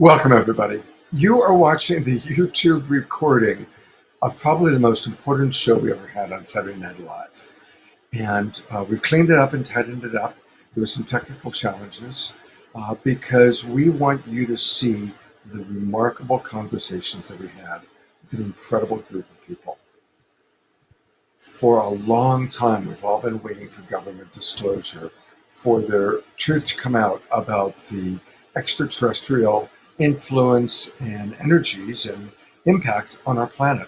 Welcome, everybody. You are watching the YouTube recording of probably the most important show we ever had on Saturday Night Live. And we've cleaned it up and tightened it up. There were some technical challenges because we want you to see the remarkable conversations that we had with an incredible group of people. For a long time, we've all been waiting for government disclosure, for their truth to come out about the extraterrestrial influence and energies and impact on our planet.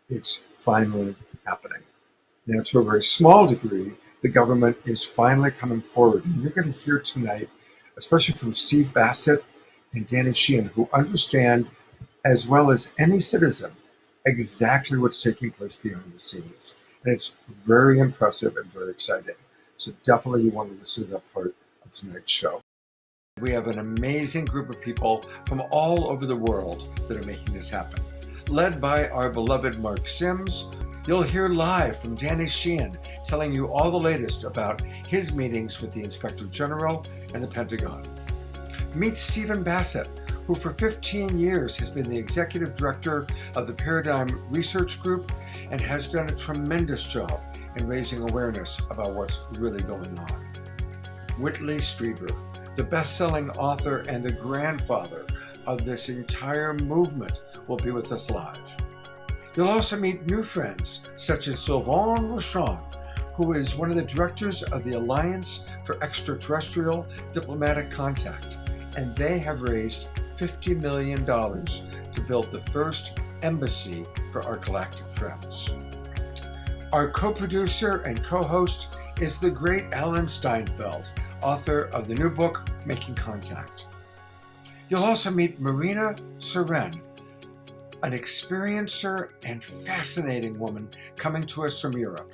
It's finally happening. Now, to a very small degree, the government is finally coming forward. And you're going to hear tonight, especially from Steve Bassett and Danny Sheehan, who understand, as well as any citizen, exactly what's taking place behind the scenes. And it's very impressive and very exciting. So definitely you want to listen to that part of tonight's show. We have an amazing group of people from all over the world that are making this happen. Led by our beloved Mark Sims, you'll hear live from Danny Sheehan telling you all the latest about his meetings with the Inspector General and the Pentagon. Meet Stephen Bassett, who for 15 years has been the executive director of the Paradigm Research Group and has done a tremendous job in raising awareness about what's really going on. Whitley Strieber, the best-selling author and the grandfather of this entire movement, will be with us live. You'll also meet new friends such as Sylvain Rouchon, who is one of the directors of the Alliance for Extraterrestrial Diplomatic Contact, and they have raised $50 million to build the first embassy for our galactic friends. Our co-producer and co-host is the great Alan Steinfeld, author of the new book, Making Contact. You'll also meet Marina Seren, an experiencer and fascinating woman coming to us from Europe.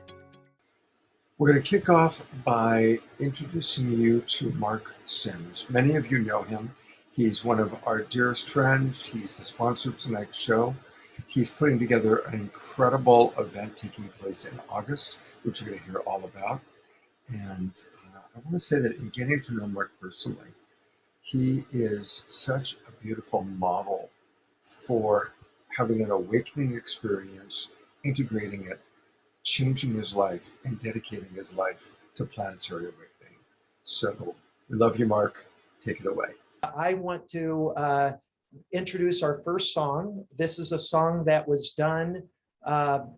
We're going to kick off by introducing you to Mark Sims. Many of you know him. He's one of our dearest friends. He's the sponsor of tonight's show. He's putting together an incredible event taking place in August, which we're going to hear all about. And I want to say that in getting to know Mark personally, he is such a beautiful model for having an awakening experience, integrating it, changing his life, and dedicating his life to planetary awakening. So we love you, Mark. Take it away. I want to introduce our first song. This is a song that was done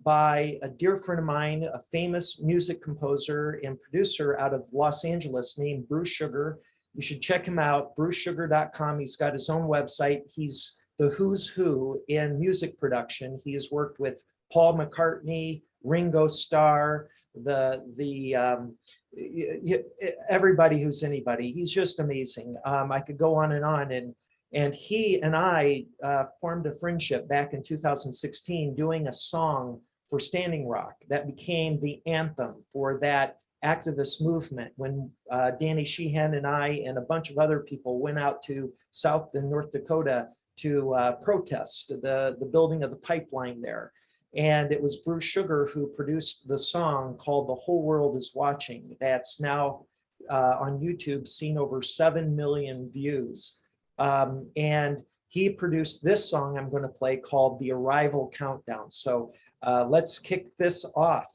by a dear friend of mine, a famous music composer and producer out of Los Angeles named Bruce Sugar. You should check him out, brucesugar.com. He's got his own website. He's the who's who in music production. He has worked with Paul McCartney, Ringo Starr, everybody who's anybody. He's just amazing. I could go on, and he and I formed a friendship back in 2016 doing a song for Standing Rock that became the anthem for that activist movement when Danny Sheehan and I and a bunch of other people went out to South and North Dakota to protest the building of the pipeline there. And it was Bruce Sugar who produced the song called The Whole World Is Watching. That's now on YouTube, seen over 7 million views. And he produced this song I'm going to play called The Arrival Countdown. So let's kick this off.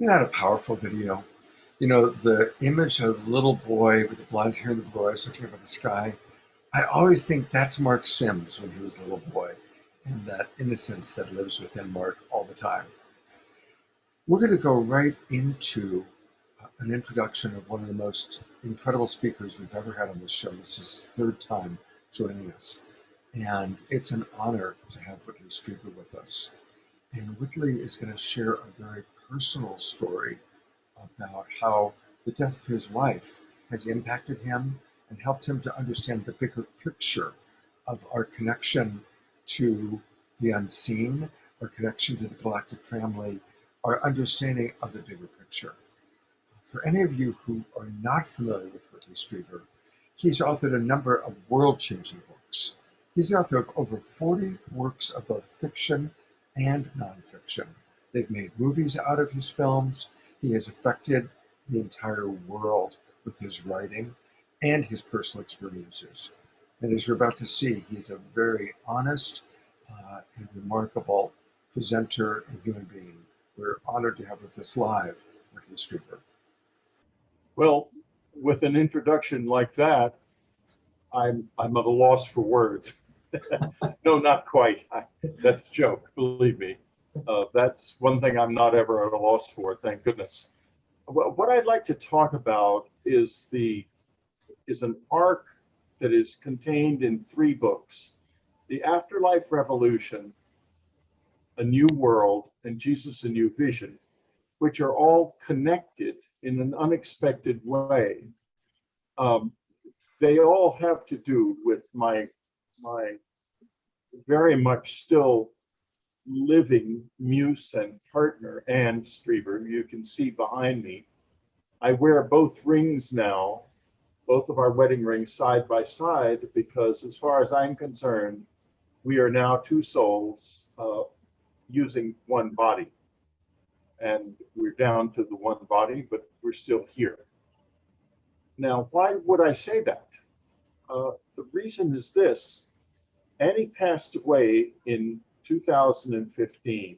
Isn't that a powerful video? You know, the image of the little boy with the blonde hair and the blue eyes looking up at the sky. I always think that's Mark Sims when he was a little boy, and that innocence that lives within Mark all the time. We're going to go right into an introduction of one of the most incredible speakers we've ever had on this show. This is his third time joining us, and it's an honor to have Whitley Strieber with us. And Whitley is going to share a very personal story about how the death of his wife has impacted him and helped him to understand the bigger picture of our connection to the unseen, our connection to the galactic family, our understanding of the bigger picture. For any of you who are not familiar with Whitley Strieber, he's authored a number of world-changing books. He's the author of over 40 works of both fiction and nonfiction. They've made movies out of his films. He has affected the entire world with his writing and his personal experiences. And as you're about to see, he's a very honest and remarkable presenter and human being. We're honored to have with us live Whitley Strieber. Well, with an introduction like that, I'm at a loss for words. No, not quite. That's a joke, believe me. That's one thing I'm not ever at a loss for, thank goodness. What I'd like to talk about is an arc that is contained in 3 books: The Afterlife Revolution, A New World, and Jesus, A New Vision, which are all connected in an unexpected way. They all have to do with my very much still living muse and partner, Anne Strieber. You can see behind me. I wear both rings now, both of our wedding rings side by side, because as far as I'm concerned, we are now 2 souls using one body. And we're down to the one body, but we're still here. Now, why would I say that? The reason is this. Annie passed away in 2015.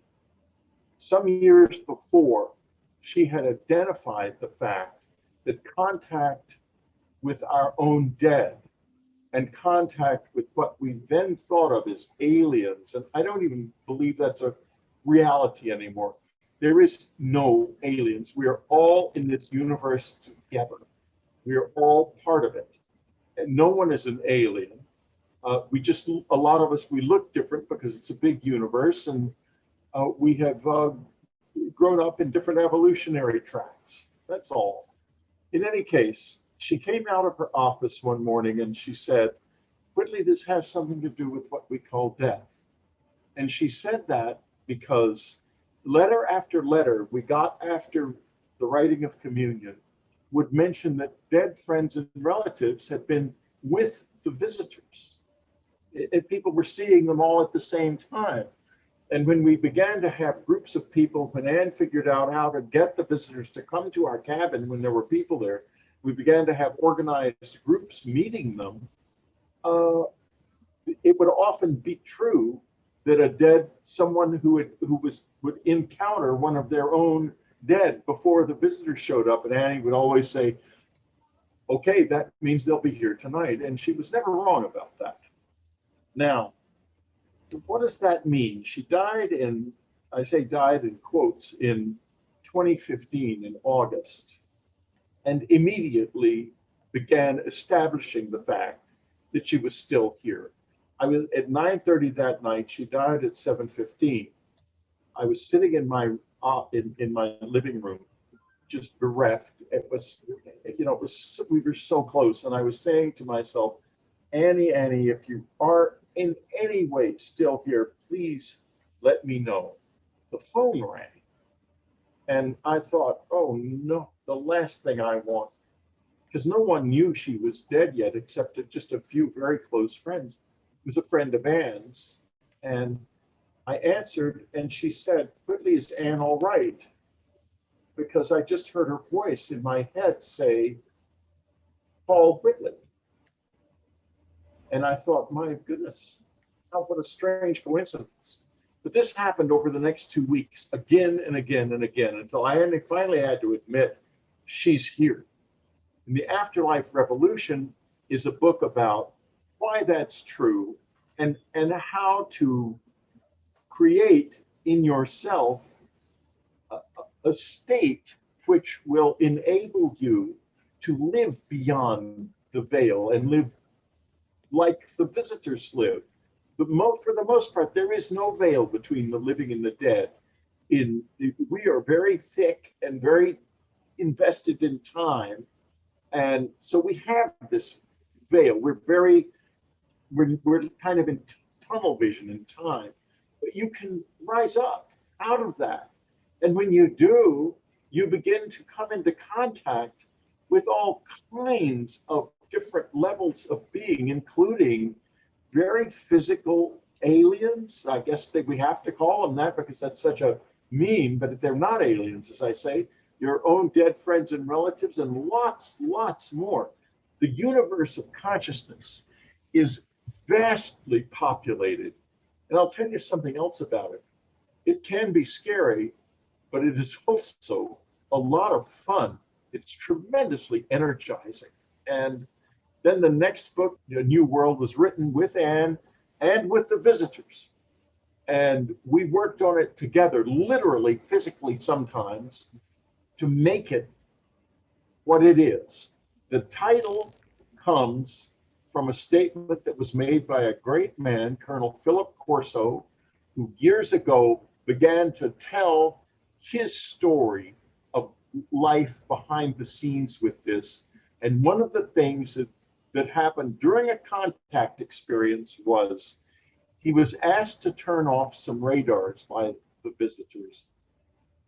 Some years before, she had identified the fact that contact with our own dead and contact with what we then thought of as aliens, and I don't even believe that's a reality anymore. There is no aliens. We are all in this universe together. We are all part of it. And no one is an alien. A lot of us, we look different because it's a big universe, and we have grown up in different evolutionary tracks. That's all. In any case, she came out of her office one morning and she said, "Whitley, this has something to do with what we call death." And she said that because letter after letter we got after the writing of communion would mention that dead friends and relatives had been with the visitors. People were seeing them all at the same time. And when we began to have groups of people, when Anne figured out how to get the visitors to come to our cabin when there were people there, we began to have organized groups meeting them. It would often be true that someone who would encounter one of their own dead before the visitors showed up, and Annie would always say, "Okay, that means they'll be here tonight," and she was never wrong about that. Now, what does that mean? She died I say died in quotes, in 2015 in August, and immediately began establishing the fact that she was still here. I was at 9:30 that night. She died at 7:15. I was sitting in my living room, just bereft. It was, we were so close, and I was saying to myself, Annie, if you are in any way still here, please let me know. The phone rang, and I thought, oh no, the last thing I want, because no one knew she was dead yet, except just a few very close friends. It was a friend of Anne's, and I answered, and she said, "Whitley, is Anne all right?" Because I just heard her voice in my head say, "Paul Whitley." And I thought, my goodness, what a strange coincidence. But this happened over the next 2 weeks, again and again and again, until I finally had to admit she's here. And The Afterlife Revolution is a book about why that's true and how to create in yourself a state which will enable you to live beyond the veil and live like the visitors live. For the most part, there is no veil between the living and the dead. We are very thick and very invested in time, and so we have this veil. We're kind of in tunnel vision in time, but you can rise up out of that, and when you do, you begin to come into contact with all kinds of different levels of being, including very physical aliens. I guess that we have to call them that because that's such a meme, but they're not aliens, as I say. Your own dead friends and relatives, and lots more. The universe of consciousness is vastly populated. And I'll tell you something else about it. It can be scary, but it is also a lot of fun. It's tremendously energizing. And then the next book, A New World, was written with Anne and with the visitors. And we worked on it together, literally, physically sometimes, to make it what it is. The title comes from a statement that was made by a great man, Colonel Philip Corso, who years ago began to tell his story of life behind the scenes with this. And one of the things that happened during a contact experience was he was asked to turn off some radars by the visitors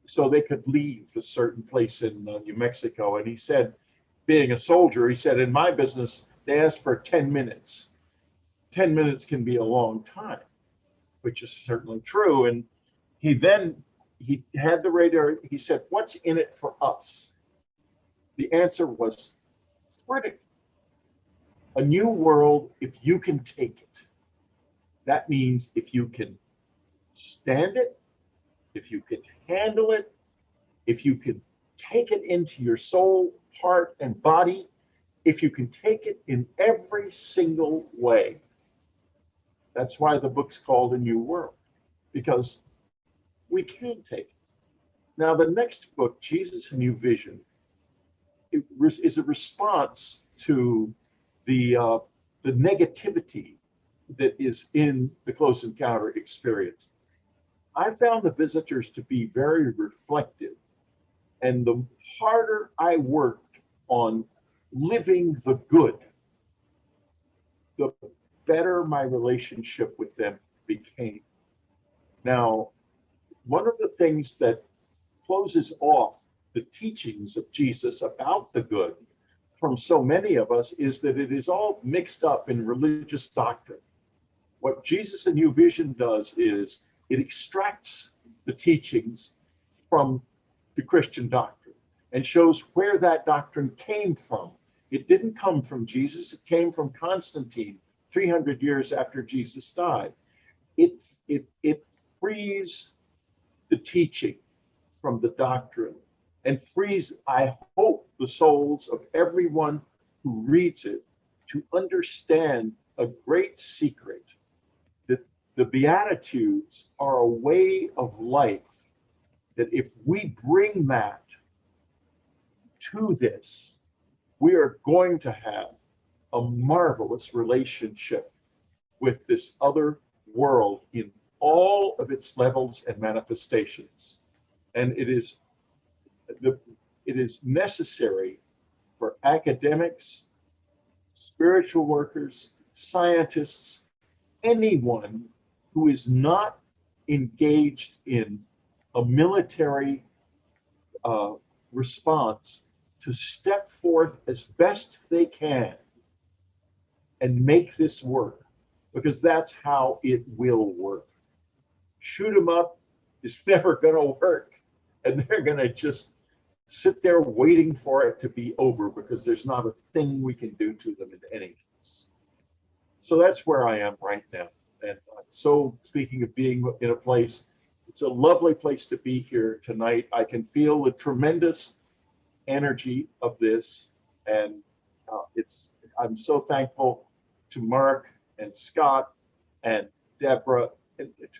so they could leave a certain place in New Mexico. And he said, being a soldier, he said, in my business, they asked for 10 minutes. 10 minutes can be a long time, which is certainly true. And he had the radar. He said, what's in it for us? The answer was critical. A new world, if you can take it. That means if you can stand it, if you can handle it, if you can take it into your soul, heart, and body, if you can take it in every single way. That's why the book's called A New World, because we can take it. Now, the next book, Jesus, A New Vision, is a response to the negativity that is in the close encounter experience. I found the visitors to be very reflective, and the harder I worked on living the good, the better my relationship with them became. Now, one of the things that closes off the teachings of Jesus about the good from so many of us is that it is all mixed up in religious doctrine. What Jesus A New Vision does is it extracts the teachings from the Christian doctrine and shows where that doctrine came from. It didn't come from Jesus, it came from Constantine 300 years after Jesus died. It frees the teaching from the doctrine and frees, I hope, the souls of everyone who reads it to understand a great secret, that the Beatitudes are a way of life, that if we bring that to this, we are going to have a marvelous relationship with this other world in all of its levels and manifestations. And it is necessary for academics, spiritual workers, scientists, anyone who is not engaged in a military response to step forth as best they can and make this work, because that's how it will work. Shoot 'em up is never going to work, and they're going to just sit there waiting for it to be over because there's not a thing we can do to them in any case. So that's where I am right now. And so, speaking of being in a place, it's a lovely place to be here tonight. I can feel the tremendous energy of this, and I'm so thankful to Mark and Scott and Deborah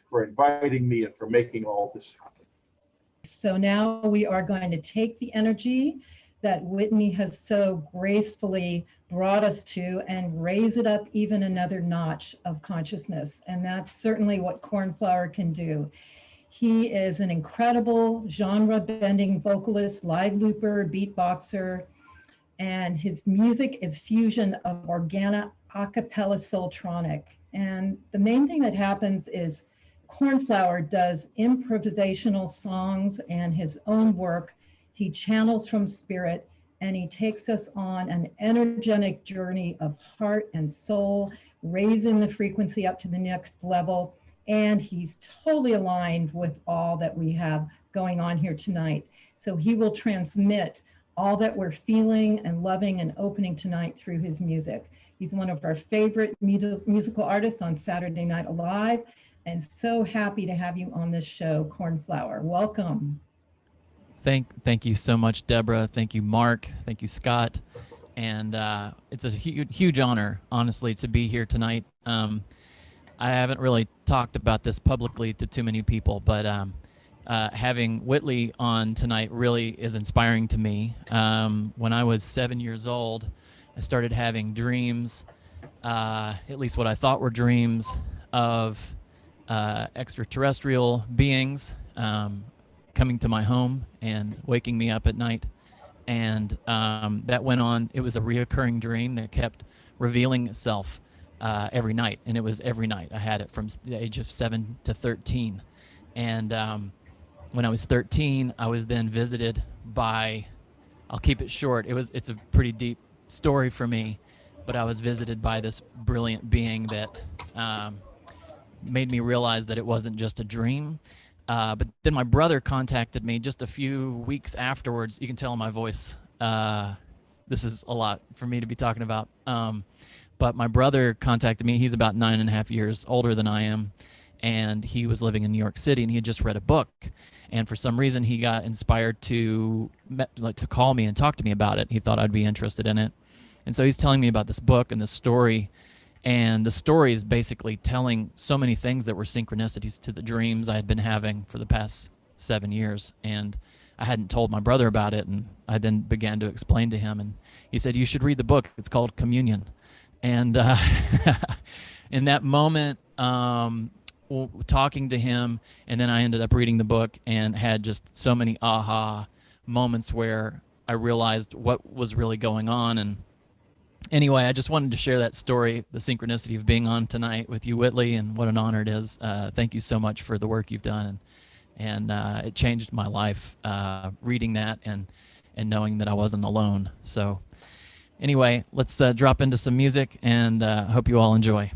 for inviting me and for making all this happen. So now we are going to take the energy that Whitney has so gracefully brought us to and raise it up even another notch of consciousness. And that's certainly what Cornflower can do. He is an incredible genre-bending vocalist, live looper, beatboxer, and his music is fusion of organic a cappella soultronic. And the main thing that happens is Cornflower does improvisational songs and his own work. He channels from spirit and he takes us on an energetic journey of heart and soul, raising the frequency up to the next level. And he's totally aligned with all that we have going on here tonight. So he will transmit all that we're feeling and loving and opening tonight through his music. He's one of our favorite musical artists on Saturday Night Alive, and so happy to have you on this show, Cornflower. Welcome. Thank you so much, Deborah. Thank you, Mark. Thank you, Scott. And it's a huge honor, honestly, to be here tonight. I haven't really talked about this publicly to too many people, but having Whitley on tonight really is inspiring to me. When I was 7 years old, I started having dreams, at least what I thought were dreams, of extraterrestrial beings coming to my home and waking me up at night. And that went on. It was a reoccurring dream that kept revealing itself every night. And it was every night. I had it from the age of 7 to 13. And when I was 13, I was then visited by, I'll keep it short, it's a pretty deep story for me, but I was visited by this brilliant being that made me realize that it wasn't just a dream. But then my brother contacted me just a few weeks afterwards. You can tell in my voice, this is a lot for me to be talking about. But my brother contacted me. He's about 9.5 years older than I am. And he was living in New York City, and he had just read a book. And for some reason, he got inspired to call me and talk to me about it. He thought I'd be interested in it. And so he's telling me about this book and this story. And the story is basically telling so many things that were synchronicities to the dreams I had been having for the past 7 years. And I hadn't told my brother about it. And I then began to explain to him. And he said, "You should read the book. It's called Communion." And in that moment, talking to him, and then I ended up reading the book and had just so many aha moments where I realized what was really going on. And anyway, I just wanted to share that story, the synchronicity of being on tonight with you, Whitley, and what an honor it is. Thank you so much for the work you've done. And it changed my life, reading that and knowing that I wasn't alone. So anyway, let's drop into some music, and hope you all enjoy.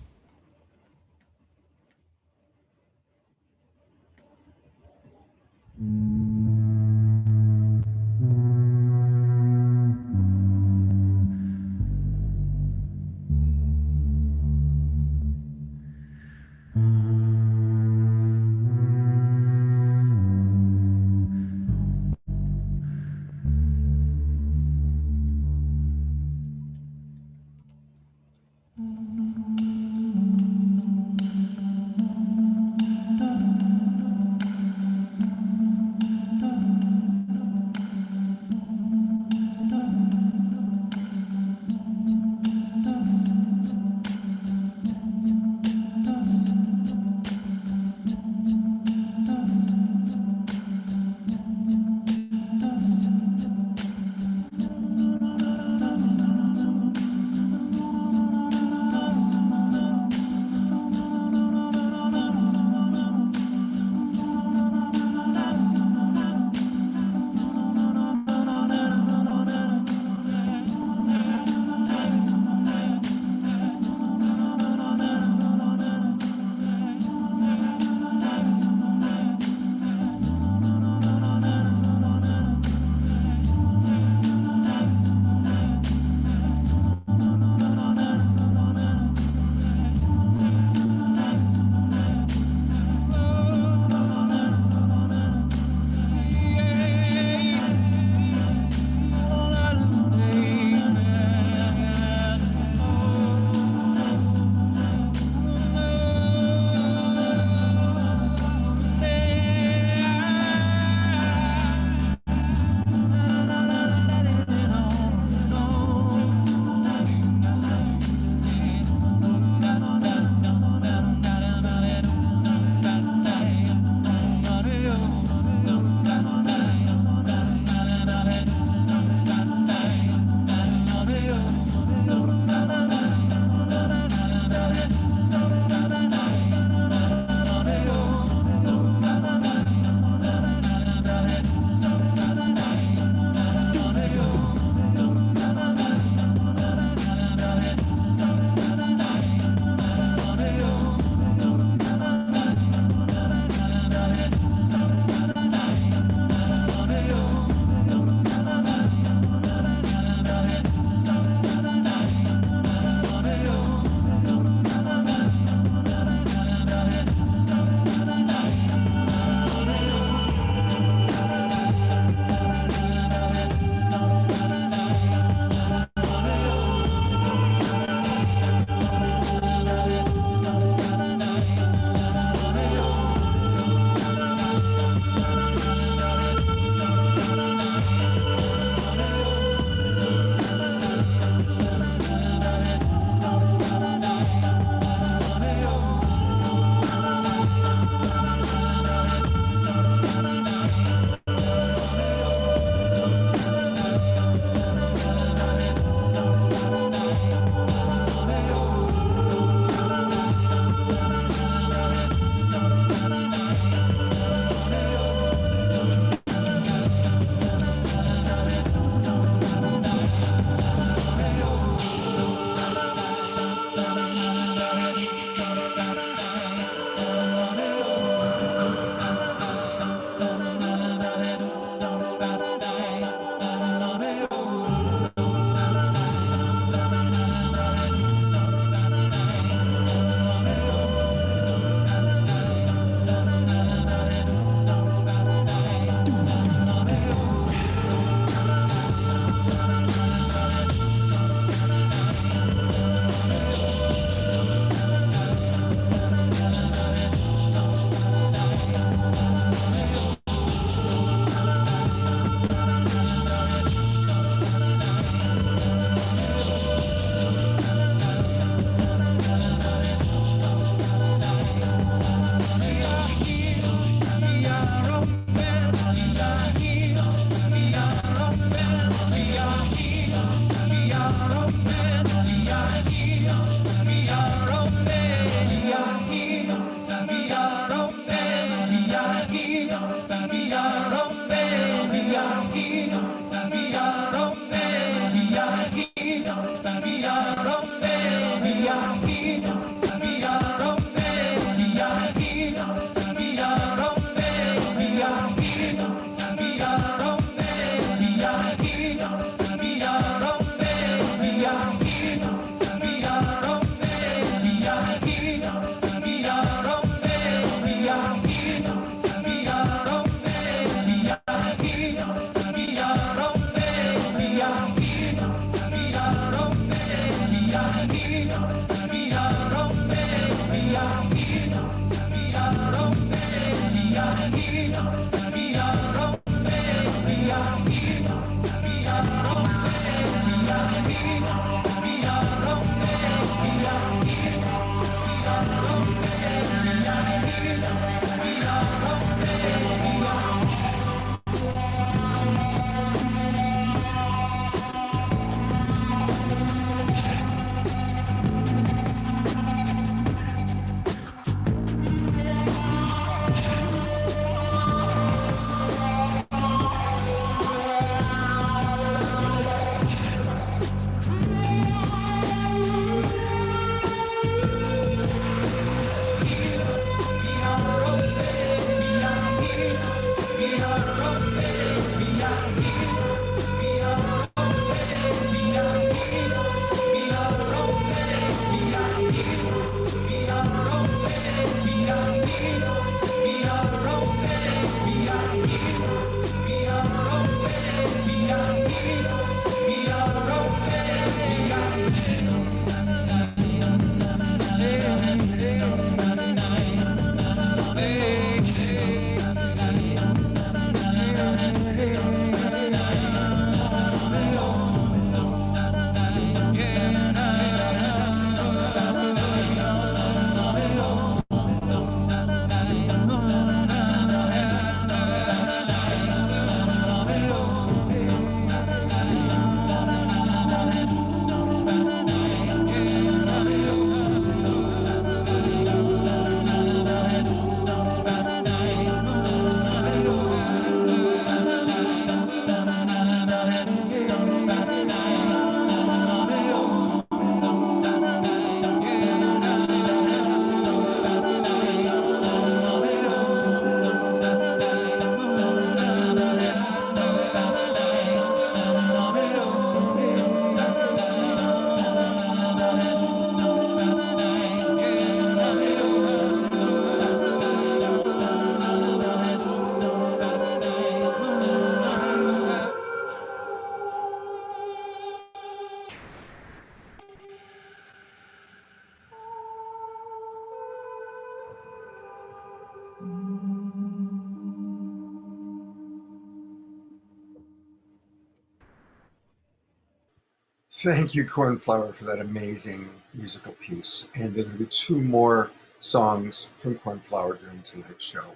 Thank you, Cornflower, for that amazing musical piece. And there will be two more songs from Cornflower during tonight's show.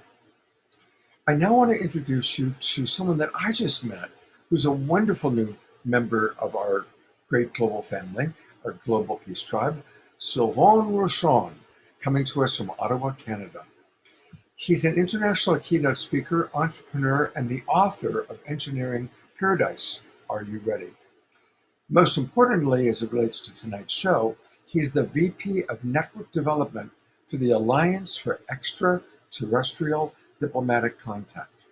I now want to introduce you to someone that I just met, who's a wonderful new member of our great global family, our global peace tribe, Sylvain Rochon, coming to us from Ottawa, Canada. He's an international keynote speaker, entrepreneur, and the author of Engineering Paradise. Are you ready? Most importantly, as it relates to tonight's show, he's the VP of Network Development for the Alliance for Extraterrestrial Diplomatic Contact.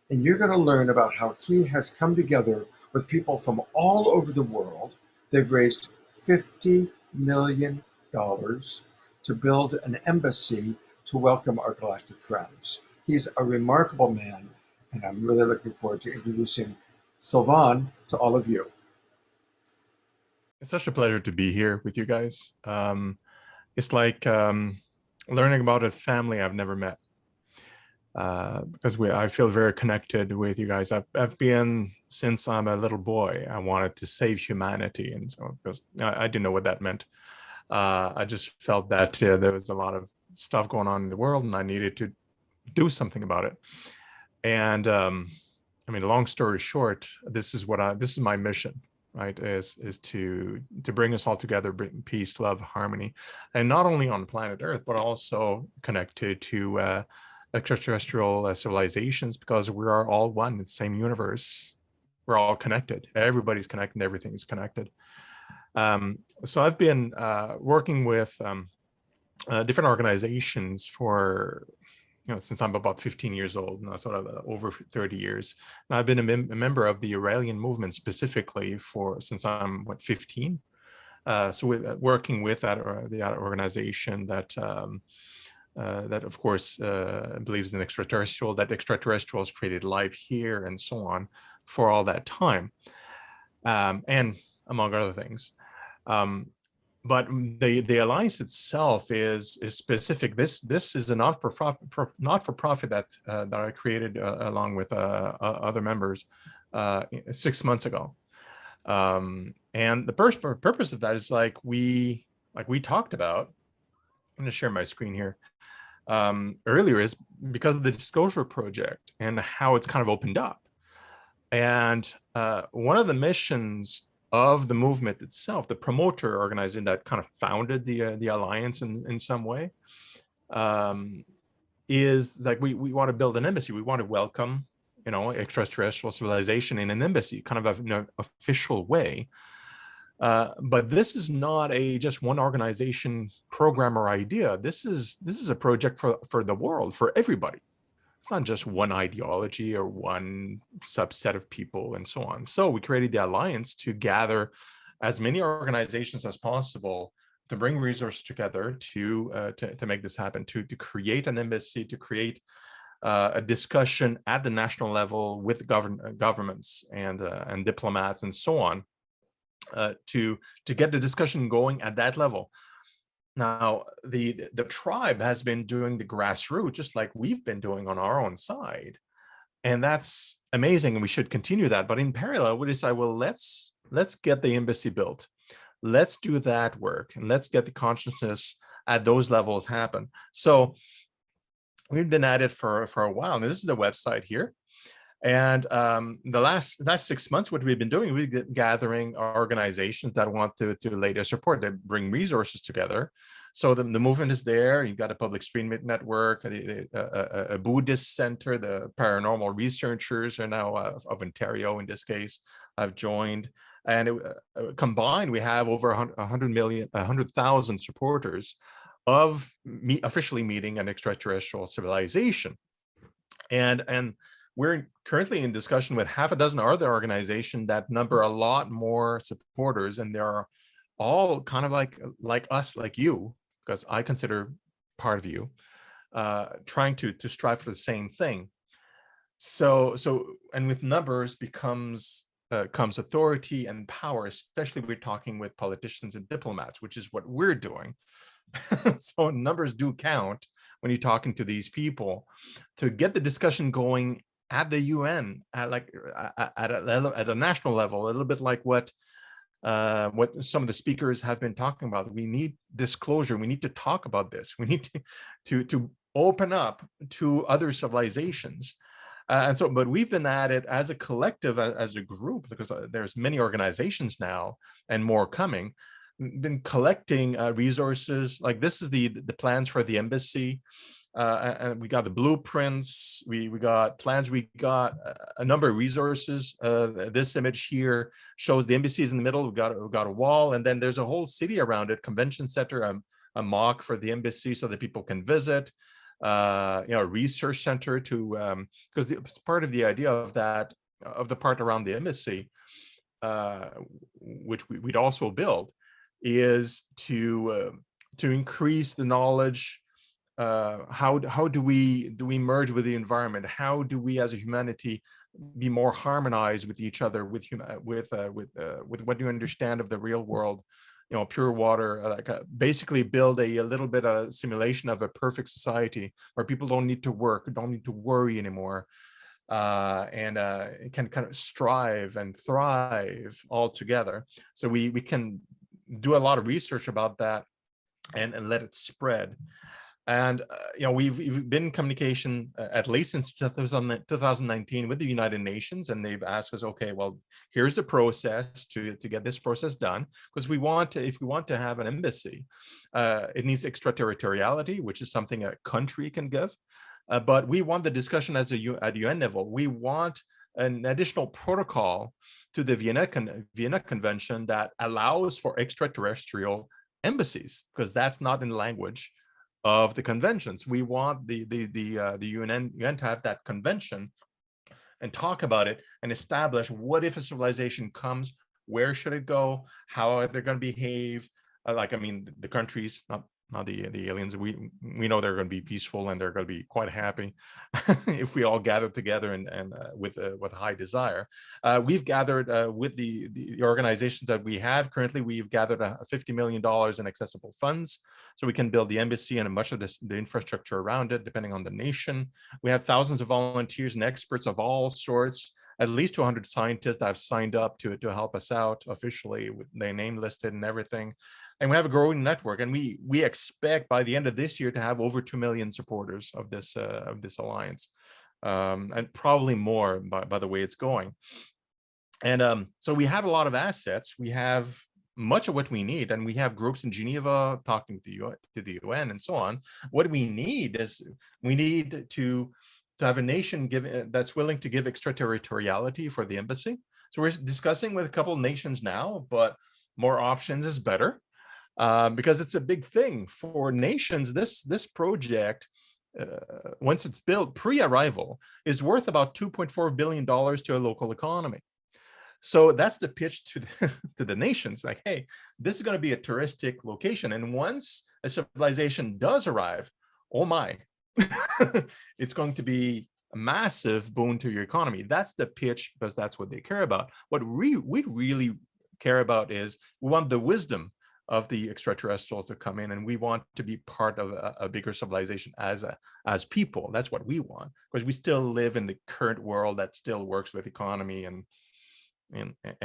And you're going to learn about how he has come together with people from all over the world. They've raised $50 million to build an embassy to welcome our galactic friends. He's a remarkable man, and I'm really looking forward to introducing Sylvain to all of you. It's such a pleasure to be here with you guys. It's like learning about a family I've never met, because I feel very connected with you guys. I've been, since I'm a little boy, I wanted to save humanity, and so because I didn't know what that meant. I just felt that there was a lot of stuff going on in the world, and I needed to do something about it. And I mean, long story short, this is my mission. Right, is to bring us all together, bring peace, love, harmony, and not only on planet Earth, but also connected to extraterrestrial civilizations, because we are all one in the same universe. We're all connected. Everybody's connected. Everything is connected. So I've been working with different organizations for, since I'm about 15 years old, sort of over 30 years. And I've been a member of the Iranian movement specifically since I'm 15. So we're working with that organization that of course believes in extraterrestrial, that extraterrestrials created life here and so on for all that time, and among other things. But the alliance itself is specific. This is a not-for-profit that I created along with other members 6 months ago. And the first purpose of that is like we talked about. I'm going to share my screen here. Earlier, is because of the Disclosure Project and how it's kind of opened up. And one of the missions of the movement itself, the promoter organization that kind of founded the alliance in some way, is like we want to build an embassy. We want to welcome, extraterrestrial civilization in an embassy, kind of an official way. But this is not just one organization program or idea. This is a project for the world, for everybody. It's not just one ideology or one subset of people and so on. So we created the alliance to gather as many organizations as possible, to bring resources together to make this happen, to create an embassy, to create a discussion at the national level with governments and diplomats and so on, to get the discussion going at that level. Now, the tribe has been doing the grassroots, just like we've been doing on our own side. And that's amazing, and we should continue that. But in parallel, we decided, well, let's get the embassy built. Let's do that work, and let's get the consciousness at those levels happen. So we've been at it for a while. Now, this is the website here. And the last 6 months, what we've been doing, we've been gathering organizations that want to lay their support, that bring resources together. So the movement is there. You've got a public stream network, a Buddhist center, the paranormal researchers are now of Ontario, in this case, have joined. And combined, we have over 100,000 supporters of officially meeting an extraterrestrial civilization. And we're currently in discussion with half a dozen other organizations that number a lot more supporters, and they're all kind of like us, like you, because I consider part of you, trying to strive for the same thing. So and with numbers comes authority and power, especially we're talking with politicians and diplomats, which is what we're doing. So numbers do count when you're talking to these people to get the discussion going at the UN, at a national level, a little bit like what what some of the speakers have been talking about. We need disclosure. We need to talk about this. We need to open up to other civilizations. And so, but we've been at it as a collective, as a group, because there's many organizations now and more coming, been collecting resources. Like this is the plans for the embassy. And we got the blueprints, we got plans, we got a number of resources. This image here shows the embassy is in the middle. We've got a wall, and then there's a whole city around it, convention center, a mock for the embassy so that people can visit, a research center to, because it's part of the idea of that, of the part around the embassy, which we'd also build, is to increase the knowledge. How do we merge with the environment? How do we as a humanity be more harmonized with each other, with what you understand of the real world, pure water, basically build a little bit of simulation of a perfect society where people don't need to work, don't need to worry anymore, and can kind of strive and thrive all together. So we can do a lot of research about that and let it spread. And we've been in communication at least since 2019 with the United Nations, and they've asked us, okay, well, here's the process to get this process done, because if we want to have an embassy, it needs extraterritoriality, which is something a country can give, but we want the discussion at UN level. We want an additional protocol to the Vienna Convention that allows for extraterrestrial embassies, because that's not in the language of the conventions. We want the UN to have that convention and talk about it and establish, what if a civilization comes, where should it go, how are they going to behave? The countries, not the aliens. We know they're going to be peaceful and they're going to be quite happy if we all gather together and with high desire. We've gathered with the organizations that we have currently. We've gathered $50 million in accessible funds, so we can build the embassy and much of the infrastructure around it, depending on the nation. We have thousands of volunteers and experts of all sorts. At least 200 scientists that have signed up to help us out officially, with their name listed and everything. And we have a growing network, and we expect by the end of this year to have over 2 million supporters of this alliance, and probably more by the way it's going. And so we have a lot of assets. We have much of what we need, and we have groups in Geneva talking to the UN and so on. What we need is to have a nation that's willing to give extraterritoriality for the embassy. So we're discussing with a couple of nations now, but more options is better, because it's a big thing for nations. This project, once it's built pre-arrival, is worth about $2.4 billion to a local economy. So that's the pitch to the nations, like, hey, this is going to be a touristic location, and once a civilization does arrive, oh my, it's going to be a massive boon to your economy. That's the pitch, because that's what they care about. What we really care about is we want the wisdom of the extraterrestrials to come in, and we want to be part of a bigger civilization as people. That's what we want, because we still live in the current world that still works with economy and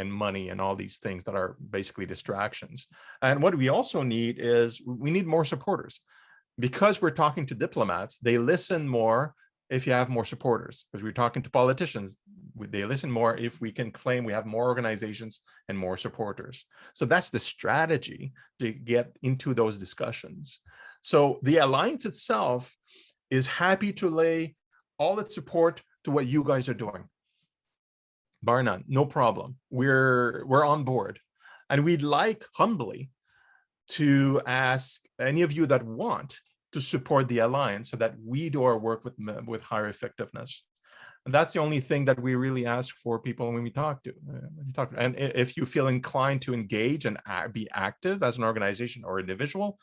money and all these things that are basically distractions. And what we also need is we need more supporters. Because we're talking to diplomats, they listen more if you have more supporters. Because we're talking to politicians, they listen more if we can claim we have more organizations and more supporters. So that's the strategy to get into those discussions. So the alliance itself is happy to lay all its support to what you guys are doing. Bar none, no problem. We're on board. And we'd like humbly to ask any of you that want to support the alliance so that we do our work with higher effectiveness. And that's the only thing that we really ask for people when we talk to. And if you feel inclined to engage and be active as an organization or individual,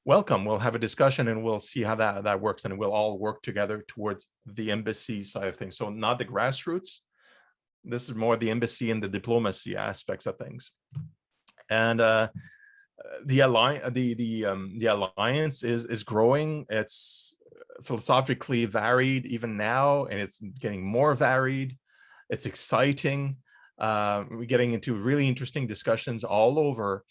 welcome. We'll have a discussion and we'll see how that works, and we'll all work together towards the embassy side of things. So not the grassroots. This is more the embassy and the diplomacy aspects of things. And the alliance is growing. It's philosophically varied even now, and it's getting more varied. It's exciting. We're getting into really interesting discussions all over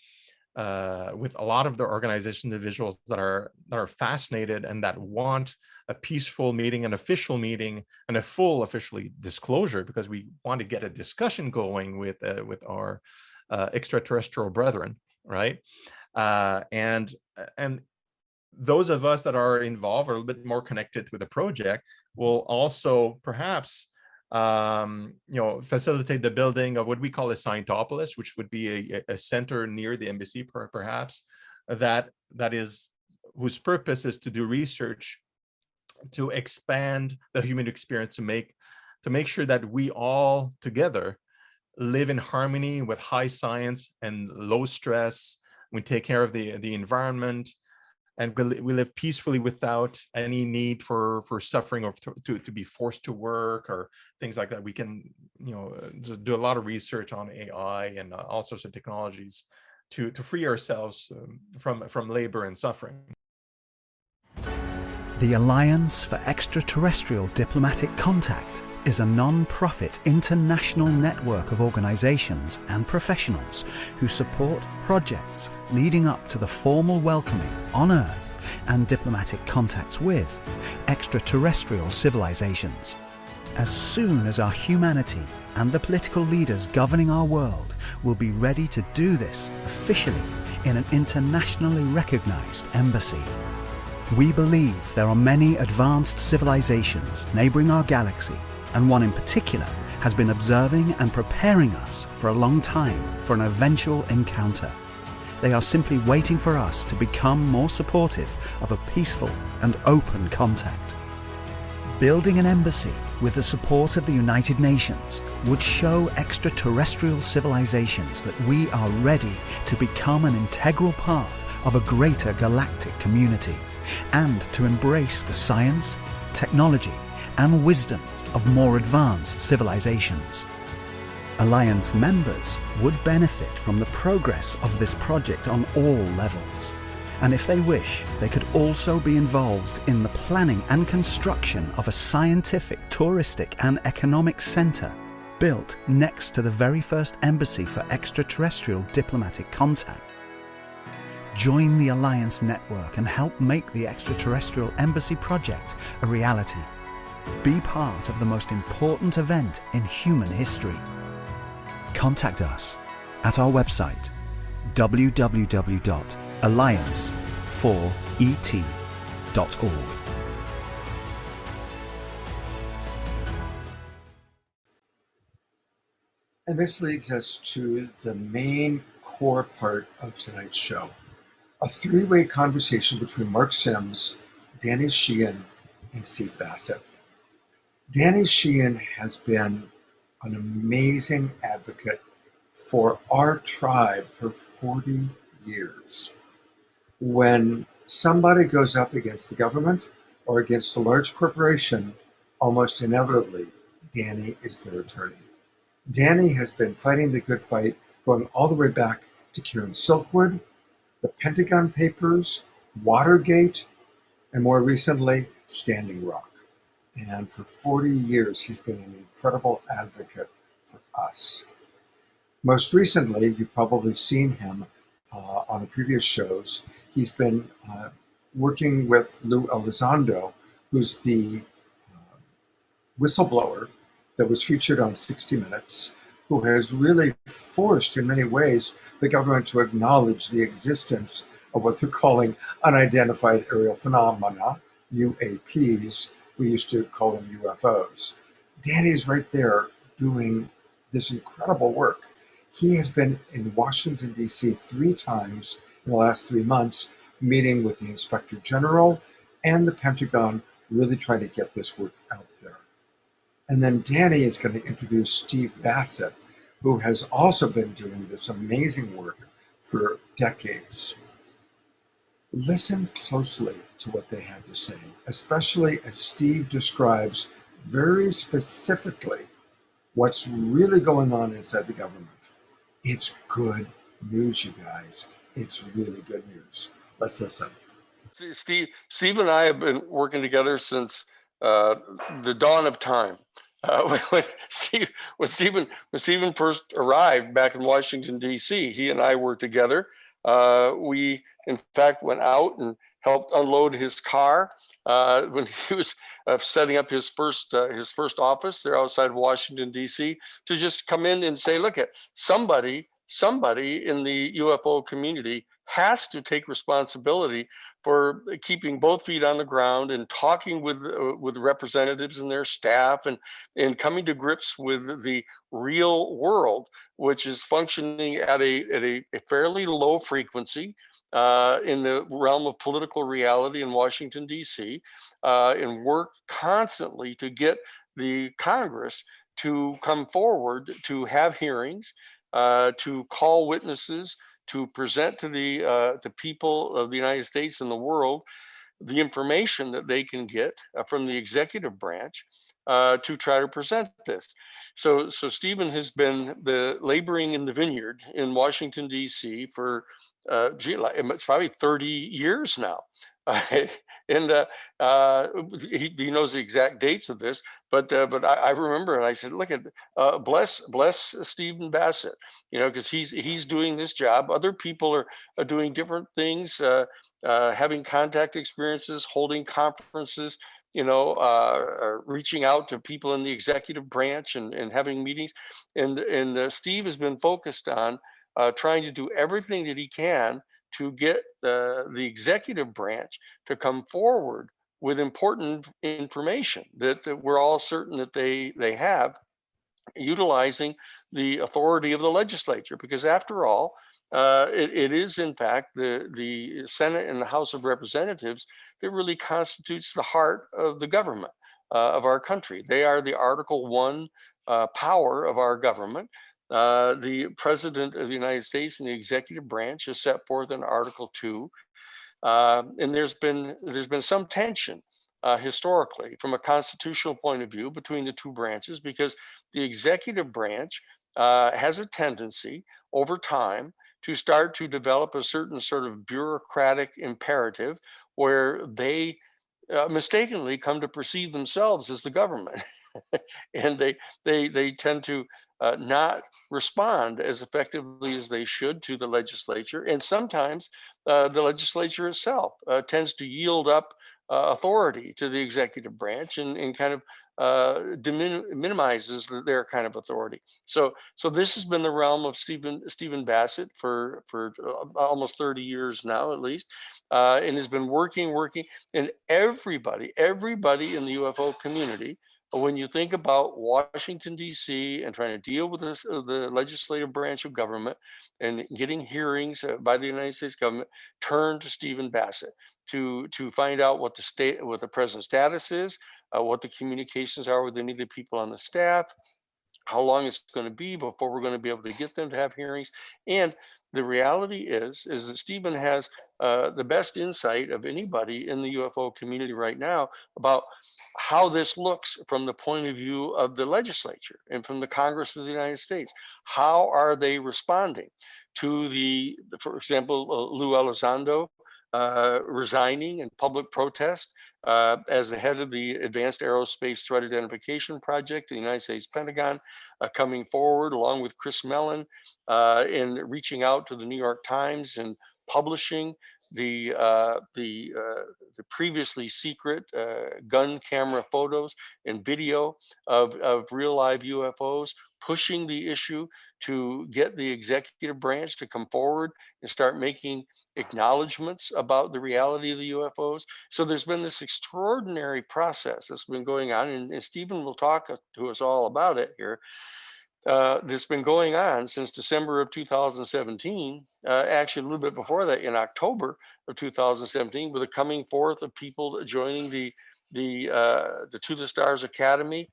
with a lot of the organization individuals that are fascinated and that want a peaceful meeting, an official meeting, and a full officially disclosure, because we want to get a discussion going with our extraterrestrial brethren, right? And those of us that are involved or a little bit more connected with the project will also perhaps facilitate the building of what we call a Scientopolis, which would be a center near the embassy, perhaps, whose purpose is to do research to expand the human experience, to make sure that we all together live in harmony with high science and low stress. We take care of the environment, and we live peacefully without any need for suffering or to be forced to work or things like that. We can do a lot of research on AI and all sorts of technologies to free ourselves from labor and suffering. The Alliance for Extraterrestrial Diplomatic Contact is a non-profit international network of organizations and professionals who support projects leading up to the formal welcoming on Earth and diplomatic contacts with extraterrestrial civilizations. As soon as our humanity and the political leaders governing our world will be ready to do this officially in an internationally recognized embassy. We believe there are many advanced civilizations neighboring our galaxy, and one in particular has been observing and preparing us for a long time for an eventual encounter. They are simply waiting for us to become more supportive of a peaceful and open contact. Building an embassy with the support of the United Nations would show extraterrestrial civilizations that we are ready to become an integral part of a greater galactic community, and to embrace the science, technology, and wisdom of more advanced civilizations. Alliance members would benefit from the progress of this project on all levels, and if they wish, they could also be involved in the planning and construction of a scientific, touristic, and economic center built next to the very first embassy for extraterrestrial diplomatic contact. Join the Alliance network and help make the Extraterrestrial Embassy project a reality. Be part of the most important event in human history. Contact us at our website www.alliance4et.org. And this leads us to the main core part of tonight's show. A three-way conversation between Mark Sims, Danny Sheehan, and Steve Bassett. Danny Sheehan has been an amazing advocate for our tribe for 40 years. When somebody goes up against the government or against a large corporation, almost inevitably, Danny is their attorney. Danny has been fighting the good fight, going all the way back to Kieran Silkwood, the Pentagon Papers, Watergate, and more recently, Standing Rock. And for 40 years, he's been an incredible advocate for us. Most recently, you've probably seen him on the previous shows. He's been working with Lou Elizondo, who's the whistleblower that was featured on 60 Minutes, who has really forced, in many ways, the government to acknowledge the existence of what they're calling unidentified aerial phenomena, UAPs. We used to call them UFOs. Danny's right there doing this incredible work. He has been in Washington, D.C. 3 times in the last 3 months, meeting with the Inspector General and the Pentagon, really trying to get this work out there. And then Danny is going to introduce Steve Bassett, who has also been doing this amazing work for decades. Listen closely to what they have to say, especially as Steve describes very specifically what's really going on inside the government. It's good news, you guys. It's really good news. Let's listen. Steve and I have been working together since the dawn of time. when Stephen first arrived back in Washington, D.C., he and I were together. We, in fact, went out and helped unload his car when he was setting up his first office there outside Washington, D.C., to just come in and say, look, at somebody in the UFO community has to take responsibility for keeping both feet on the ground and talking with representatives and their staff, and coming to grips with the real world, which is functioning at a fairly low frequency in the realm of political reality in Washington, D.C., and work constantly to get the Congress to come forward, to have hearings, to call witnesses, to present to the people of the United States and the world the information that they can get from the executive branch to try to present this. So Stephen has been laboring in the vineyard in Washington, D.C. for it's probably 30 years now. And he knows the exact dates of this, but I remember, and I said, look at bless Stephen Bassett, because he's doing this job. Other people are doing different things, having contact experiences, holding conferences, reaching out to people in the executive branch and having meetings. And Steve has been focused on trying to do everything that he can to get the executive branch to come forward with important information that we're all certain that they have, utilizing the authority of the legislature. Because after all, it is in fact the Senate and the House of Representatives that really constitutes the heart of the government of our country. They are the Article 1 power of our government. The President of the United States and the executive branch is set forth in Article 2. And there's been some tension historically from a constitutional point of view between the two branches, because the executive branch has a tendency over time to start to develop a certain sort of bureaucratic imperative where they mistakenly come to perceive themselves as the government. And they tend to not respond as effectively as they should to the legislature. And sometimes the legislature itself tends to yield up authority to the executive branch and kind of minimizes their kind of authority. So this has been the realm of Stephen Bassett for almost 30 years now, at least, and has been working, and everybody in the UFO community, when you think about Washington, D.C. and trying to deal with the legislative branch of government and getting hearings by the United States government, turn to Stephen Bassett to find out what the present status is, what the communications are with any of the people on the staff, how long it's going to be before we're going to be able to get them to have hearings. And the reality is that Stephen has the best insight of anybody in the UFO community right now about how this looks from the point of view of the legislature and from the Congress of the United States. How are they responding to for example, Lou Elizondo resigning in public protest as the head of the Advanced Aerospace Threat Identification Project, the United States Pentagon, coming forward along with Chris Mellon in reaching out to the New York Times and publishing the previously secret gun camera photos and video of real live UFOs, pushing the issue to get the executive branch to come forward and start making acknowledgments about the reality of the UFOs. So there's been this extraordinary process that's been going on, and Stephen will talk to us all about it here. That's been going on since December of 2017, actually a little bit before that, in October of 2017, with the coming forth of people joining the To the Stars Academy,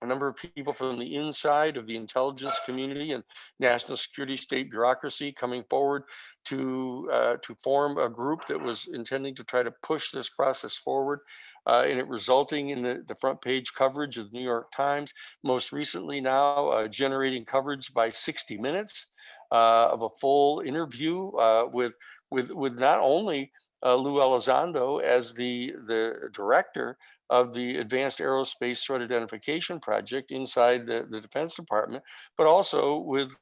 a number of people from the inside of the intelligence community and national security state bureaucracy coming forward to form a group that was intending to try to push this process forward, and it resulting in the front page coverage of the New York Times, most recently now generating coverage by 60 Minutes of a full interview with not only Lou Elizondo as the director of the Advanced Aerospace Threat Identification Project inside the Defense Department, but also with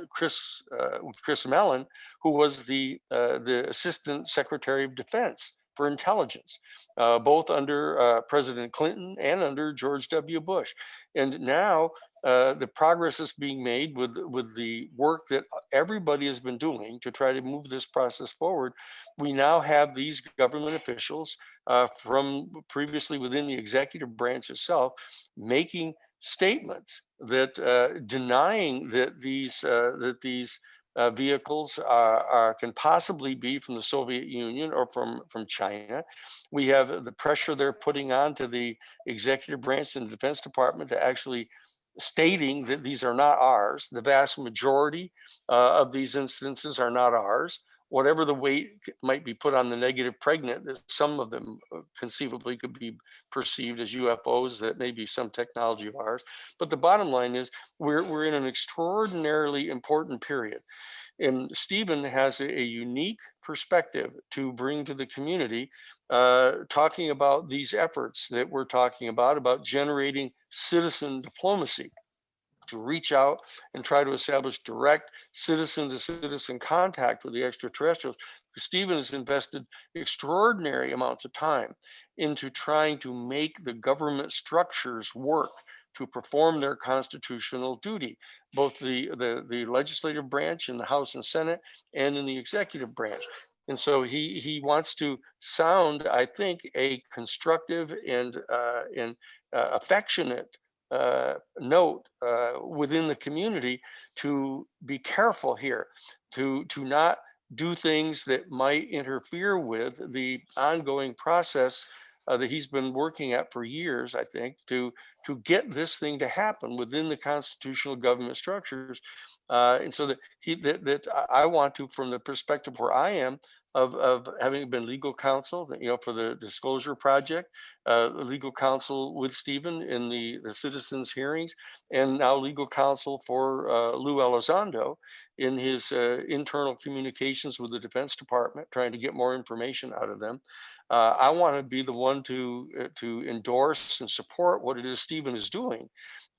Chris Mellon, who was the Assistant Secretary of Defense for Intelligence, both under President Clinton and under George W. Bush. And now the progress is being made with the work that everybody has been doing to try to move this process forward. We now have these government officials from previously within the executive branch itself making statements that denying that these vehicles can possibly be from the Soviet Union or from China. We have the pressure they're putting on to the executive branch and the Defense Department to actually stating that these are not ours. The vast majority of these instances are not ours. Whatever the weight might be put on the negative pregnant, that some of them conceivably could be perceived as UFOs, that may be some technology of ours. But the bottom line is we're in an extraordinarily important period. And Stephen has a unique perspective to bring to the community, talking about these efforts that we're talking about generating citizen diplomacy, to reach out and try to establish direct citizen-to-citizen contact with the extraterrestrials. Stephen has invested extraordinary amounts of time into trying to make the government structures work to perform their constitutional duty, both the legislative branch in the House and Senate and in the executive branch. And so he wants to sound, I think, a constructive and affectionate note within the community to be careful here, to not do things that might interfere with the ongoing process that he's been working at for years, I think, to get this thing to happen within the constitutional government structures. And so that I want to, from the perspective where I am, of having been legal counsel, for the Disclosure Project, legal counsel with Stephen in the citizens hearings, and now legal counsel for Lou Elizondo in his internal communications with the Defense Department, trying to get more information out of them. I want to be the one to endorse and support what it is Stephen is doing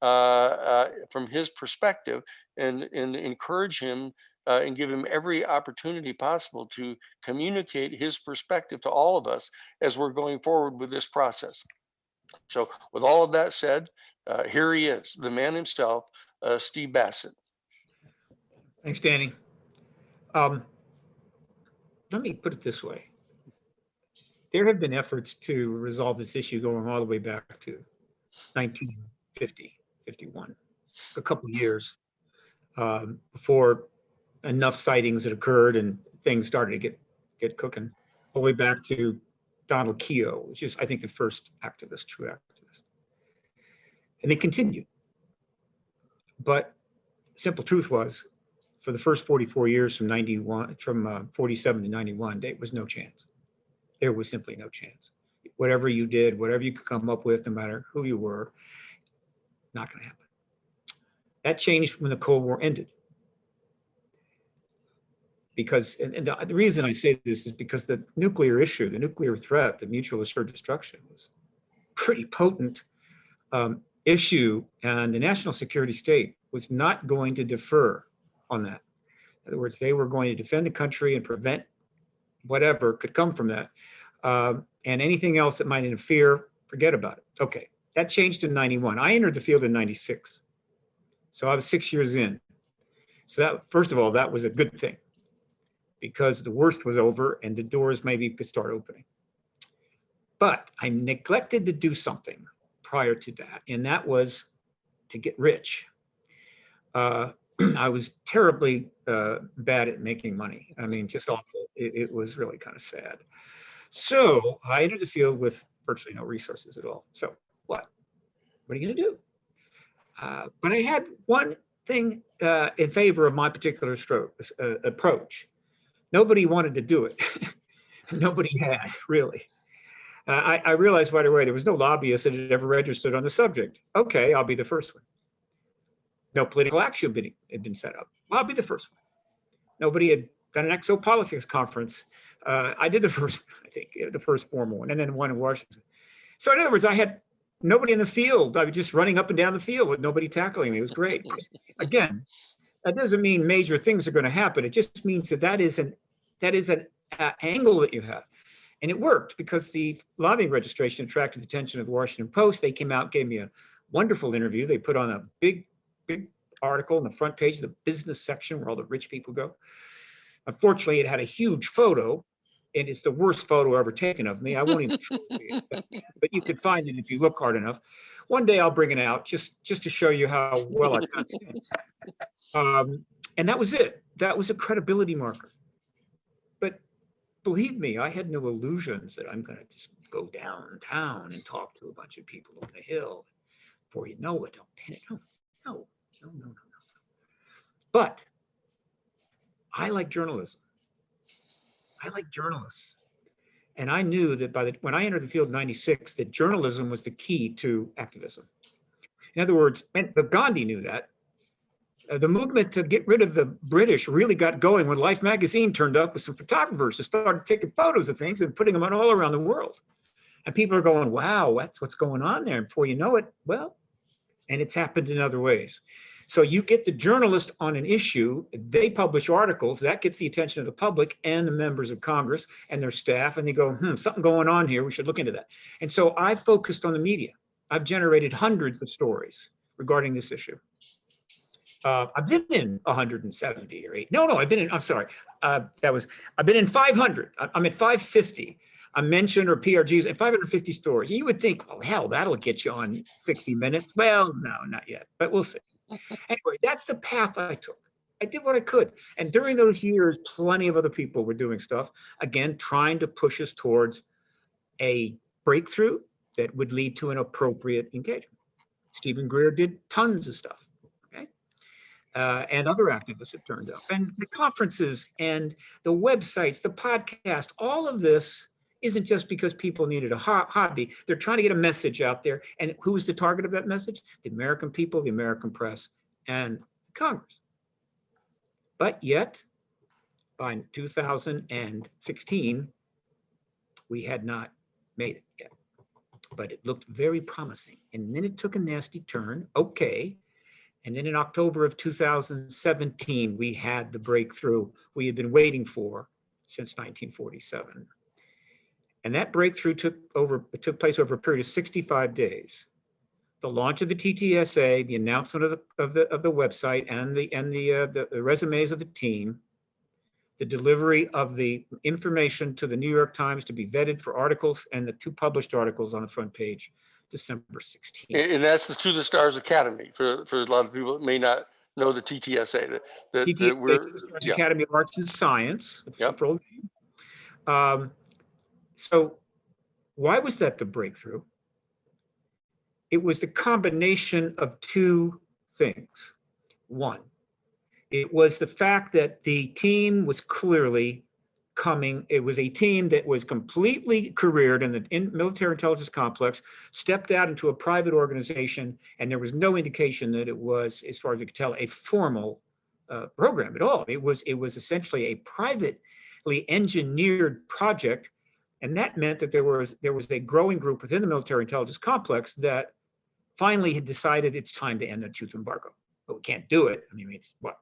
from his perspective, and encourage him and give him every opportunity possible to communicate his perspective to all of us as we're going forward with this process. So with all of that said, here he is, the man himself, Steve Bassett. Thanks, Danny. Let me put it this way. There have been efforts to resolve this issue going all the way back to 1950, 51, a couple of years before enough sightings had occurred and things started to get cooking, all the way back to Donald Keogh, which is, I think, the first activist, true activist. And they continued. But simple truth was, for the first 44 years from 47 to 91, there was no chance. There was simply no chance. Whatever you did, whatever you could come up with, no matter who you were, not going to happen. That changed when the Cold War ended. Because, and the reason I say this is because the nuclear issue, the nuclear threat, the mutual assured destruction, was a pretty potent issue, and the national security state was not going to defer on that. In other words, they were going to defend the country and prevent whatever could come from that. And anything else that might interfere, forget about it. Okay, that changed in 91. I entered the field in 96. So I was 6 years in. So that, first of all, that was a good thing, because the worst was over and the doors maybe could start opening. But I neglected to do something prior to that, and that was to get rich. I was terribly bad at making money. I mean, just awful. It was really kind of sad. So I entered the field with virtually no resources at all. So what are you going to do? But I had one thing in favor of my particular approach. Nobody wanted to do it. Nobody had, really. I realized right away there was no lobbyist that had ever registered on the subject. Okay, I'll be the first one. No political action had been set up. I'll be the first one. Nobody had done an exopolitics conference. I did the first, I think, the first formal one, and then one in Washington. So in other words, I had nobody in the field. I was just running up and down the field with nobody tackling me. It was great. Again, that doesn't mean major things are going to happen. It just means that is an angle that you have. And it worked because the lobbying registration attracted the attention of the Washington Post. They came out, gave me a wonderful interview. They put on a big article on the front page of the business section where all the rich people go. Unfortunately, it had a huge photo, and it's the worst photo ever taken of me. I won't even show it to you, but you could find it if you look hard enough. One day I'll bring it out just to show you how well I've done since. And that was it. That was a credibility marker. But believe me, I had no illusions that I'm going to just go downtown and talk to a bunch of people on the hill. Before you know it, I'll panic. No. But I like journalism. I like journalists. And I knew that when I entered the field in '96, that journalism was the key to activism. In other words, but Gandhi knew that. The movement to get rid of the British really got going when Life magazine turned up with some photographers that started taking photos of things and putting them on all around the world. And people are going, wow, that's what's going on there. And before you know it, well, and it's happened in other ways. So you get the journalist on an issue, they publish articles, that gets the attention of the public and the members of Congress and their staff, and they go, something going on here, we should look into that. And so I focused on the media. I've generated hundreds of stories regarding this issue. I've been in 170 or 8. No, I've been in, I'm sorry. I've been in 500. I'm at 550. I mentioned or PRGs at 550 stories. You would think, oh, hell, that'll get you on 60 Minutes. Well, no, not yet, but we'll see. Anyway, that's the path I took. I did what I could. And during those years, plenty of other people were doing stuff, again, trying to push us towards a breakthrough that would lead to an appropriate engagement. Stephen Greer did tons of stuff. And other activists have turned up, and the conferences and the websites, the podcast, all of this isn't just because people needed a hobby. They're trying to get a message out there. And who's the target of that message? The American people, the American press, and Congress. But yet, by 2016, we had not made it yet. But it looked very promising. And then it took a nasty turn. Okay. And then in October of 2017, we had the breakthrough we had been waiting for since 1947. And that breakthrough took place over a period of 65 days. The launch of the TTSA, the announcement of the website, and the resumes of the team, the delivery of the information to the New York Times to be vetted for articles, and the 2 published articles on the front page, December 16th. And that's the To the Stars Academy for a lot of people that may not know the TTSA. TTSA, Academy of Arts and Science. Yep. So why was that the breakthrough? It was the combination of 2 things. One, it was the fact that the team was clearly coming. It was a team that was completely careered in the military intelligence complex, stepped out into a private organization, and there was no indication that it was, as far as we could tell, a formal program at all. It was essentially a privately engineered project, and that meant that there was a growing group within the military intelligence complex that finally had decided it's time to end the truth embargo. But we can't do it. I mean, it's what?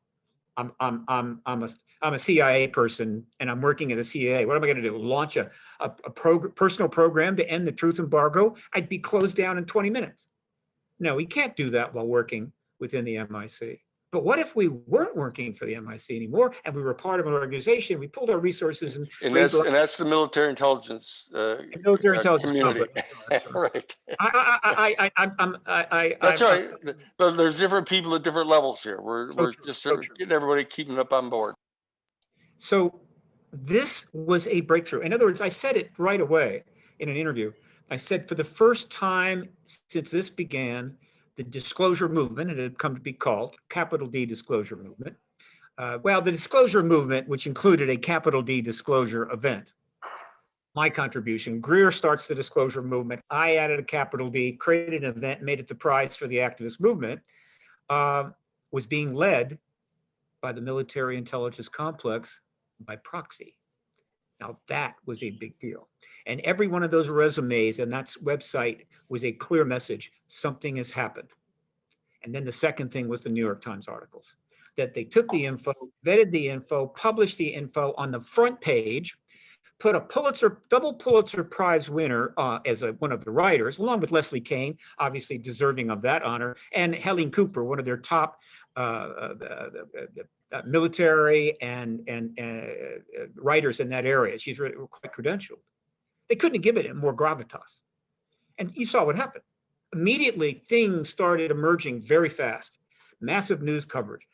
I'm a CIA person and I'm working at the CIA. What am I going to do? Launch a personal program to end the truth embargo? I'd be closed down in 20 minutes. No, we can't do that while working within the MIC. But what if we weren't working for the MIC anymore and we were part of an organization? We pulled our reasons and that's the military intelligence community. Right. That's right. But there's different people at different levels here. We're just getting everybody keeping up on board. So this was a breakthrough. In other words, I said it right away in an interview. I said, for the first time since this began, the disclosure movement, it had come to be called capital D disclosure movement. The disclosure movement, which included a capital D disclosure event. My contribution, Greer starts the disclosure movement. I added a capital D, created an event, made it the prize for the activist movement, was being led by the military intelligence complex by proxy. Now that was a big deal. And every one of those resumes and that website was a clear message, something has happened. And then the second thing was the New York Times articles, that they took the info, vetted the info, published the info on the front page, put a double Pulitzer Prize winner as one of the writers, along with Leslie Kean, obviously deserving of that honor, and Helene Cooper, one of their top military and writers in that area. She's really quite credentialed. They couldn't give it more gravitas. And you saw what happened. Immediately, things started emerging very fast. Massive news coverage.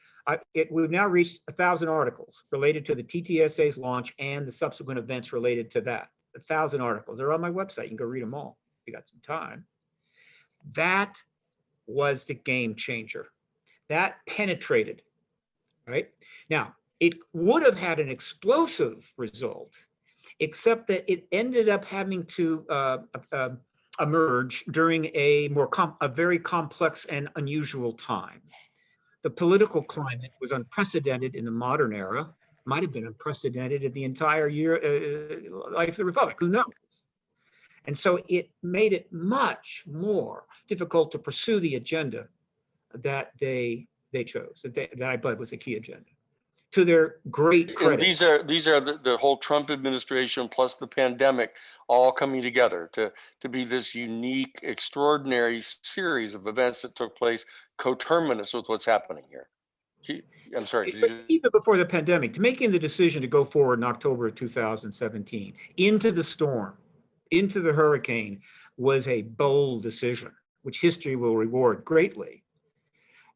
We've now reached 1,000 articles related to the TTSA's launch and the subsequent events related to that. 1,000 articles. They're on my website. You can go read them all if you got some time. That was the game changer. That penetrated, right? Now, it would have had an explosive result, except that it ended up having to emerge during a very complex and unusual time. The political climate was unprecedented in the modern era, might have been unprecedented in the entire life of the Republic, who knows? And so it made it much more difficult to pursue the agenda that they chose, that I believe was a key agenda. To their great credit. And these are the whole Trump administration plus the pandemic all coming together to be this unique, extraordinary series of events that took place coterminous with what's happening here. I'm sorry. Even before the pandemic, to making the decision to go forward in October of 2017 into the storm, into the hurricane, was a bold decision, which history will reward greatly.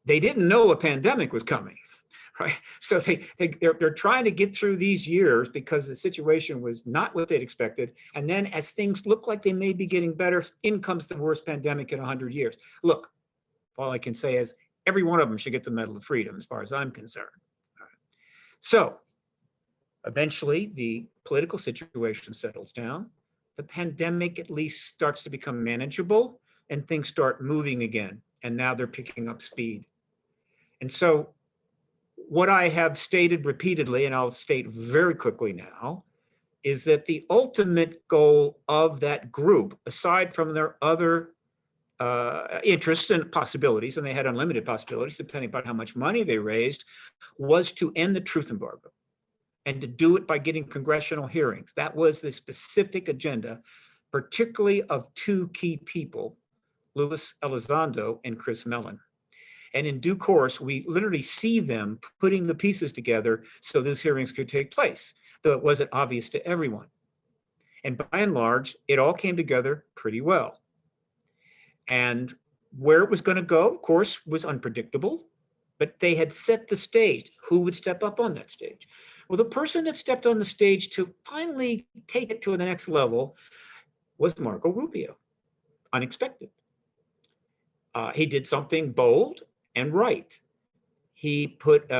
They didn't know a pandemic was coming. Right. So they're trying to get through these years because the situation was not what they'd expected. And then as things look like they may be getting better, in comes the worst pandemic in 100 years. Look, all I can say is every one of them should get the Medal of Freedom as far as I'm concerned. Right. So eventually the political situation settles down. The pandemic at least starts to become manageable and things start moving again. And now they're picking up speed. And so what I have stated repeatedly, and I'll state very quickly now, is that the ultimate goal of that group, aside from their other interests and possibilities, and they had unlimited possibilities depending upon how much money they raised, was to end the truth embargo and to do it by getting congressional hearings. That was the specific agenda, particularly of two key people, Luis Elizondo and Chris Mellon. And in due course, we literally see them putting the pieces together so those hearings could take place, though it wasn't obvious to everyone. And by and large, it all came together pretty well. And where it was going to go, of course, was unpredictable, but they had set the stage. Who would step up on that stage? Well, the person that stepped on the stage to finally take it to the next level was Marco Rubio. Unexpected. He did something bold and right. He put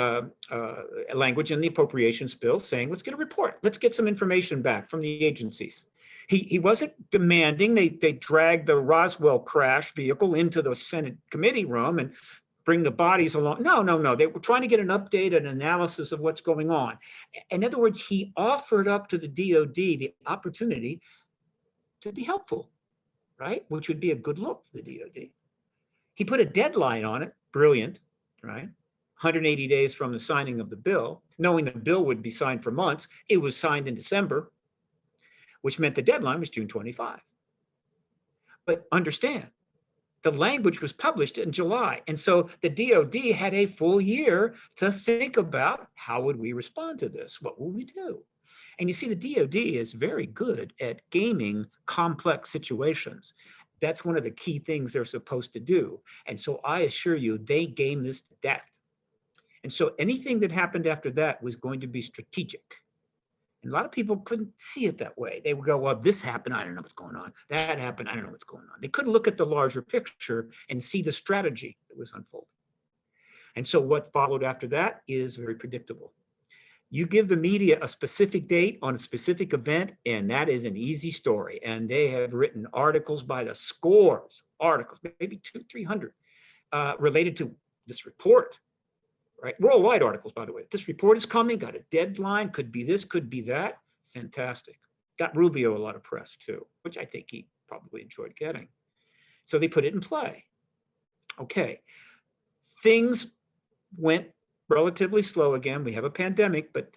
language in the appropriations bill saying, let's get a report. Let's get some information back from the agencies. He wasn't demanding. They dragged the Roswell crash vehicle into the Senate committee room and bring the bodies along. No. They were trying to get an update, an analysis of what's going on. In other words, he offered up to the DOD the opportunity to be helpful, right? Which would be a good look for the DOD. He put a deadline on it. Brilliant, right? 180 days from the signing of the bill, knowing the bill would be signed for months. It was signed in December, which meant the deadline was June 25. But understand, the language was published in July. And so the DOD had a full year to think about how would we respond to this? What will we do? And you see, the DOD is very good at gaming complex situations. That's one of the key things they're supposed to do. And so I assure you, they game this to death. And so anything that happened after that was going to be strategic. And a lot of people couldn't see it that way. They would go, well, this happened, I don't know what's going on. That happened, I don't know what's going on. They couldn't look at the larger picture and see the strategy that was unfolding. And so what followed after that is very predictable. You give the media a specific date on a specific event, and that is an easy story. And they have written articles by the scores, articles, maybe 200-300, related to this report, right? Worldwide articles, by the way. This report is coming, got a deadline, could be this, could be that. fantastic. Got Rubio a lot of press too, which I think he probably enjoyed getting. So they put it in play. Okay, things went relatively slow again. We have a pandemic, but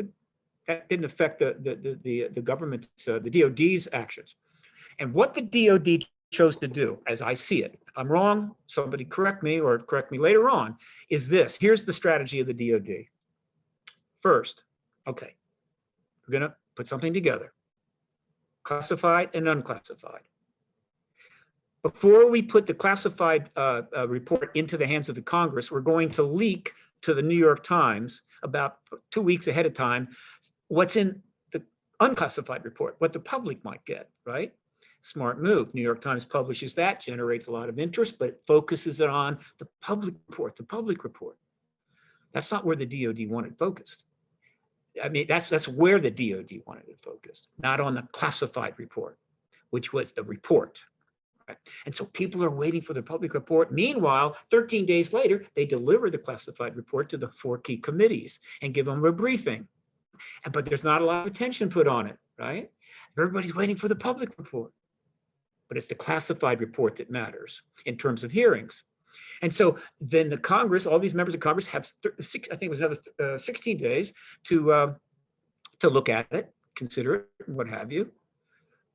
that didn't affect the government's, the DOD's actions. And what the DOD chose to do, as I see it, if I'm wrong, somebody correct me or correct me later on, is this. Here's the strategy of the DOD. First, okay, we're gonna put something together, classified and unclassified. Before we put the classified report into the hands of the Congress, we're going to leak to the New York Times about 2 weeks ahead of time what's in the unclassified report, what the public might get, right? Smart move. New York Times publishes that, generates a lot of interest, but it focuses it on the public report, the public report. That's not where the DOD wanted focused. I mean, that's where the DOD wanted it focused, not on the classified report, which was the report. Right? And so people are waiting for the public report. Meanwhile, 13 days later, they deliver the classified report to the 4 key committees and give them a briefing. But there's not a lot of attention put on it, right? Everybody's waiting for the public report. But it's the classified report that matters in terms of hearings. And so then the Congress, all these members of Congress have, I think it was another 16 days to look at it, consider it, what have you,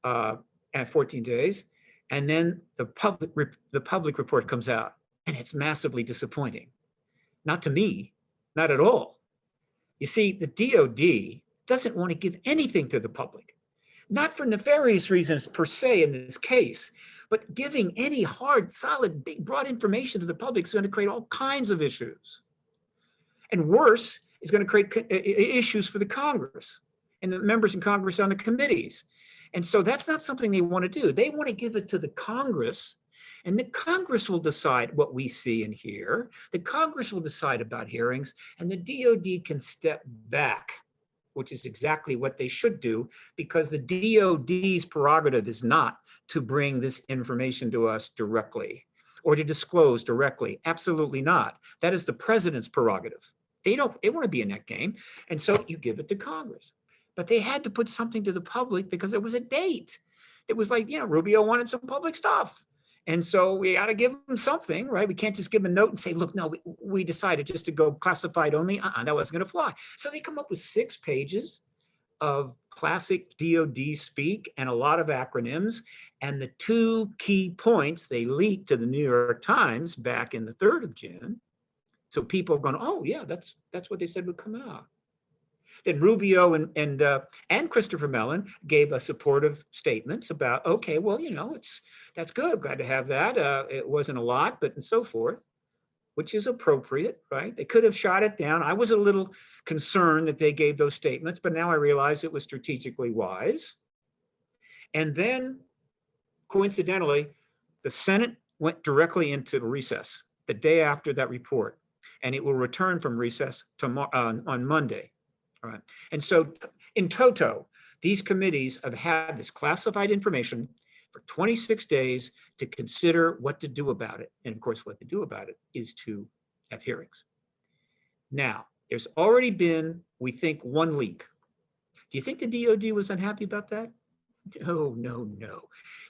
and 14 days. And then the public report comes out, and it's massively disappointing. Not to me, not at all. You see, the DOD doesn't want to give anything to the public, not for nefarious reasons per se in this case, but giving any hard, solid, big, broad information to the public is going to create all kinds of issues. And worse, is going to create issues for the Congress and the members in Congress on the committees. And so that's not something they want to do. They want to give it to the Congress, and the Congress will decide what we see and hear. The Congress will decide about hearings, and the DOD can step back, which is exactly what they should do, because the DOD's prerogative is not to bring this information to us directly or to disclose directly. Absolutely not. That is the president's prerogative. They want to be in that game. And so you give it to Congress. But they had to put something to the public because there was a date. It was like, Rubio wanted some public stuff. And so we got to give them something, right? We can't just give them a note and say, look, no, we decided just to go classified only. That wasn't going to fly. So they come up with 6 pages of classic DOD speak and a lot of acronyms. And the 2 key points they leaked to the New York Times back in the 3rd of June. So people are going, oh, yeah, that's what they said would come out. Then Rubio and Christopher Mellon gave us supportive statements about, okay, well, that's good. Glad to have that. It wasn't a lot, but and so forth, which is appropriate, right? They could have shot it down. I was a little concerned that they gave those statements, but now I realize it was strategically wise. And then, coincidentally, the Senate went directly into recess the day after that report, and it will return from recess on Monday. All right. And so in toto, these committees have had this classified information for 26 days to consider what to do about it. And of course, what to do about it is to have hearings. Now, there's already been, we think, 1 leak. Do you think the DOD was unhappy about that? No, no, no.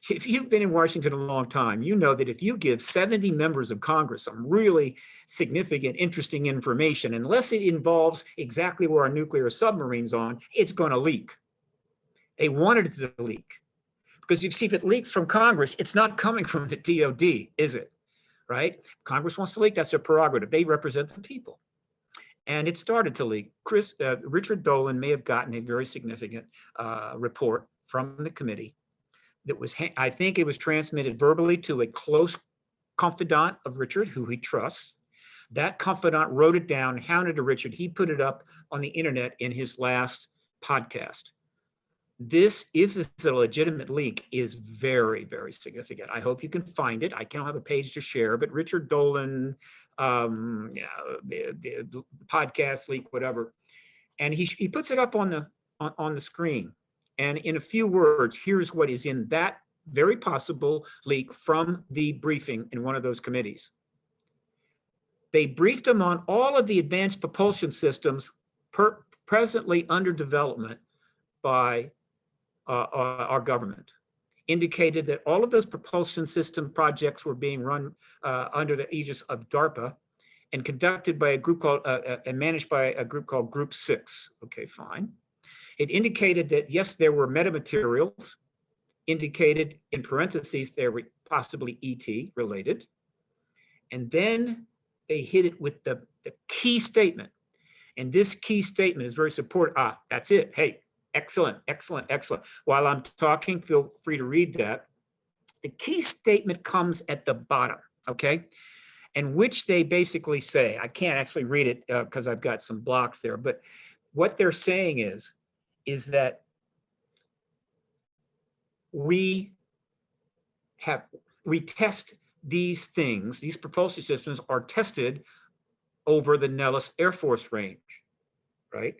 If you've been in Washington a long time, you know that if you give 70 members of Congress some really significant, interesting information, unless it involves exactly where our nuclear submarine's on, it's going to leak. They wanted it to leak. Because you see, if it leaks from Congress, it's not coming from the DOD, is it? Right? Congress wants to leak, that's their prerogative. They represent the people. And it started to leak. Richard Dolan may have gotten a very significant report from the committee that was, I think it was transmitted verbally to a close confidant of Richard, who he trusts. That confidant wrote it down, hounded to Richard. He put it up on the internet in his last podcast. This, if it's a legitimate leak, is very, very significant. I hope you can find it. I can't have a page to share, but Richard Dolan, the podcast leak, whatever. And he puts it up on the screen. And in a few words, here's what is in that very possible leak from the briefing in one of those committees. They briefed him on all of the advanced propulsion systems presently under development by our government, indicated that all of those propulsion system projects were being run under the aegis of DARPA and conducted by a group called, and managed by a group called Group 6. Okay, fine. It indicated that, yes, there were metamaterials, indicated in parentheses they were possibly ET related. And then they hit it with the key statement. And this key statement is very supportive. Ah, that's it. Hey, excellent, excellent, excellent. While I'm talking, feel free to read that. The key statement comes at the bottom, okay? And which they basically say, I can't actually read it because I've got some blocks there, but what they're saying is that we test these things, these propulsion systems are tested over the Nellis Air Force Range, right?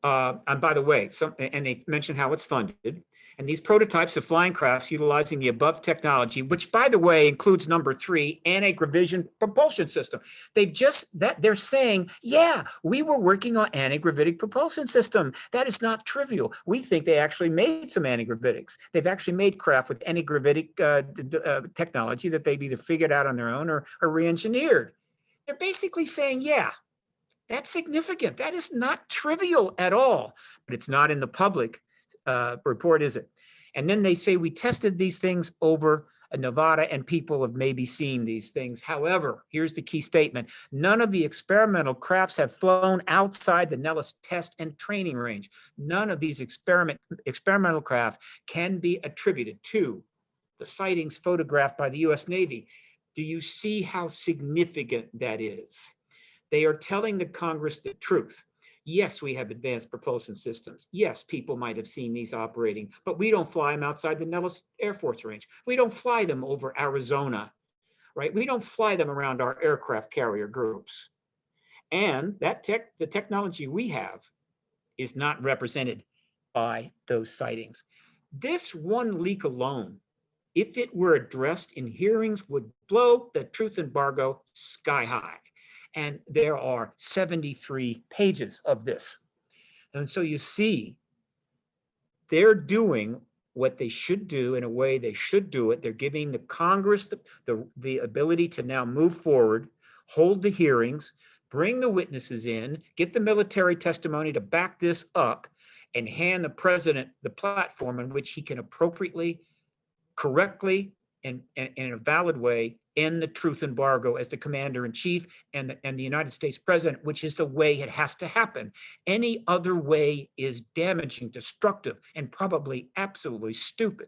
And by the way, and they mention how it's funded. And these prototypes of flying crafts utilizing the above technology, which by the way includes number 3, anti-graviton propulsion system. They're saying, yeah, we were working on anti-gravitic propulsion system. That is not trivial. We think they actually made some anti-gravitics. They've actually made craft with anti-gravitic technology that they've either figured out on their own or re-engineered. They're basically saying, yeah, that's significant. That is not trivial at all, but it's not in the public report, is it? And then they say we tested these things over Nevada and people have maybe seen these things. However, here's the key statement. None of the experimental crafts have flown outside the Nellis test and training range. None of these experimental craft can be attributed to the sightings photographed by the US Navy. Do you see how significant that is? They are telling the Congress the truth. Yes, we have advanced propulsion systems. Yes, people might have seen these operating, but we don't fly them outside the Nellis Air Force Range. We don't fly them over Arizona, right? We don't fly them around our aircraft carrier groups. And the technology we have is not represented by those sightings. This one leak alone, if it were addressed in hearings, would blow the truth embargo sky high. And there are 73 pages of this. And so you see, they're doing what they should do in a way they should do it. They're giving the Congress the ability to now move forward, hold the hearings, bring the witnesses in, get the military testimony to back this up, and hand the president the platform in which he can appropriately, correctly, and in a valid way end the truth embargo as the commander-in-chief and the United States president, which is the way it has to happen. Any other way is damaging, destructive, and probably absolutely stupid.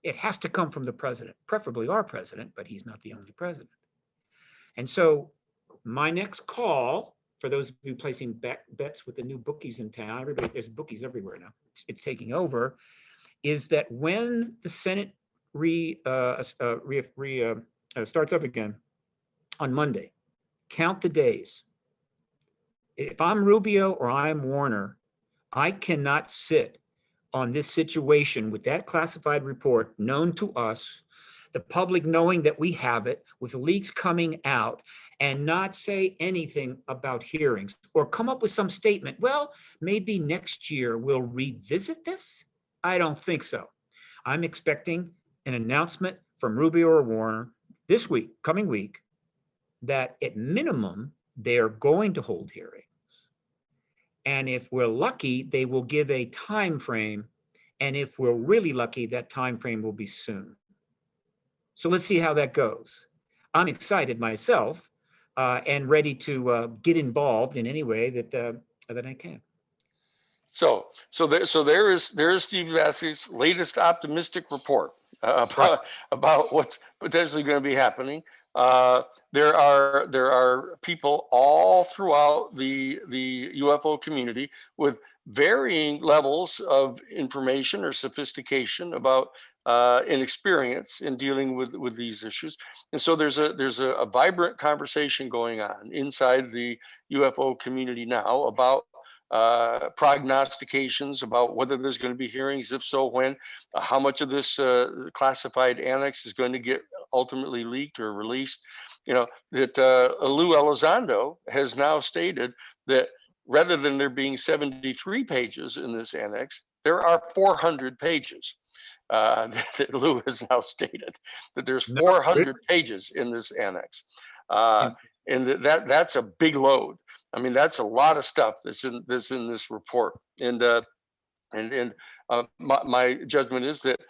It has to come from the president, preferably our president, but he's not the only president. And so my next call, for those of you placing bets with the new bookies in town, there's bookies everywhere now, it's taking over, is that when the Senate starts up again on Monday, count the days. If I'm Rubio or I'm Warner, I cannot sit on this situation with that classified report known to us, the public knowing that we have it, with leaks coming out, and not say anything about hearings or come up with some statement. Well, maybe next year we'll revisit this. I don't think so. I'm expecting an announcement from Rubio or Warner this week, coming week, that at minimum, they're going to hold hearings. And if we're lucky, they will give a time frame. And if we're really lucky, that time frame will be soon. So let's see how that goes. I'm excited myself and ready to get involved in any way that I can. So there is Steve Bassett's latest optimistic report about what's potentially going to be happening. There are people all throughout the UFO community with varying levels of information or sophistication about inexperience in dealing with these issues. And so there's a vibrant conversation going on inside the UFO community now about prognostications about whether there's going to be hearings, if so, when, how much of this classified annex is going to get ultimately leaked or released. You know, that Lou Elizondo has now stated that rather than there being 73 pages in this annex, there are 400 pages. That Lou has now stated that there's 400 pages in this annex. And that's a big load. I mean, that's a lot of stuff that's in this report. And my judgment is that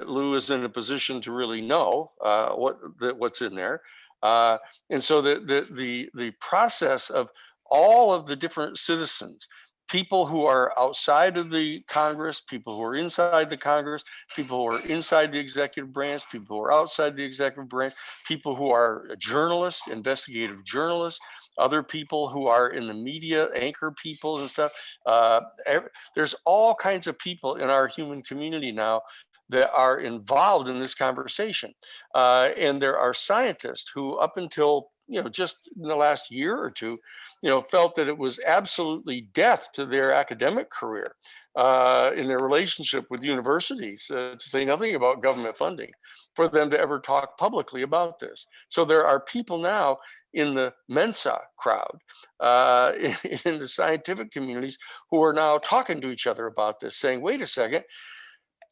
Lou is in a position to really know what's in there. And so the process of all of the different citizens, people who are outside of the Congress, people who are inside the Congress, people who are inside the executive branch, people who are outside the executive branch, people who are journalists, investigative journalists, other people who are in the media, anchor people and stuff. There's all kinds of people in our human community now that are involved in this conversation. And there are scientists who, up until just in the last year or two, felt that it was absolutely death to their academic career in their relationship with universities, to say nothing about government funding, for them to ever talk publicly about this. So there are people now in the Mensa crowd, in the scientific communities, who are now talking to each other about this, saying, wait a second,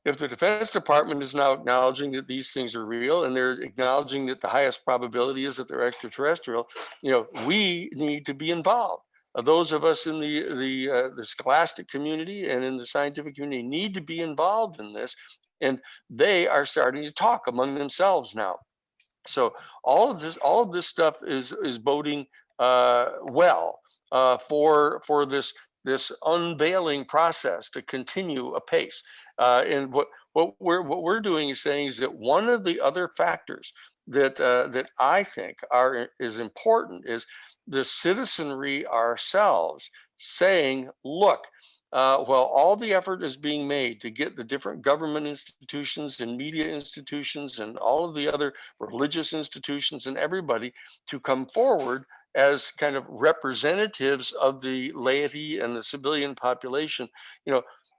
if the Defense Department is now acknowledging that these things are real, and they're acknowledging that the highest probability is that they're extraterrestrial, we need to be involved. Those of us in the scholastic community and in the scientific community need to be involved in this, and they are starting to talk among themselves now. So all of this stuff is boding well for this unveiling process to continue apace. And what we're doing is saying is that one of the other factors that I think is important is the citizenry ourselves saying, look, while all the effort is being made to get the different government institutions and media institutions and all of the other religious institutions and everybody to come forward as kind of representatives of the laity and the civilian population,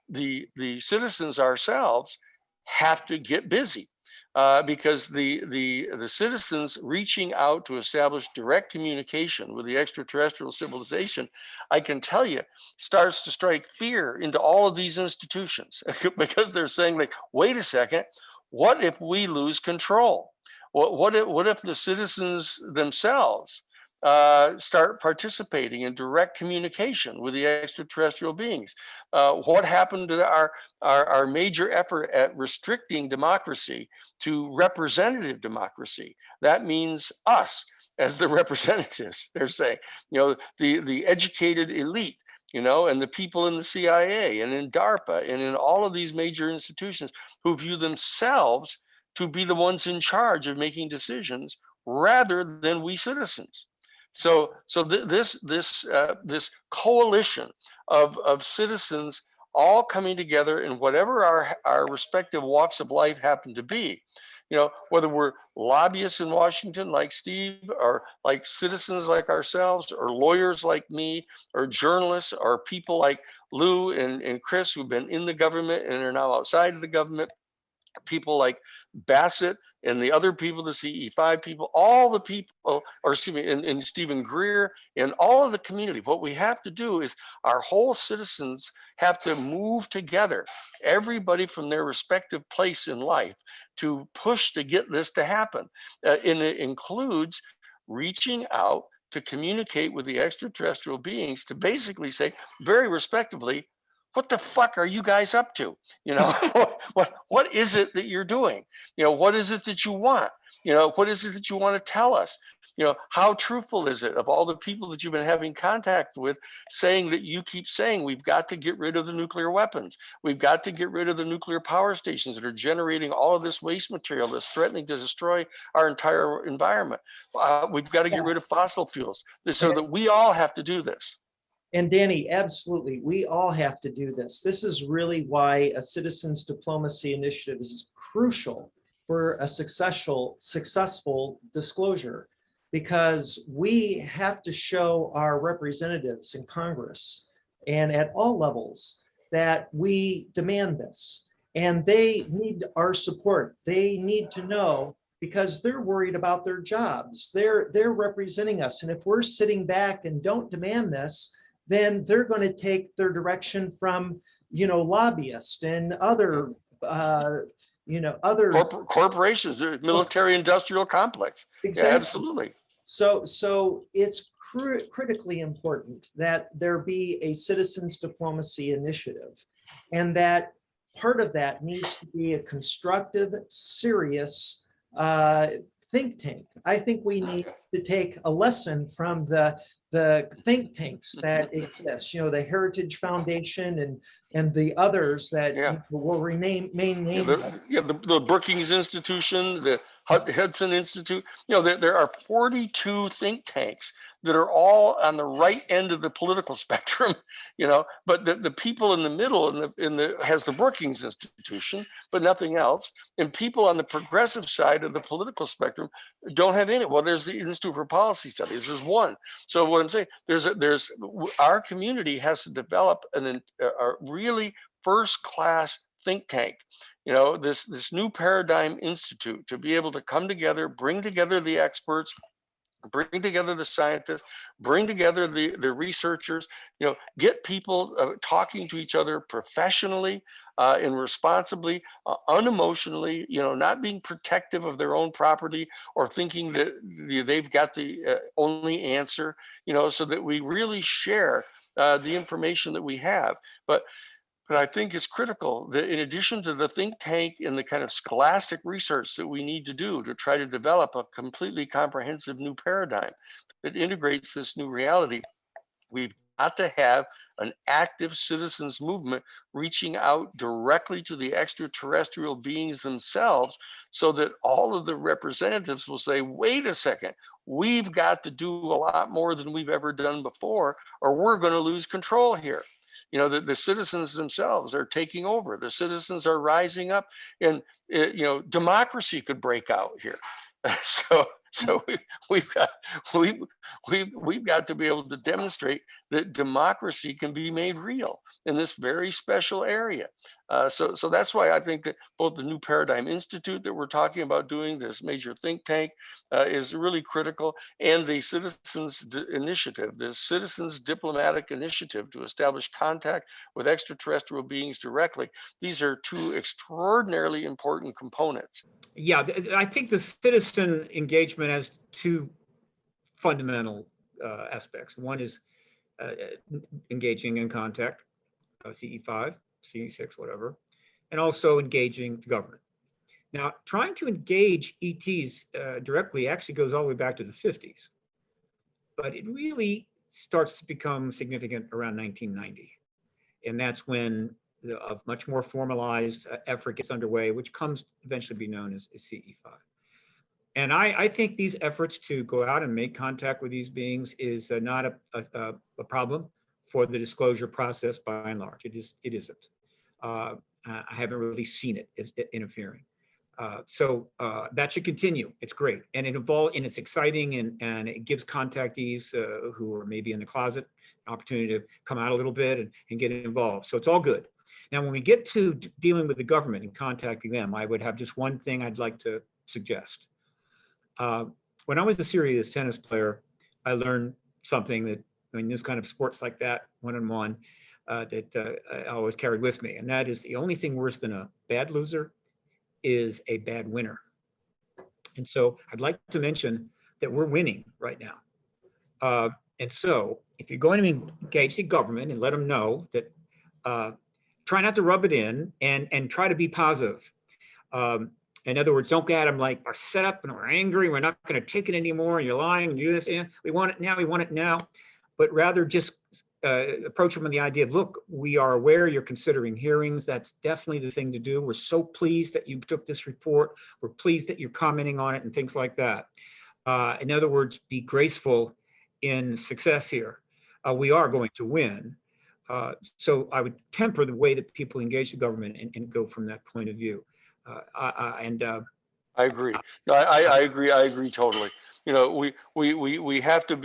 the citizens ourselves have to get busy. Because the citizens reaching out to establish direct communication with the extraterrestrial civilization, I can tell you, starts to strike fear into all of these institutions because they're saying, like, wait a second, what if we lose control? What if the citizens themselves start participating in direct communication with the extraterrestrial beings? What happened to our major effort at restricting democracy to representative democracy? That means us as the representatives, they're saying, the educated elite, and the people in the CIA and in DARPA and in all of these major institutions who view themselves to be the ones in charge of making decisions rather than we citizens. So this coalition of citizens all coming together in whatever our respective walks of life happen to be, whether we're lobbyists in Washington like Steve, or like citizens like ourselves, or lawyers like me, or journalists, or people like Lou and Chris who've been in the government and are now outside of the government, people like Bassett and the other people, the CE5 people, all the people, or excuse me, and Stephen Greer, and all of the community. What we have to do is our whole citizens have to move together, everybody from their respective place in life, to push to get this to happen. And it includes reaching out to communicate with the extraterrestrial beings to basically say, very respectively, what the fuck are you guys up to? What is it that you're doing? What is it that you want? What is it that you want to tell us? How truthful is it of all the people that you've been having contact with, saying that you keep saying we've got to get rid of the nuclear weapons. We've got to get rid of the nuclear power stations that are generating all of this waste material that's threatening to destroy our entire environment. We've got to get rid of fossil fuels, so that we all have to do this. And Danny, absolutely, we all have to do this. This is really why a citizens diplomacy initiative is crucial for a successful disclosure, because we have to show our representatives in Congress and at all levels that we demand this, and they need our support. They need to know, because they're worried about their jobs. They're representing us, and if we're sitting back and don't demand this, then they're going to take their direction from lobbyists and other, other. Corporations, the military industrial complex. Exactly. Yeah, absolutely. So it's critically important that there be a citizens diplomacy initiative, and that part of that needs to be a constructive, serious think tank. I think we need to take a lesson from the think tanks that exist, the Heritage Foundation and the others that will remain nameless. The Brookings Institution, the Hudson Institute. There are 42 think tanks that are all on the right end of the political spectrum, but the people in the middle has the Brookings Institution, but nothing else. And people on the progressive side of the political spectrum don't have any. Well, there's the Institute for Policy Studies. There's one. So what I'm saying, there's our community has to develop a really first-class think tank. This new paradigm institute to be able to come together, bring together the experts, bring together the scientists, bring together the researchers, get people talking to each other professionally and responsibly, unemotionally, not being protective of their own property or thinking that they've got the only answer, so that we really share the information that we have. But I think it's critical that in addition to the think tank and the kind of scholastic research that we need to do to try to develop a completely comprehensive new paradigm that integrates this new reality, we've got to have an active citizens movement reaching out directly to the extraterrestrial beings themselves, so that all of the representatives will say, wait a second, we've got to do a lot more than we've ever done before, or we're going to lose control here. The citizens themselves are taking over. The citizens are rising up, and democracy could break out here. So we've got to be able to demonstrate that democracy can be made real in this very special area. So that's why I think that both the New Paradigm Institute that we're talking about doing, this major think tank, is really critical, and the Citizens Initiative, the Citizens Diplomatic Initiative to establish contact with extraterrestrial beings directly. These are two extraordinarily important components. Yeah, I think the citizen engagement has two fundamental aspects. One is engaging in contact, CE5, CE6, whatever, and also engaging the government. Now, trying to engage ETs directly actually goes all the way back to the 50s, but it really starts to become significant around 1990. And that's when a much more formalized effort gets underway, which comes eventually to be known as CE5. And I think these efforts to go out and make contact with these beings is not a problem for the disclosure process by and large. It isn't. I haven't really seen it as interfering. So that should continue. It's great. And it's exciting, and it gives contactees who are maybe in the closet an opportunity to come out a little bit and get involved. So it's all good. Now, when we get to dealing with the government and contacting them, I would have just one thing I'd like to suggest. When I was a serious tennis player, I learned something that, this kind of sports like that, one-on-one, that I always carried with me. And that is, the only thing worse than a bad loser is a bad winner. And so I'd like to mention that we're winning right now. And so if you're going to engage the government and let them know that, try not to rub it in and try to be positive. In other words, don't get them like, are set up and we're angry, we're not going to take it anymore, and you're lying, and you do this, and we want it now. But rather just approach them with the idea of, look, we are aware you're considering hearings. That's definitely the thing to do. We're so pleased that you took this report. We're pleased that you're commenting on it and things like that. In other words, be graceful in success here. We are going to win. So I would temper the way that people engage the government and go from that point of view. I agree. No, I agree. I agree totally. We have to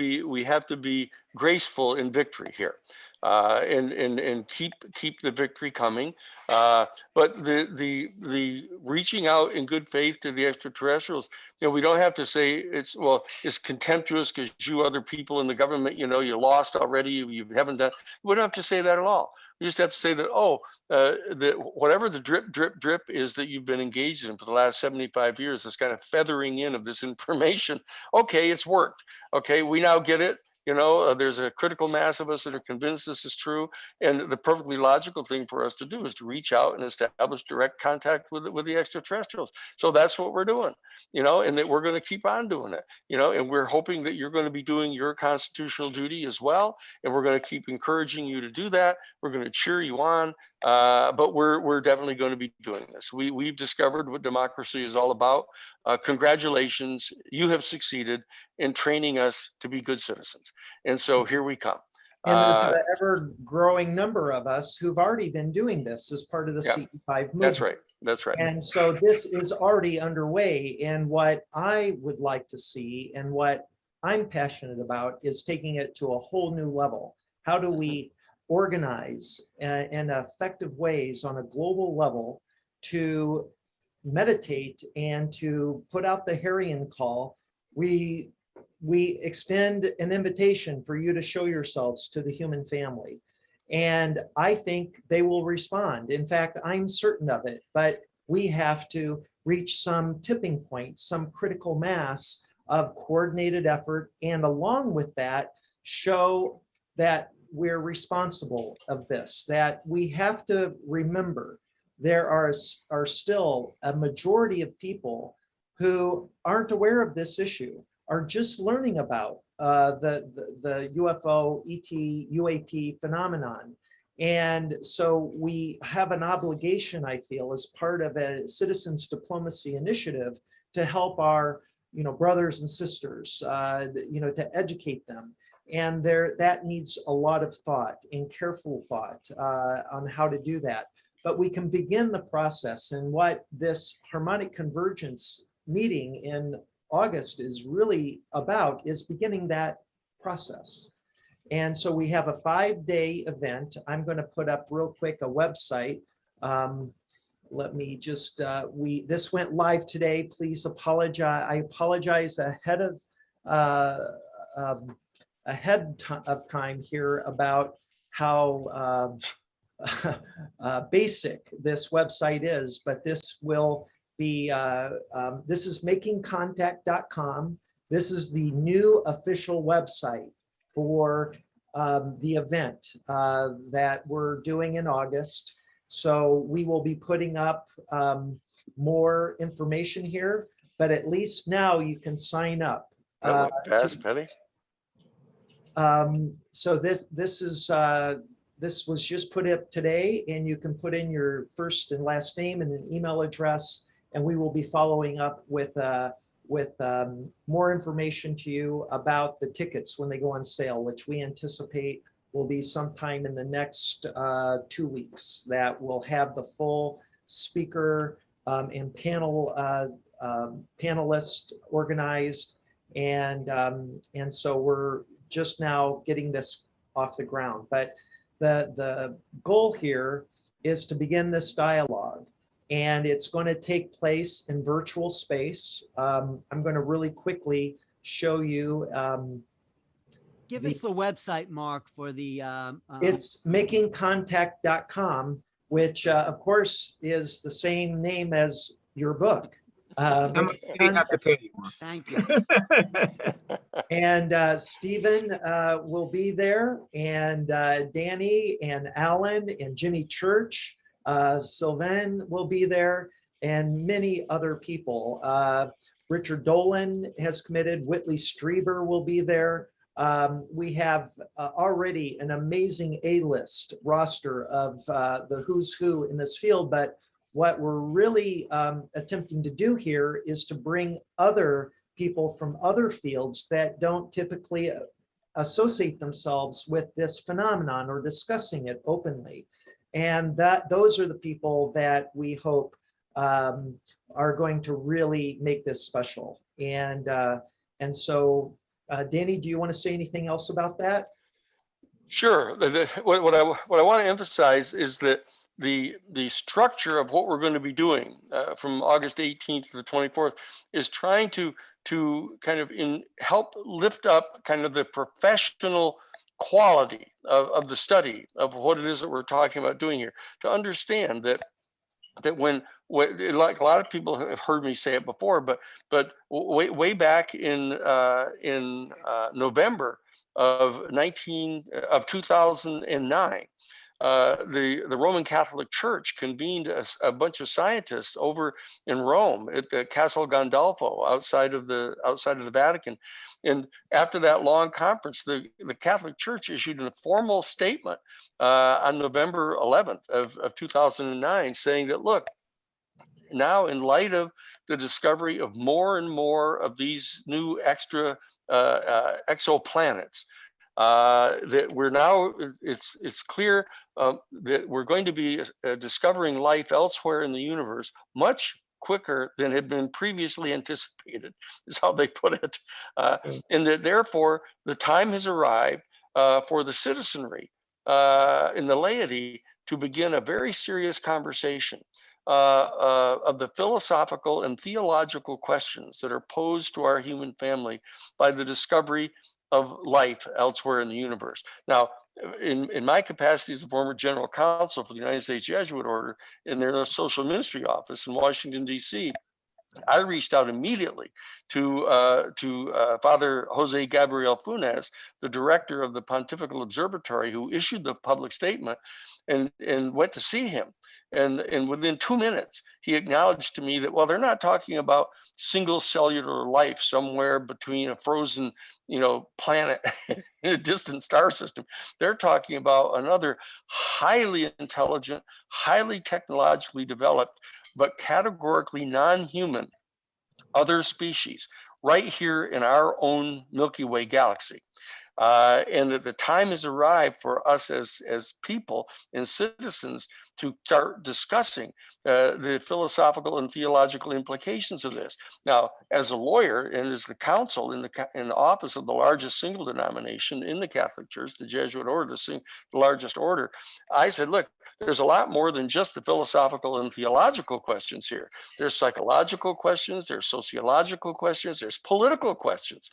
be graceful in victory here. and keep the victory coming. But the reaching out in good faith to the extraterrestrials, we don't have to say it's contemptuous because you other people in the government, you lost already, you haven't done. We don't have to say that at all. We just have to say that, that whatever the drip is that you've been engaged in for the last 75 years, this kind of feathering in of this information. Okay, it's worked. Okay, we now get it. There's a critical mass of us that are convinced this is true. And the perfectly logical thing for us to do is to reach out and establish direct contact with the extraterrestrials. So that's what we're doing, and that we're going to keep on doing it, and we're hoping that you're going to be doing your constitutional duty as well. And we're going to keep encouraging you to do that. We're going to cheer you on. But we're definitely going to be doing this. We've discovered what democracy is all about. Congratulations, you have succeeded in training us to be good citizens. And so here we come. And there's an ever-growing number of us who've already been doing this as part of the CE5 movement. That's right. That's right. And so this is already underway. And what I would like to see and what I'm passionate about is taking it to a whole new level. How do we organize in effective ways on a global level to meditate and to put out the Harrian call? We extend an invitation for you to show yourselves to the human family. And I think they will respond. In fact, I'm certain of it, but we have to reach some tipping point, some critical mass of coordinated effort. And along with that, show that we're responsible of this, that we have to remember there are still a majority of people who aren't aware of this issue, are just learning about the UFO, ET, UAP phenomenon. And so we have an obligation, I feel, as part of a citizens diplomacy initiative to help our brothers and sisters, to educate them. And that needs a lot of thought and careful thought on how to do that. But we can begin the process. And what this harmonic convergence meeting in August is really about is beginning that process. And so we have a 5-day event. I'm going to put up real quick a website. Let me just, this went live today. Please apologize. I apologize ahead of time here about how basic this website is, but this will be, this is makingcontact.com. This is the new official website for the event that we're doing in August. So we will be putting up more information here, but at least now you can sign up. Penny? So this was just put up today, and you can put in your first and last name and an email address, and we will be following up with more information to you about the tickets when they go on sale, which we anticipate will be sometime in the next 2 weeks, that we'll have the full speaker and panelist organized. And so we're just now getting this off the ground. But the goal here is to begin this dialogue, and it's going to take place in virtual space. I'm going to really quickly show you. Give us the website, Mark, for the. It's makingcontact.com, which of course is the same name as your book. How much do you have to pay you, Mark? Thank you. And Stephen will be there, and Danny and Alan and Jimmy Church, Sylvain will be there, and many other people. Richard Dolan has committed, Whitley Strieber will be there. We have already an amazing A-list roster of the who's who in this field, but what we're really attempting to do here is to bring other people from other fields that don't typically associate themselves with this phenomenon or discussing it openly. And those are the people that we hope are going to really make this special. And so, Danny, do you want to say anything else about that? Sure. What I want to emphasize is that the structure of what we're going to be doing from August 18th to the 24th is trying to kind of help lift up kind of the professional quality of the study of what it is that we're talking about doing here, to understand that when like a lot of people have heard me say it before, but way back in November of 2009, the Roman Catholic Church convened a bunch of scientists over in Rome at the Castel Gandolfo outside of the Vatican, and after that long conference, the Catholic Church issued a formal statement on November 11th of 2009, saying that, look, now in light of the discovery of more and more of these new extra exoplanets, that we're now, it's clear that we're going to be discovering life elsewhere in the universe much quicker than had been previously anticipated, is how they put it. And that therefore the time has arrived for the citizenry and the laity to begin a very serious conversation of the philosophical and theological questions that are posed to our human family by the discovery of life elsewhere in the universe. Now, in my capacity as a former general counsel for the United States Jesuit Order in their social ministry office in Washington, D.C., I reached out immediately to Father Jose Gabriel Funes, the director of the Pontifical Observatory, who issued the public statement, and went to see him. And within 2 minutes, he acknowledged to me that, well, they're not talking about single cellular life somewhere between a frozen, planet in a distant star system. They're talking about another highly intelligent, highly technologically developed, but categorically non-human other species right here in our own Milky Way galaxy. And that the time has arrived for us as people and citizens to start discussing the philosophical and theological implications of this. Now, as a lawyer and as the counsel in the office of the largest single denomination in the Catholic Church, the Jesuit Order, the largest order, I said, look, there's a lot more than just the philosophical and theological questions here. There's psychological questions, there's sociological questions, there's political questions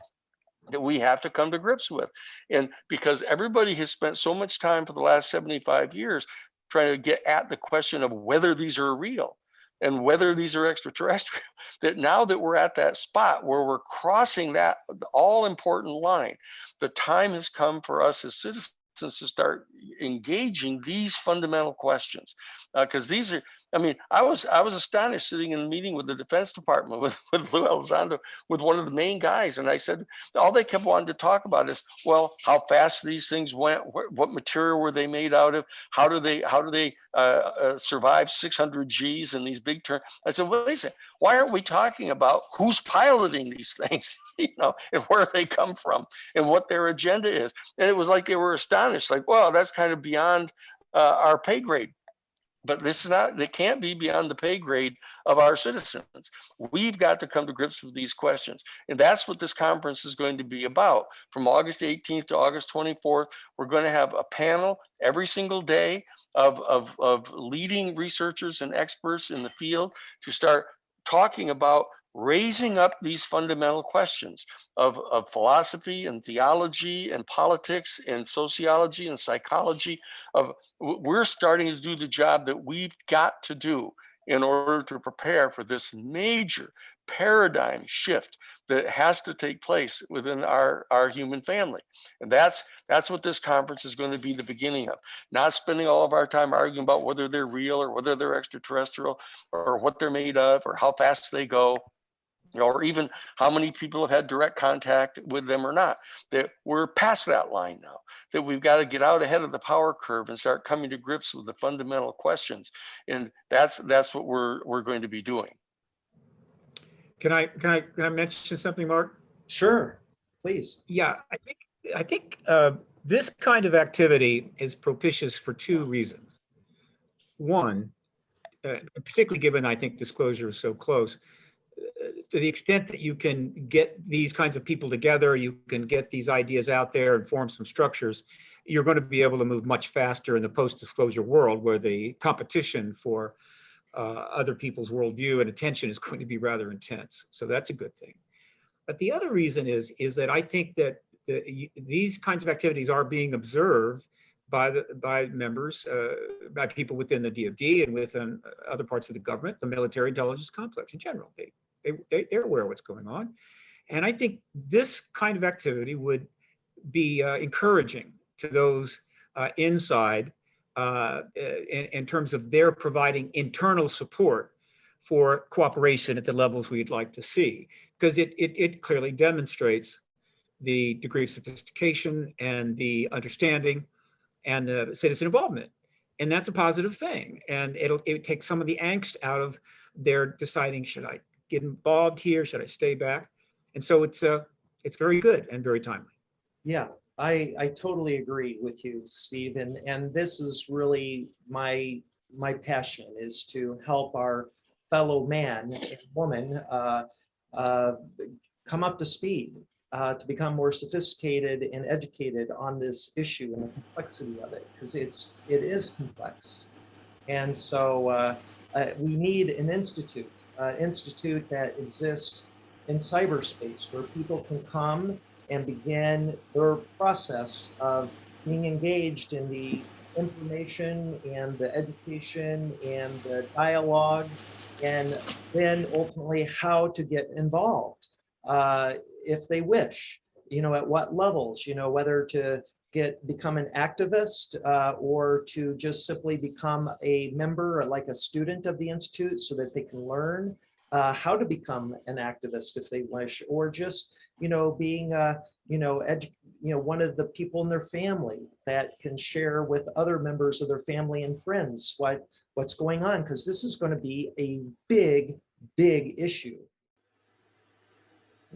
that we have to come to grips with. And because everybody has spent so much time for the last 75 years trying to get at the question of whether these are real and whether these are extraterrestrial, that now that we're at that spot where we're crossing that all important line, the time has come for us as citizens to start engaging these fundamental questions. Because these are, I was astonished sitting in a meeting with the Defense Department with Lou Elizondo, with one of the main guys, and I said, all they kept wanting to talk about is, well, how fast these things went, what material were they made out of, how do they survive 600 Gs in these big turns. I said, wait a second, why aren't we talking about who's piloting these things, and where they come from and what their agenda is? And it was like they were astonished, like, well, that's kind of beyond our pay grade. But it can't be beyond the pay grade of our citizens. We've got to come to grips with these questions. And that's what this conference is going to be about. From August 18th to August 24th, we're going to have a panel every single day of leading researchers and experts in the field to start talking about raising up these fundamental questions of philosophy and theology and politics and sociology and psychology. We're starting to do the job that we've got to do in order to prepare for this major paradigm shift that has to take place within our human family. And that's what this conference is going to be the beginning of. Not spending all of our time arguing about whether they're real or whether they're extraterrestrial or what they're made of or how fast they go, or even how many people have had direct contact with them or not. That we're past that line now, that we've got to get out ahead of the power curve and start coming to grips with the fundamental questions. And that's what we're going to be doing. Can I mention something, Mark? Sure, please. Yeah, I think this kind of activity is propitious for two reasons. One, particularly given I think disclosure is so close, to the extent that you can get these kinds of people together, you can get these ideas out there and form some structures, you're going to be able to move much faster in the post-disclosure world, where the competition for other people's worldview and attention is going to be rather intense. So that's a good thing. But the other reason is that I think that these kinds of activities are being observed by members, by people within the DoD and within other parts of the government, the military intelligence complex in general. They're aware of what's going on. And I think this kind of activity would be encouraging to those inside in terms of their providing internal support for cooperation at the levels we'd like to see, because it clearly demonstrates the degree of sophistication and the understanding and the citizen involvement. And that's a positive thing. And it takes some of the angst out of their deciding, should I get involved here? Should I stay back? And so it's very good and very timely. Yeah, I totally agree with you, Steve. And this is really my passion, is to help our fellow man and woman come up to speed, to become more sophisticated and educated on this issue and the complexity of it, because it is complex. And so we need an institute that exists in cyberspace, where people can come and begin their process of being engaged in the information and the education and the dialogue, and then ultimately how to get involved if they wish, at what levels, whether to become an activist or to just simply become a member, or like a student of the Institute, so that they can learn how to become an activist if they wish, or just, being, one of the people in their family that can share with other members of their family and friends what's going on, because this is going to be a big, big issue.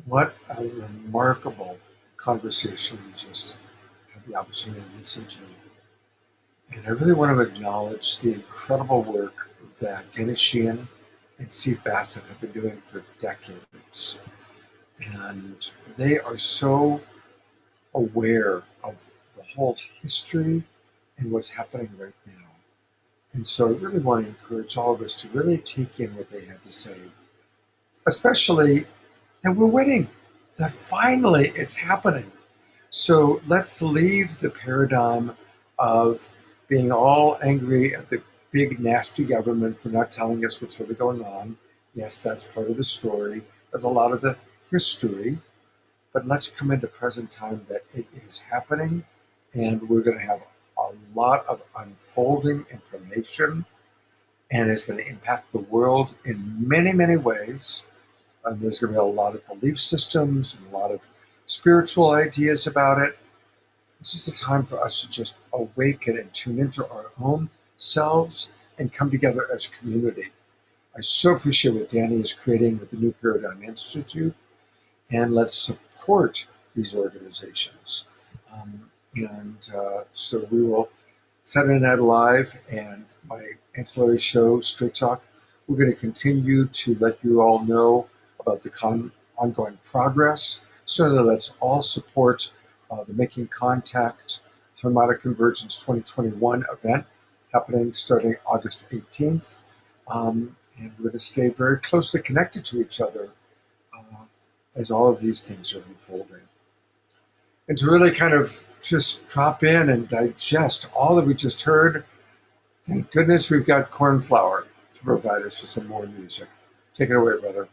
What a remarkable conversation we just had the opportunity to listen to. And I really want to acknowledge the incredible work that Dennis Sheehan and Steve Bassett have been doing for decades. And they are so aware of the whole history and what's happening right now. And so I really want to encourage all of us to really take in what they had to say, especially that we're winning, that finally it's happening. So let's leave the paradigm of being all angry at the big, nasty government for not telling us what's really going on. Yes, that's part of the story. There's a lot of the history, but let's come into present time that it is happening, and we're going to have a lot of unfolding information, and it's going to impact the world in many, many ways. And there's going to be a lot of belief systems and a lot of spiritual ideas about it. This is a time for us to just awaken and tune into our own selves and come together as a community. I so appreciate what Danny is creating with the New Paradigm Institute, and let's support these organizations. So we will, Saturday Night Live and my ancillary show, Straight Talk, we're going to continue to let you all know about the ongoing progress. So let's all support the Making Contact Harmonic Convergence 2021 event happening starting August 18th. And we're going to stay very closely connected to each other as all of these things are unfolding. And to really kind of just drop in and digest all that we just heard, thank goodness we've got Cornflower to provide us with some more music. Take it away, brother.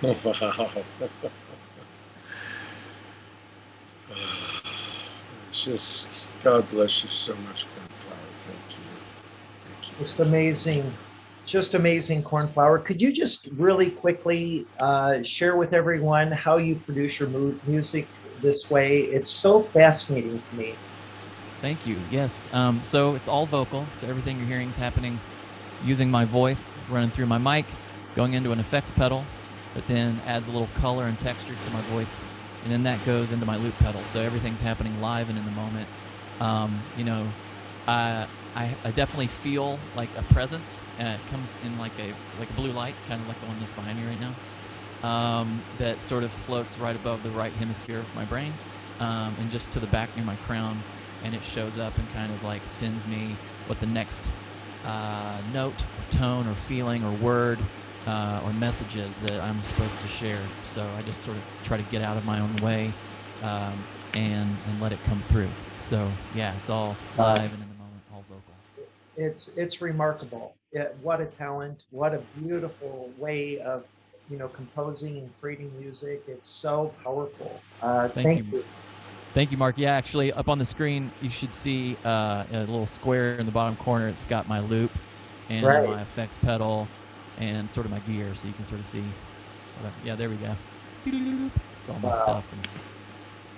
Oh, wow. It's just, God bless you so much, Cornflower. Thank you. Thank you. Just Thank you. amazing. Just amazing, Cornflower. Could you just really quickly share with everyone how you produce your music this way? It's so fascinating to me. Thank you. Yes. So it's all vocal. So everything you're hearing is happening using my voice, running through my mic, going into an effects pedal, that then adds a little color and texture to my voice, and then that goes into my loop pedal. So everything's happening live and in the moment. You know, I definitely feel like a presence. It comes in like a blue light, kind of like the one that's behind me right now, that sort of floats right above the right hemisphere of my brain, and just to the back near my crown, and it shows up and kind of like sends me what the next note or tone or feeling or word or messages that I'm supposed to share. So I just sort of try to get out of my own way and let it come through. So yeah, it's all live and in the moment, all vocal. It's remarkable. What a talent! What a beautiful way of composing and creating music. It's so powerful. Thank you. Thank you, Mark. Yeah, actually, up on the screen, you should see a little square in the bottom corner. It's got my loop and my effects pedal and sort of my gear, so you can sort of see. Yeah, there we go. It's all my stuff. And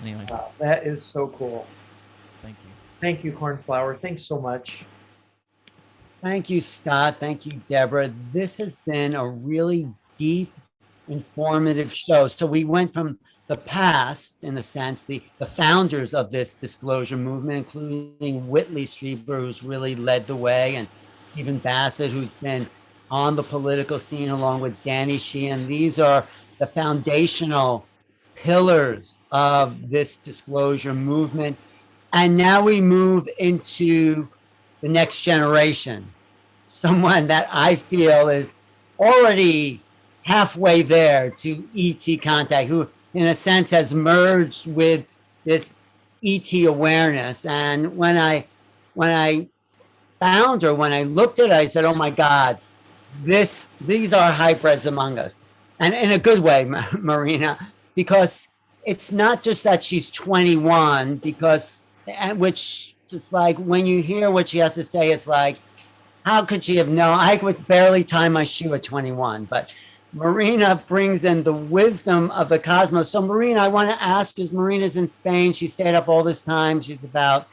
anyway. Wow, that is so cool. Thank you. Thank you, Cornflower. Thanks so much. Thank you, Scott. Thank you, Deborah. This has been a really deep, informative show. So we went from the past, in a sense, the founders of this disclosure movement, including Whitley Strieber, who's really led the way, and even Bassett, who's been on the political scene along with Danny Sheehan. These are the foundational pillars of this disclosure movement. And now we move into the next generation, someone that I feel is already halfway there to ET contact, who in a sense has merged with this ET awareness. And when I found her, when I looked at her, I said, oh my God, these are hybrids among us. And in a good way, Marina, because it's not just that she's 21, which it's like when you hear what she has to say, it's like, how could she have known? I could barely tie my shoe at 21, but Marina brings in the wisdom of the cosmos. So Marina, I want to ask, because Marina's in Spain, she stayed up all this time. She's about,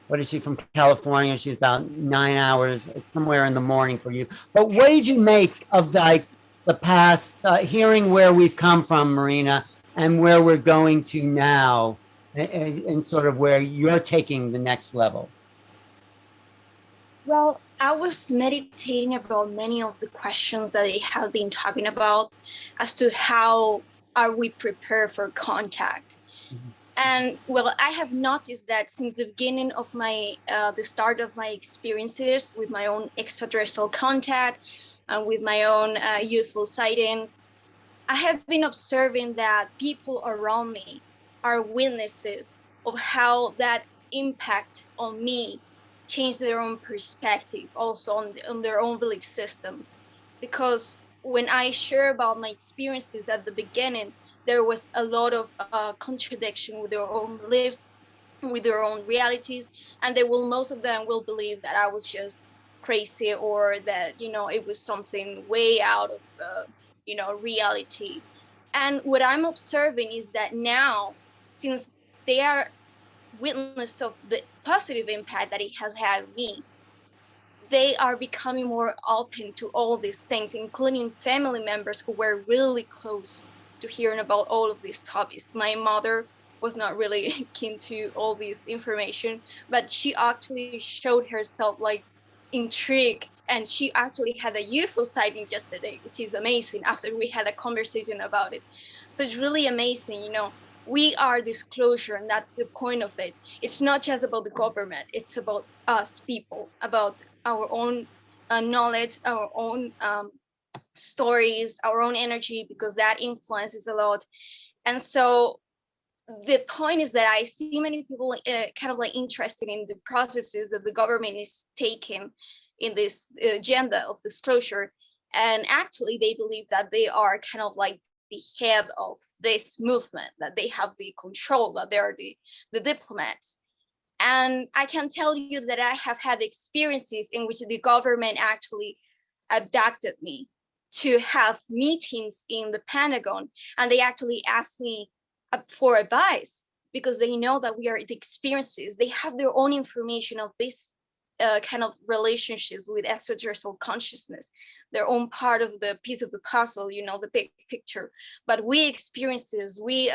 what is she, from California? She's about 9 hours. It's somewhere in the morning for you. But what did you make of the past, hearing where we've come from, Marina, and where we're going to now, and sort of where you're taking the next level? Well, I was meditating about many of the questions that they have been talking about as to how are we prepared for contact. Mm-hmm. And well, I have noticed that since the beginning of the start of my experiences with my own extraterrestrial contact and with my own UFO sightings, I have been observing that people around me are witnesses of how that impact on me change their own perspective, also on their own belief systems. Because when I share about my experiences at the beginning, there was a lot of contradiction with their own beliefs, with their own realities, and most of them will believe that I was just crazy, or that it was something way out of reality. And what I'm observing is that now, since they are witness of the positive impact that it has had on me, they are becoming more open to all these things, including family members who were really close to hearing about all of these topics. My mother was not really keen to all this information, but she actually showed herself like intrigued, and she actually had a UFO sighting yesterday, which is amazing, after we had a conversation about it. So it's really amazing, we are disclosure, and that's the point of it. It's not just about the government, it's about us people, about our own knowledge, our own stories, our own energy, because that influences a lot. And so the point is that I see many people kind of like interested in the processes that the government is taking in this agenda of disclosure. And actually they believe that they are kind of like the head of this movement, that they have the control, that they are the diplomats. And I can tell you that I have had experiences in which the government actually abducted me to have meetings in the Pentagon, and they actually asked me for advice because they know that we are the experiences. They have their own information of this kind of relationships with extraterrestrial consciousness, their own part of the piece of the puzzle, you know, the big picture. But we experiences, we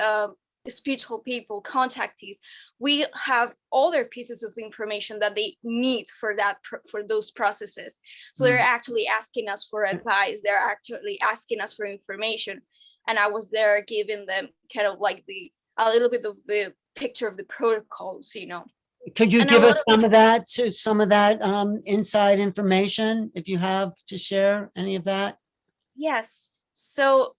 spiritual people, contactees, we have other pieces of information that they need for that, for those processes. So they're actually asking us for advice. They're actually asking us for information. And I was there giving them kind of like a little bit of the picture of the protocols, you know. Could you And give us some of that, inside information, if you have to share any of that? Yes. So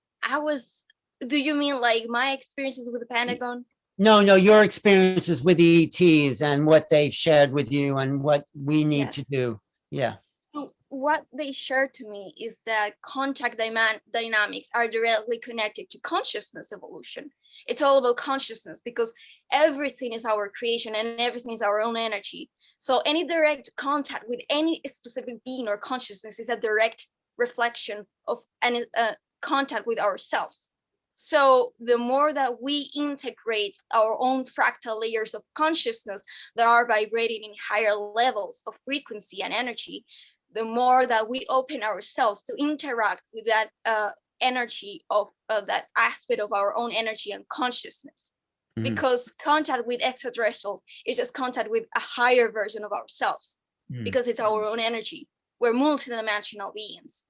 do you mean like my experiences with the Pentagon? No, your experiences with the ETs and what they've shared with you and what we need to do. Yeah. So what they shared to me is that contact dynamics are directly connected to consciousness evolution. It's all about consciousness because everything is our creation and everything is our own energy. So any direct contact with any specific being or consciousness is a direct reflection of any contact with ourselves. So the more that we integrate our own fractal layers of consciousness that are vibrating in higher levels of frequency and energy, the more that we open ourselves to interact with that energy of that aspect of our own energy and consciousness. Because contact with extraterrestrials is just contact with a higher version of ourselves, because it's our own energy. We're multidimensional beings.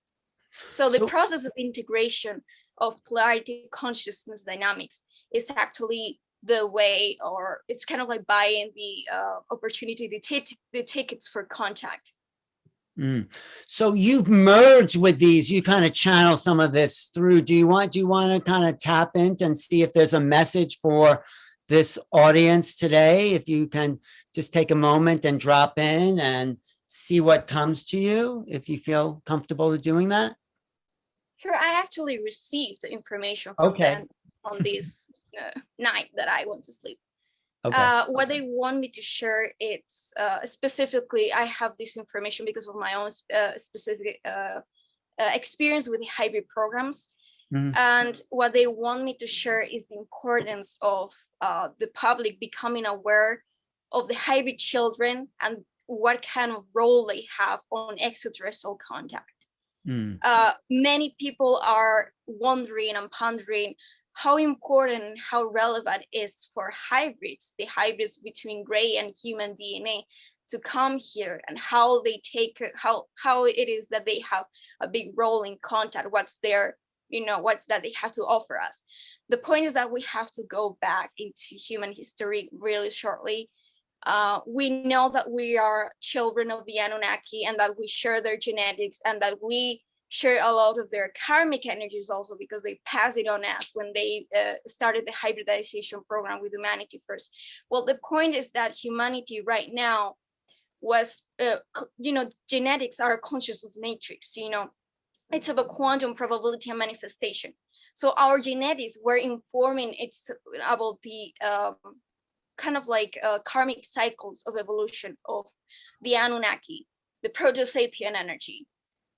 So the process of integration of polarity consciousness dynamics is actually the way, or it's kind of like buying the opportunity, the tickets for contact. So you've merged with these, you kind of channel some of this through. Do you want to kind of tap into and see if there's a message for this audience today? If you can just take a moment and drop in and see what comes to you, if you feel comfortable doing that. Sure, I actually received the information from them on this night that I went to sleep. What they want me to share, it's specifically, I have this information because of my own specific experience with the hybrid programs. And what they want me to share is the importance of the public becoming aware of the hybrid children and what kind of role they have on extraterrestrial contact. Many people are wondering and pondering how important and how relevant is for hybrids, the hybrids between gray and human DNA, to come here, and how they take how it is that they have a big role in contact, what's their, what's that they have to offer us. The point is that we have to go back into human history really shortly. We know that we are children of the Anunnaki and that we share their genetics and that we share a lot of their karmic energies also, because they pass it on us when they started the hybridization program with humanity first. Well, the point is that humanity right now was, genetics are a consciousness matrix, it's about quantum probability and manifestation. So our genetics were informing about the kind of like karmic cycles of evolution of the Anunnaki, the proto-sapien energy.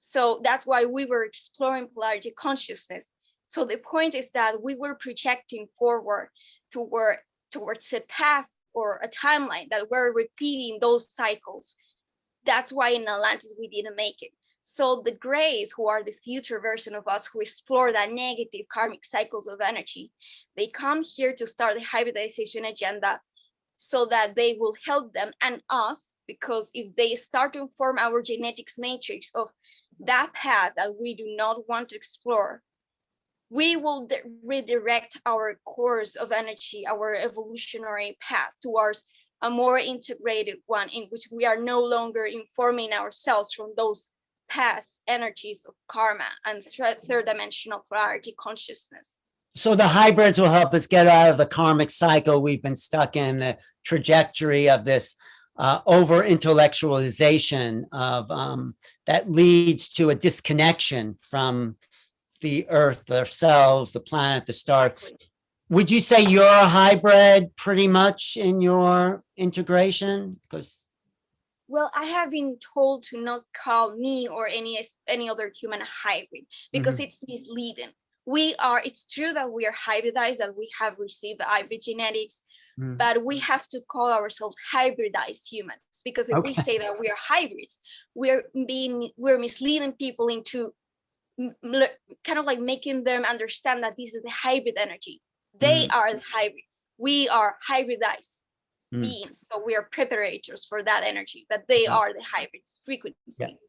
So that's why we were exploring polarity consciousness. So the point is that we were projecting forward towards a path or a timeline that we're repeating those cycles. That's why in Atlantis we didn't make it. So the grays, who are the future version of us, who explore that negative karmic cycles of energy, they come here to start the hybridization agenda so that they will help them and us, because if they start to form our genetics matrix of that path that we do not want to explore, we will redirect our course of energy, our evolutionary path towards a more integrated one in which we are no longer informing ourselves from those past energies of karma and third dimensional polarity consciousness. So the hybrids will help us get out of the karmic cycle we've been stuck in, the trajectory of this over intellectualization of that leads to a disconnection from the Earth ourselves, the planet, the star. Would you say you're a hybrid pretty much in your integration? Because Well, I have been told to not call me or any other human a hybrid because it's misleading. It's true that we are hybridized, that we have received hybrid genetics, but we have to call ourselves hybridized humans, because if we say that we are hybrids, we're misleading people into kind of like making them understand that this is a hybrid energy. They are the hybrids. We are hybridized beings, so we are preparators for that energy, but they are the hybrid frequency.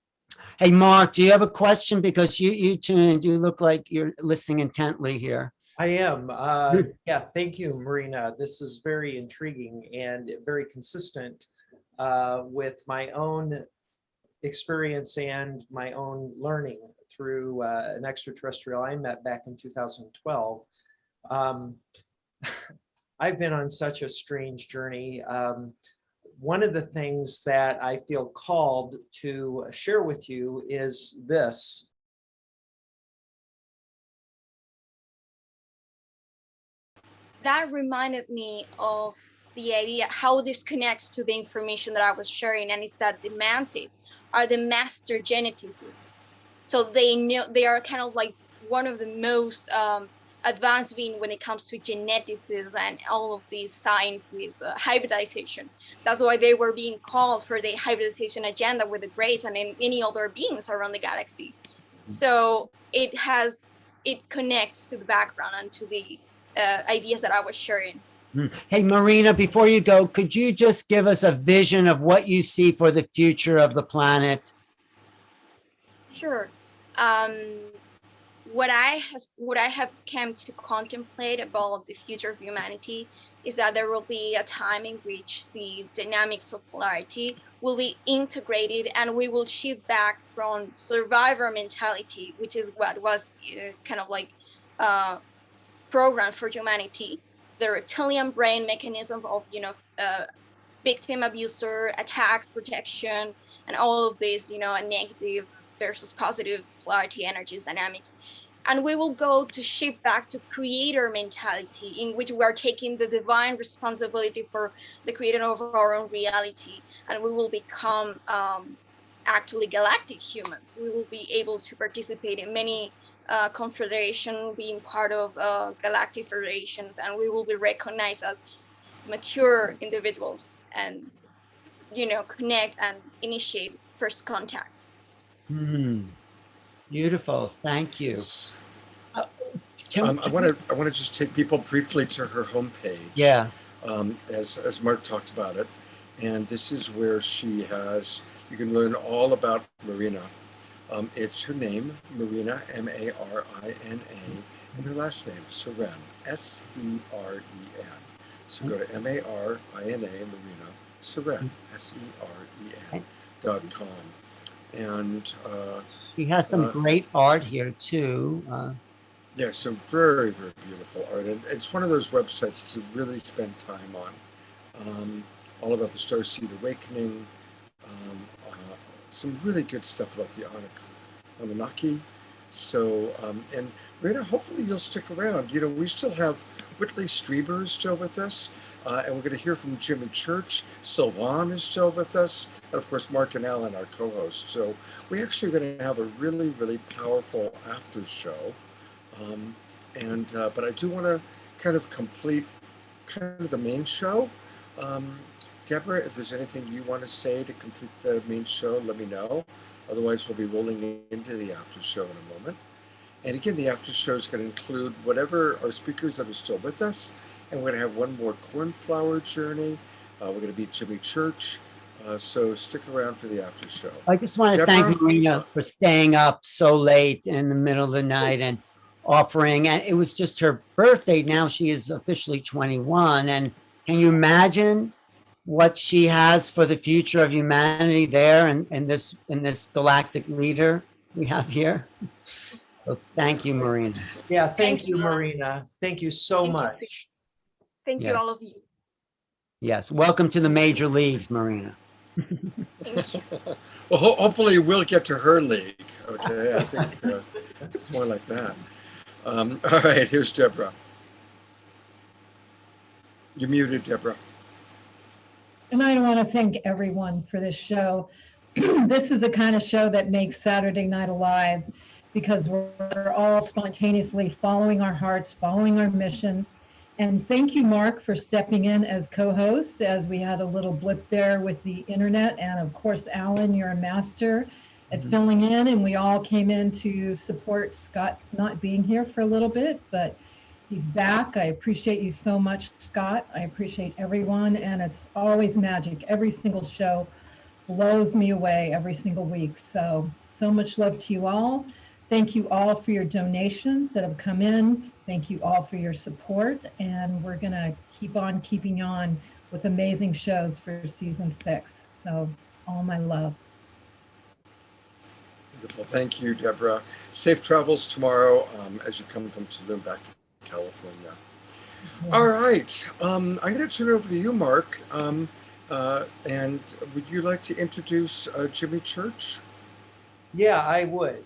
Hey, Mark, do you have a question? Because you two do look like you're listening intently here. I am. Yeah, thank you, Marina. This is very intriguing and very consistent with my own experience and my own learning through an extraterrestrial I met back in 2012. I've been on such a strange journey. One of the things that I feel called to share with you is this. That reminded me of the idea, how this connects to the information that I was sharing, and it's that the mantids are the master geneticists. So they know, they are kind of like one of the most advanced being when it comes to geneticists and all of these science with hybridization. That's why they were being called for the hybridization agenda with the Greys and many other beings around the galaxy. So it connects to the background and to the ideas that I was sharing. Hey, Marina, before you go, could you just give us a vision of what you see for the future of the planet? Sure. What I have come to contemplate about the future of humanity is that there will be a time in which the dynamics of polarity will be integrated, and we will shift back from survivor mentality, which is what was kind of like programmed for humanity, the reptilian brain mechanism of victim, abuser, attack, protection, and all of this, a negative versus positive polarity energies dynamics. And we will go to shift back to creator mentality, in which we are taking the divine responsibility for the creating of our own reality. And we will become actually galactic humans. We will be able to participate in many confederation, being part of galactic federations, and we will be recognized as mature individuals and, connect and initiate first contact. Beautiful. Thank you. I want to just take people briefly to her homepage. Yeah. As Mark talked about it, and this is where she has. You can learn all about Marina. It's her name, Marina, M-A-R-I-N-A, and her last name, Seren, S-E-R-E-N. So go to M-A-R-I-N-A, Marina, Seren, S-E-R-E-N.com. And he has some great art here too. Yeah, some very, very beautiful art. And it's one of those websites to really spend time on. All about the Starseed Awakening, some really good stuff about the Anunnaki. So, and Rita, hopefully you'll stick around. We still have Whitley Strieber is still with us, and we're going to hear from Jimmy Church. Sylvan is still with us, and of course Mark and Alan, our co-hosts. So we actually are going to have a really, really powerful after show. But I do want to kind of complete kind of the main show. Deborah, if there's anything you want to say to complete the main show, let me know. Otherwise, we'll be rolling into the after show in a moment. And again, the after show is going to include whatever our speakers that are still with us. And we're going to have one more Cornflower journey. We're going to be Jimmy Church. So stick around for the after show. I just want to thank Marina for staying up so late in the middle of the night and offering. And it was just her birthday. Now she is officially 21. And can you imagine what she has for the future of humanity there and this galactic leader we have here? So thank you, Marina. Yeah, thank you, Marina. Thank you so much. Thank you, all of you. Yes, welcome to the major leagues, Marina. Thank you. Well, hopefully we'll get to her league. Okay, I think It's more like that. All right, here's Deborah. You're muted, Deborah. And I want to thank everyone for this show. This is the kind of show that makes Saturday Night Alive, because we're all spontaneously following our hearts, following our mission. And thank you, Mark, for stepping in as co-host, as we had a little blip there with the internet. And of course, Alan, you're a master at filling in, and we all came in to support Scott not being here for a little bit, but he's back. I appreciate you so much, Scott. I appreciate everyone, and it's always magic. Every single show blows me away every single week. So much love to you all. Thank you all for your donations that have come in. Thank you all for your support, and we're gonna keep on keeping on with amazing shows for season 6. So all my love. Beautiful. Thank you, Deborah. Safe travels tomorrow as you come from Tulum back to California. Yeah. All right. I'm going to turn it over to you, Mark. And would you like to introduce Jimmy Church? Yeah, I would.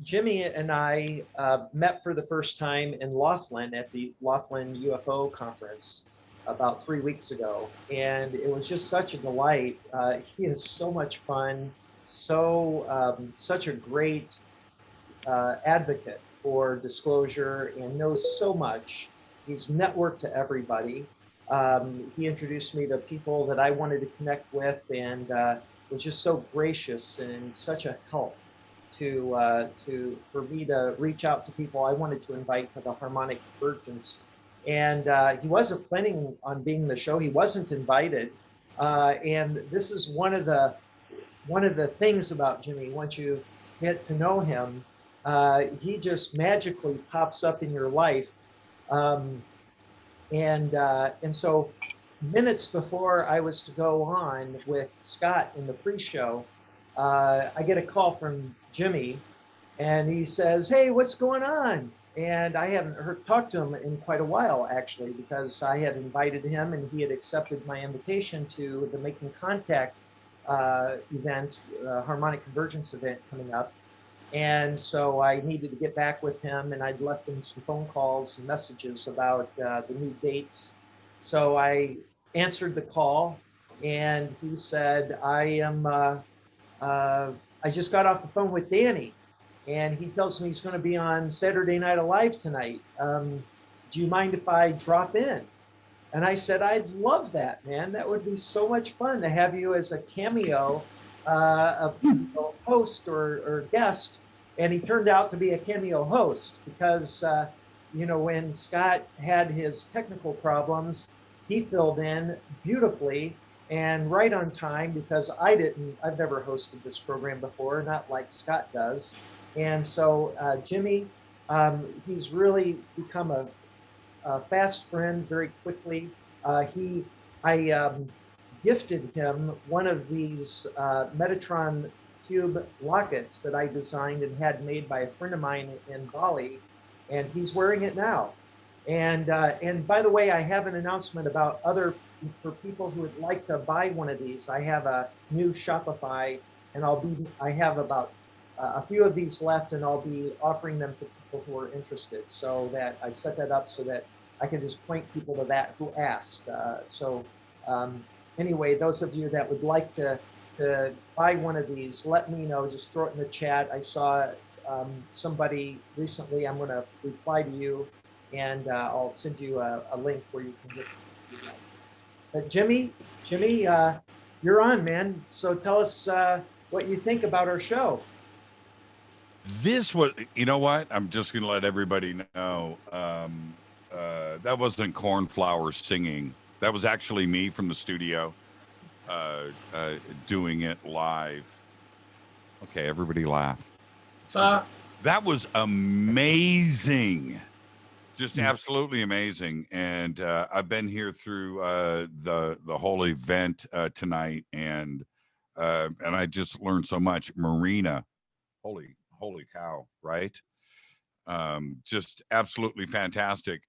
Jimmy and I met for the first time in Laughlin at the Laughlin UFO conference about 3 weeks ago. And it was just such a delight. He is so much fun, such a great advocate for disclosure and knows so much. He's networked to everybody. He introduced me to people that I wanted to connect with, and was just so gracious and such a help for me to reach out to people I wanted to invite to the harmonic convergence. And he wasn't planning on being in the show. He wasn't invited. And this is one of the things about Jimmy. Once you get to know him, he just magically pops up in your life. And so minutes before I was to go on with Scott in the pre-show, I get a call from Jimmy, and he says, "Hey, what's going on?" And I hadn't talked to him in quite a while, actually, because I had invited him and he had accepted my invitation to the Making Contact event, harmonic convergence event coming up. And so I needed to get back with him, and I'd left him some phone calls and messages about the new dates. So I answered the call, and he said, I just got off the phone with Danny, and he tells me he's going to be on Saturday Night Alive tonight. Do you mind if I drop in? And I said, I'd love that, man. That would be so much fun to have you as a cameo, a host or guest. And he turned out to be a cameo host because, when Scott had his technical problems, he filled in beautifully and right on time, because I've never hosted this program before, not like Scott does. And so Jimmy, he's really become a fast friend very quickly. I gifted him one of these Metatron cube lockets that I designed and had made by a friend of mine in Bali, and he's wearing it now. And by the way, I have an announcement about for people who would like to buy one of these. I have a new Shopify, and I have about a few of these left, and I'll be offering them to people who are interested. So that I set that up so that I can just point people to that who ask. Anyway, those of you that would like to buy one of these, let me know. Just throw it in the chat. I saw somebody recently. I'm going to reply to you, and I'll send you a link where you can get it. But Jimmy, you're on, man. So tell us what you think about our show. This was, you know what? I'm just going to let everybody know. That wasn't Cornflower singing. That was actually me from the studio doing it live. Okay, everybody laugh. That was amazing. Just absolutely amazing. And I've been here through the whole event tonight, and I just learned so much. Marina, holy cow, right? Just absolutely fantastic.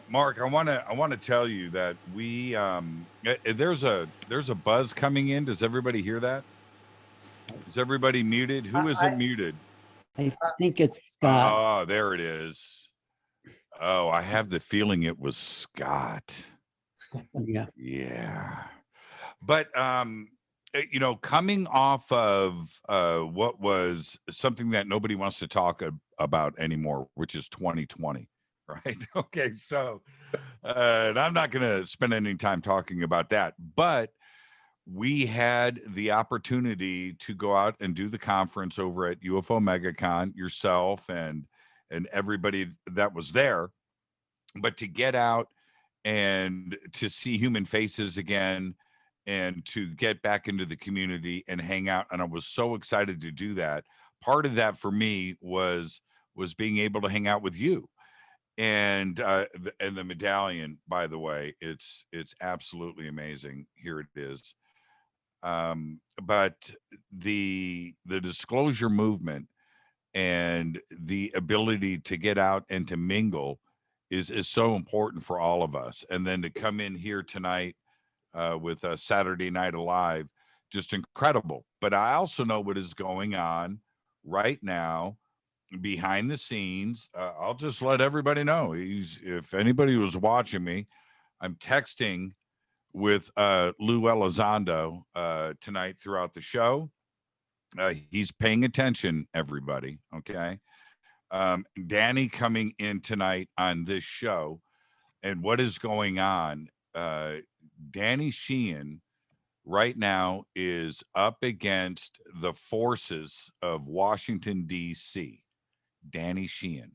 Mark, I want to tell you that we there's a buzz coming in. Does everybody hear that? Is everybody muted? Who isn't muted? I think it's Scott. Oh, there it is. Oh, I have the feeling it was Scott. Yeah. Yeah. But coming off of what was something that nobody wants to talk about anymore, which is 2020, right? Okay, so and I'm not going to spend any time talking about that, but we had the opportunity to go out and do the conference over at UFO MegaCon, yourself and everybody that was there, but to get out and to see human faces again and to get back into the community and hang out, and I was so excited to do that. Part of that for me was being able to hang out with you and the medallion, by the way. It's absolutely amazing. Here it is. But the disclosure movement and the ability to get out and to mingle is so important for all of us. And then to come in here tonight with a Saturday Night Alive, just incredible. But I also know what is going on right now behind the scenes. I'll just let everybody know. If anybody was watching me, I'm texting with Lou Elizondo tonight throughout the show. He's paying attention, everybody. Okay. Danny coming in tonight on this show, and what is going on? Danny Sheehan right now is up against the forces of Washington, D.C. Danny Sheehan,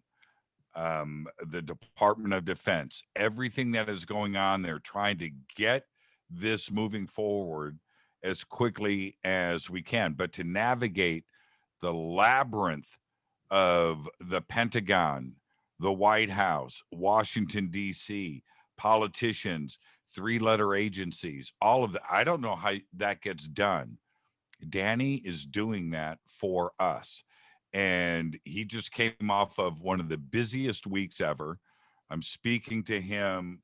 the Department of Defense, everything that is going on, they're trying to get this moving forward as quickly as we can. But to navigate the labyrinth of the Pentagon, the White House, Washington, D.C., politicians, three-letter agencies, all of that, I don't know how that gets done. Danny is doing that for us. And he just came off of one of the busiest weeks ever. I'm speaking to him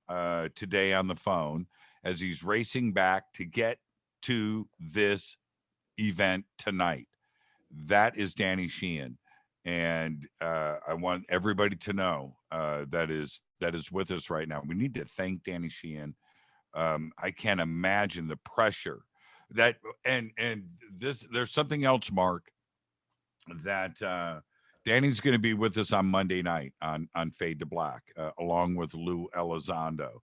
today on the phone as he's racing back to get to this event tonight. That is Danny Sheehan. And I want everybody to know that is with us right now. We need to thank Danny Sheehan. I can't imagine the pressure that, and there's something else, Mark, that Danny's going to be with us on Monday night on Fade to Black, along with Lou Elizondo.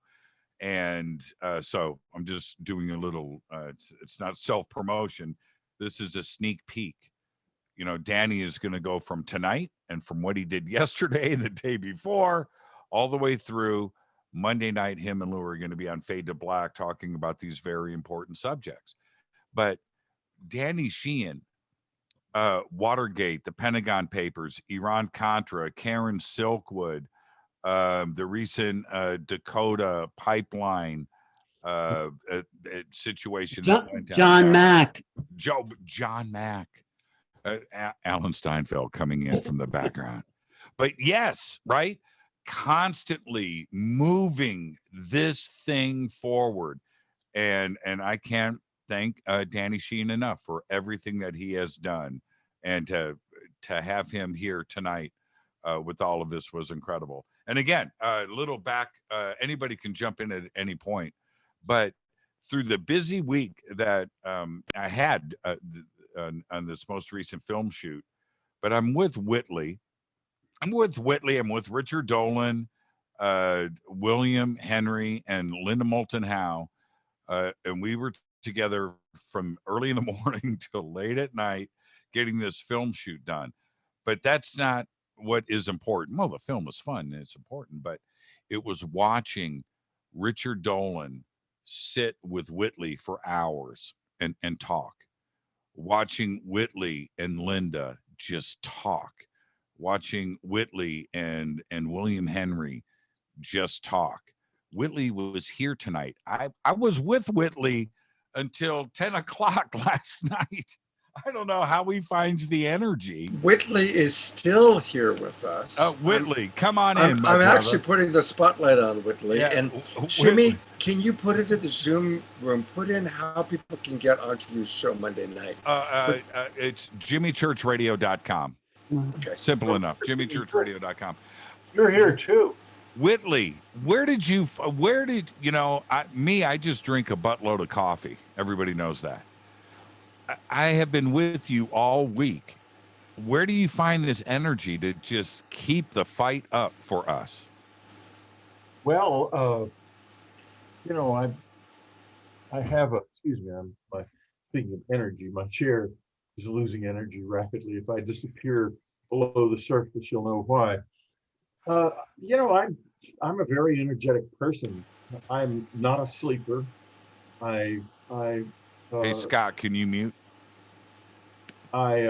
And so I'm just doing a little, it's not self-promotion. This is a sneak peek. You know, Danny is going to go from tonight and from what he did yesterday and the day before, all the way through Monday night. Him and Lou are going to be on Fade to Black talking about these very important subjects. But Danny Sheehan, Watergate, the Pentagon Papers, Iran-Contra, Karen Silkwood, the recent Dakota pipeline situation that went down. John Mack. John Mack. Alan Steinfeld coming in from the background. But yes, right? Constantly moving this thing forward. And I can't thank Danny Sheehan enough for everything that he has done. And to have him here tonight with all of this was incredible. And again, a little back, anybody can jump in at any point. But through the busy week that I had on this most recent film shoot, but I'm with Whitley. I'm with Richard Dolan, William Henry, and Linda Moulton Howe. And we were together from early in the morning till late at night getting this film shoot done. But that's not what is important. Well, the film was fun and it's important, but it was watching Richard Dolan sit with Whitley for hours and talk. Watching Whitley and Linda just talk. Watching Whitley and William Henry just talk. Whitley was here tonight. I was with Whitley until 10 o'clock last night. I don't know how he finds the energy. Whitley is still here with us. Whitley, come on in. I'm actually putting the spotlight on Whitley. Yeah, and Jimmy, can you put into the Zoom room, put in how people can get onto your show Monday night? It's jimmychurchradio.com. Okay. Simple enough. JimmyChurchRadio.com. You're here too. Whitley, where did you I just drink a buttload of coffee. Everybody knows that. I have been with you all week. Where do you find this energy to just keep the fight up for us? Well, I have excuse me, speaking of energy, my chair is losing energy rapidly. If I disappear below the surface, you'll know why. I'm a very energetic person. I'm not a sleeper. Hey Scott, can you mute? My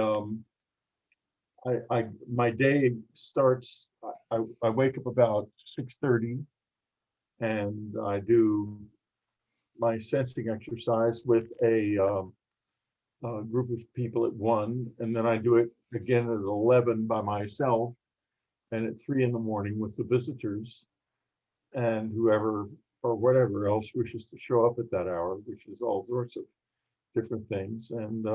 day starts. I wake up about 6:30, and I do my sensing exercise with a group of people at 1, and then I do it again at 11 by myself, and at 3 in the morning with the visitors and whoever or whatever else wishes to show up at that hour, which is all sorts of different things. And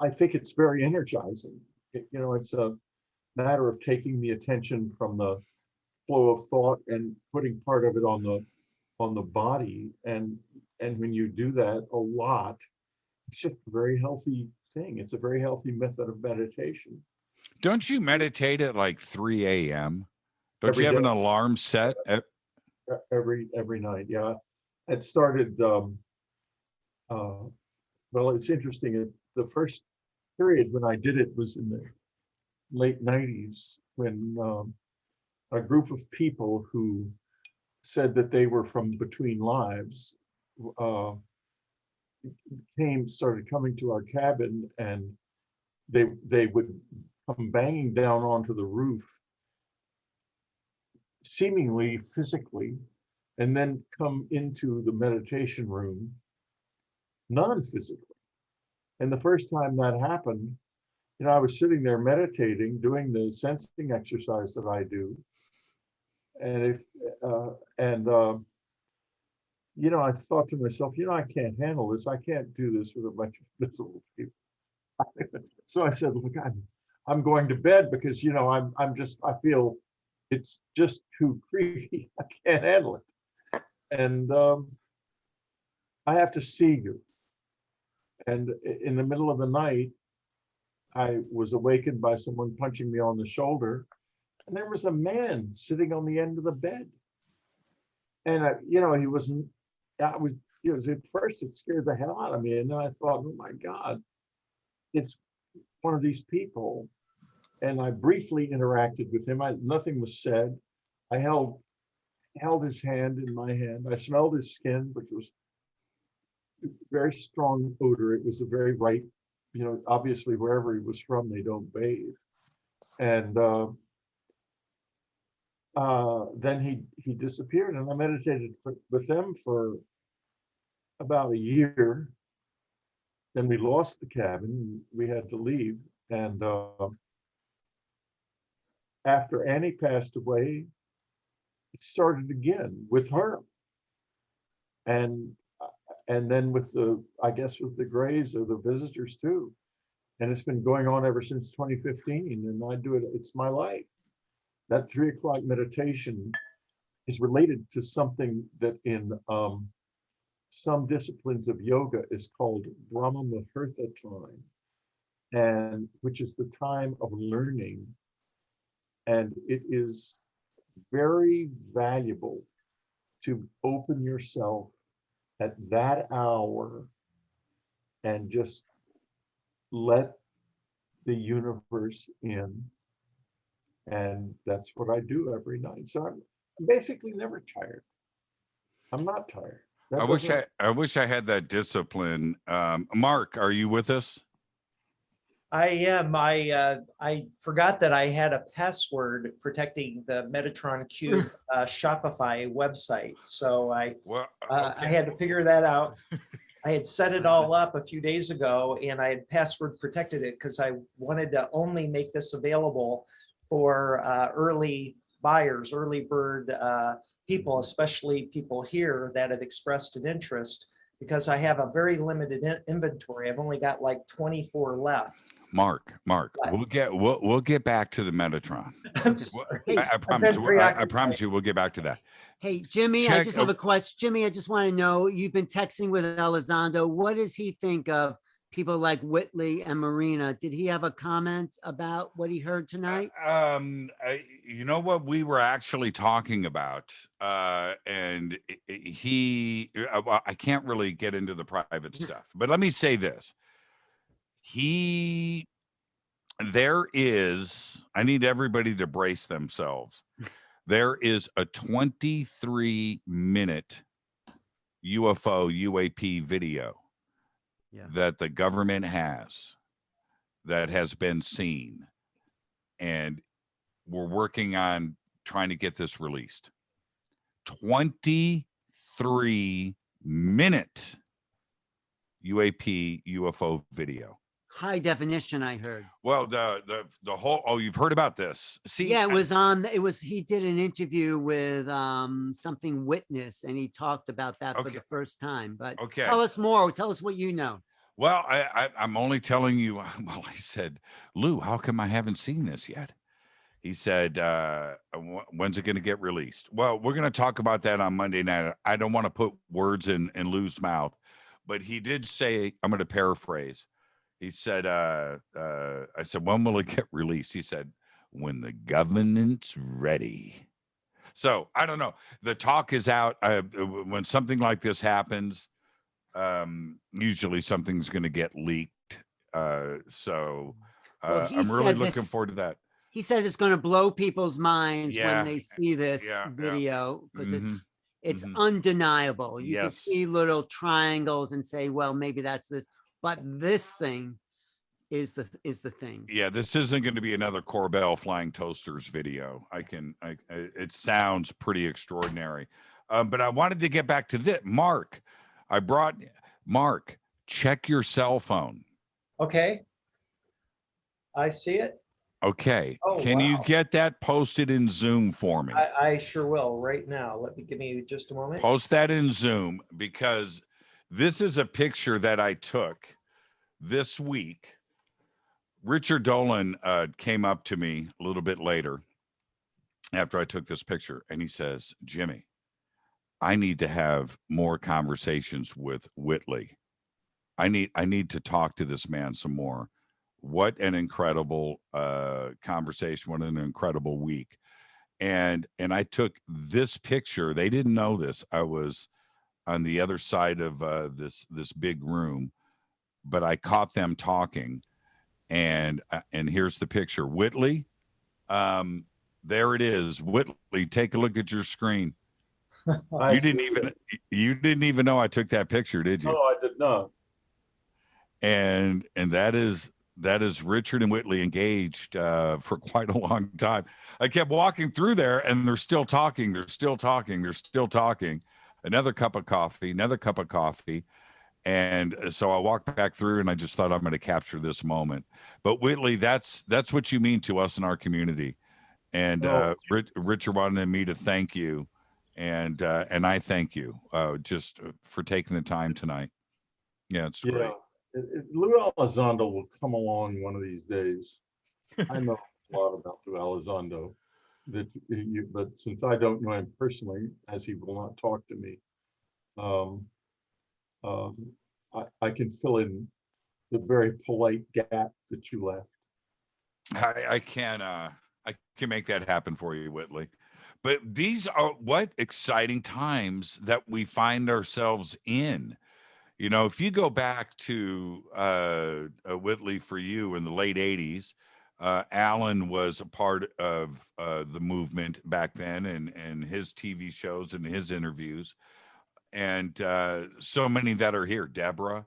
I think it's very energizing. It's a matter of taking the attention from the flow of thought and putting part of it on the body. And when you do that a lot, it's just a very healthy thing. It's a very healthy method of meditation. Don't you meditate at like 3 a.m.? Don't Every you have an day. alarm set? Every night, yeah. It started. Well, it's interesting. The first period when I did it was in the late 90s, when a group of people who said that they were from between lives started coming to our cabin, and they would come banging down onto the roof, seemingly physically, and then come into the meditation room non-physically. And the first time that happened, I was sitting there meditating, doing the sensing exercise that I do. And I thought to myself, I can't handle this. I can't do this with a bunch of miserable people. So I said, look, I'm going to bed, because, I feel it's just too creepy. I can't handle it. And I have to see you. And in the middle of the night, I was awakened by someone punching me on the shoulder, and there was a man sitting on the end of the bed. And he wasn't. At first it scared the hell out of me, and then I thought, oh my God, it's one of these people. And I briefly interacted with him. Nothing was said. I held his hand in my hand. I smelled his skin, which was very strong odor. It was a very ripe, obviously wherever he was from, they don't bathe. And then he disappeared, and I meditated with them for about a year. Then we lost the cabin. We had to leave. And after Annie passed away, it started again with her. And then with with the Grays or the visitors too. And it's been going on ever since 2015. And I do it, it's my life. That 3 o'clock meditation is related to something that in some disciplines of yoga is called Brahma Muhurta time, and which is the time of learning. And it is very valuable to open yourself at that hour and just let the universe in. And that's what I do every night. So I'm basically never tired. I'm not tired. I wish I had that discipline. Mark, are you with us? I am. I forgot that I had a password protecting the Metatron Cube Shopify website, so I had to figure that out. I had set it all up a few days ago, and I had password protected it because I wanted to only make this available for early buyers, early bird people, especially people here that have expressed an interest, because I have a very limited inventory. I've only got like 24 left. Mark, What? we'll get back to the Metatron. I'm sorry. Hey, I I've promise been you, I promise preoccupied. you we'll get back to that. Hey, Jimmy, I Check- just have a question. Jimmy, I just want to know, you've been texting with Elizondo. What does he think of people like Whitley and Marina? Did he have a comment about what he heard tonight? You know what we were actually talking about, and well, I can't really get into the private stuff, but let me say this. I need everybody to brace themselves. There is a 23-minute UAP video that the government has that has been seen, and we're working on trying to get this released. 23-minute UAP UFO video. High definition, I heard. Well, the whole, you've heard about this. See, Yeah, he did an interview with something Witness, and he talked about that for the first time. But tell us more. Tell us what you know. Well, I'm only telling you. Well, I said, Lou, how come I haven't seen this yet? He said, when's it going to get released? Well, we're going to talk about that on Monday night. I don't want to put words in Lou's mouth, but he did say, I'm going to paraphrase. He said, I said, when will it get released? He said, when the government's ready. So I don't know. The talk is out. When something like this happens, usually something's going to get leaked. I'm really looking forward to that. He says it's going to blow people's minds when they see this video, because it's undeniable. You can see little triangles and say, well, maybe that's this. But this thing is the thing. Yeah, this isn't going to be another Corbell flying toasters video. It sounds pretty extraordinary. But I wanted to get back to this. Mark, check your cell phone. Okay. I see it. Okay. Oh, Can you wow. get that posted in Zoom for me? I sure will right now. Give me just a moment. Post that in Zoom, because this is a picture that I took this week. Richard Dolan came up to me a little bit later after I took this picture, and he says, Jimmy, I need to have more conversations with Whitley. I need to talk to this man some more. What an incredible conversation. What an incredible week. And I took this picture. They didn't know this. I was on the other side of this big room, but I caught them talking, and here's the picture. Whitley, there it is. Whitley, take a look at your screen. You didn't even know I took that picture, did you? No, I did not. And that is Richard and Whitley engaged for quite a long time. I kept walking through there, and they're still talking. They're still talking. They're still talking. Another cup of coffee. And so I walked back through, and I just thought, I'm going to capture this moment. But Whitley, that's what you mean to us in our community. And Richard wanted me to thank you, and I thank you just for taking the time tonight. Yeah, it's great. Lou Elizondo will come along one of these days. I know a lot about Lou Elizondo, but since I don't know him personally, as he will not talk to me, I can fill in the very polite gap that you left. I can make that happen for you, Whitley. But these are what exciting times that we find ourselves in. You know, if you go back to Whitley, for you in the late 80s, Alan was a part of the movement back then, and his TV shows and his interviews, and so many that are here, Deborah.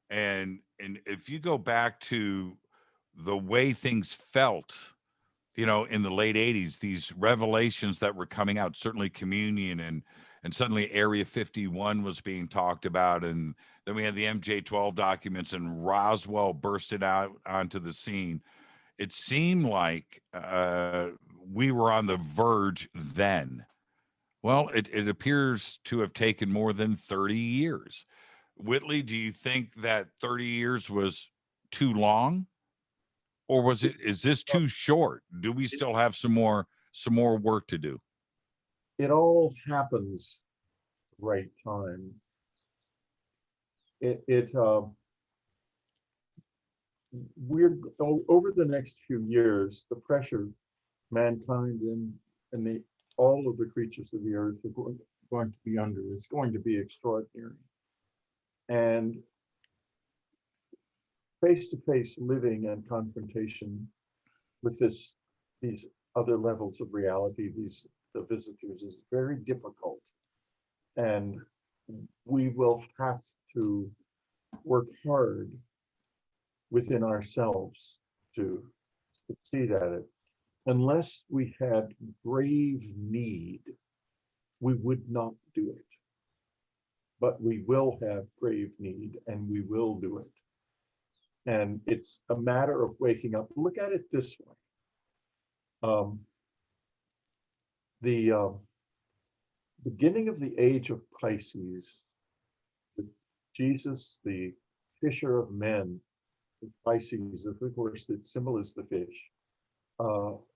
And if you go back to the way things felt, you know, in the late 80s, these revelations that were coming out, certainly communion, and suddenly Area 51 was being talked about. And then we had the MJ-12 documents, and Roswell bursted out onto the scene. It seemed like we were on the verge then. Well, it appears to have taken more than 30 years. Whitley, do you think that 30 years was too long? or is this too short? Do we still have some more work to do? It all happens right time. We're over the next few years, the pressure mankind and all of the creatures of the earth are going to be under is going to be extraordinary. And face-to-face living and confrontation with these other levels of reality, the visitors, is very difficult. And we will have to work hard within ourselves to succeed at it. Unless we had grave need, we would not do it. But we will have grave need, and we will do it. And it's a matter of waking up. Look at it this way. The beginning of the age of Pisces, Jesus, the fisher of men, the Pisces, of course, the symbol is the fish,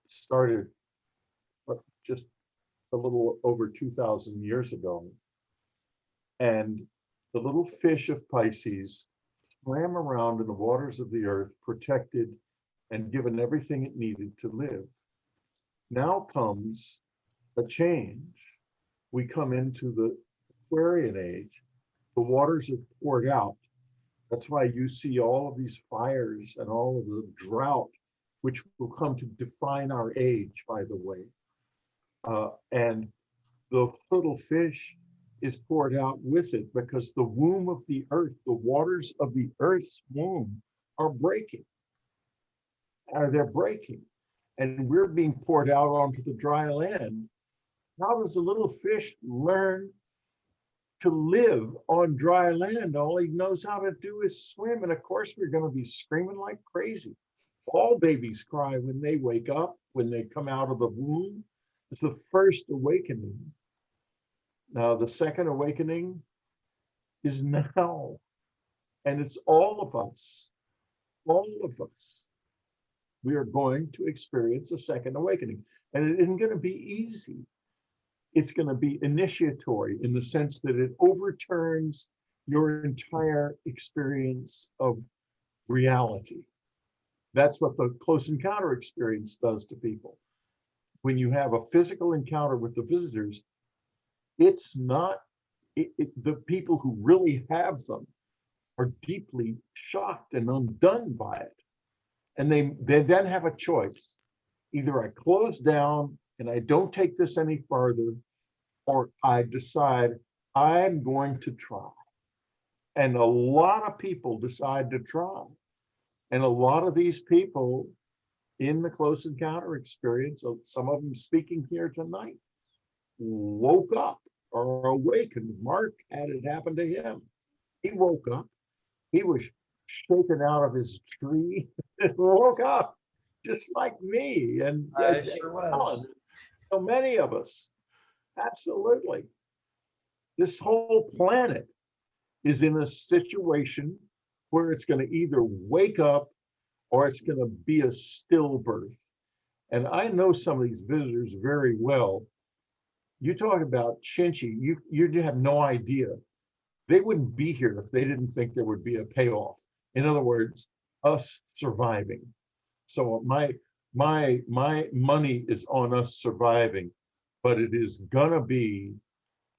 started just a little over 2,000 years ago. And the little fish of Pisces swam around in the waters of the earth, protected and given everything it needed to live. Now comes a change. We come into the Aquarian age. The waters are poured out. That's why you see all of these fires and all of the drought, which will come to define our age, by the way. And the little fish is poured out with it, because the womb of the earth, the waters of the earth's womb are breaking. They're breaking. And we're being poured out onto the dry land. How does the little fish learn to live on dry land? All he knows how to do is swim. And of course, we're going to be screaming like crazy. All babies cry when they wake up, when they come out of the womb. It's the first awakening. Now, the second awakening is now. And it's all of us. All of us. We are going to experience a second awakening. And it isn't going to be easy. It's going to be initiatory in the sense that it overturns your entire experience of reality. That's what the close encounter experience does to people. When you have a physical encounter with the visitors, it's not, the people who really have them are deeply shocked and undone by it. And they then have a choice. Either I close down and I don't take this any farther, or I decide I'm going to try. And a lot of people decide to try. And a lot of these people in the close encounter experience, some of them speaking here tonight, woke up or awakened. Mark had it happen to him. He woke up. He was shaken out of his tree and woke up, just like me. And Sure was. So many of us. Absolutely. This whole planet is in a situation where it's going to either wake up or it's going to be a stillbirth. And I know some of these visitors very well. You talk about Shinchi, you have no idea. They wouldn't be here if they didn't think there would be a payoff. In other words, us surviving. So my money is on us surviving, but it is gonna be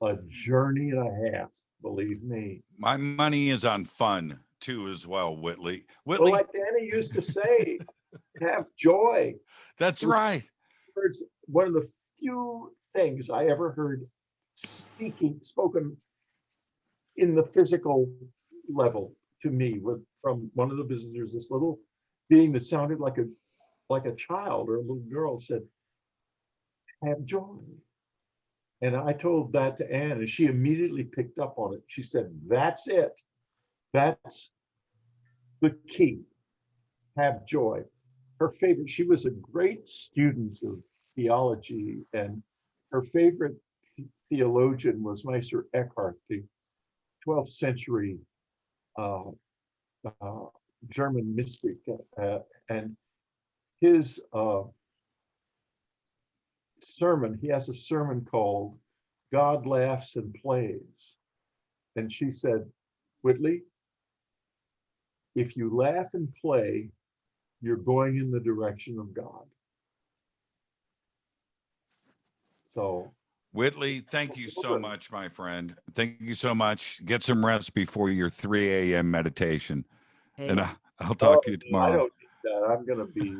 a journey and a half, believe me. My money is on fun too, as well, Whitley. Well, like Danny used to say, have joy. That's right. It's one of the few things I ever heard spoken in the physical level to me from one of the visitors. This little being that sounded like a child or a little girl said, have joy. And I told that to Anne, and she immediately picked up on it. She said, that's it. That's the key. Have joy. Her favorite, she was a great student of theology, and her favorite theologian was Meister Eckhart, the 12th century German mystic. And his sermon, he has a sermon called God Laughs and Plays. And she said, Whitley, if you laugh and play, you're going in the direction of God. So, Whitley, thank you so much, my friend. Thank you so much. Get some rest before your 3 a.m. meditation. Hey, And I'll talk to you I tomorrow. don't need that. I'm going to be,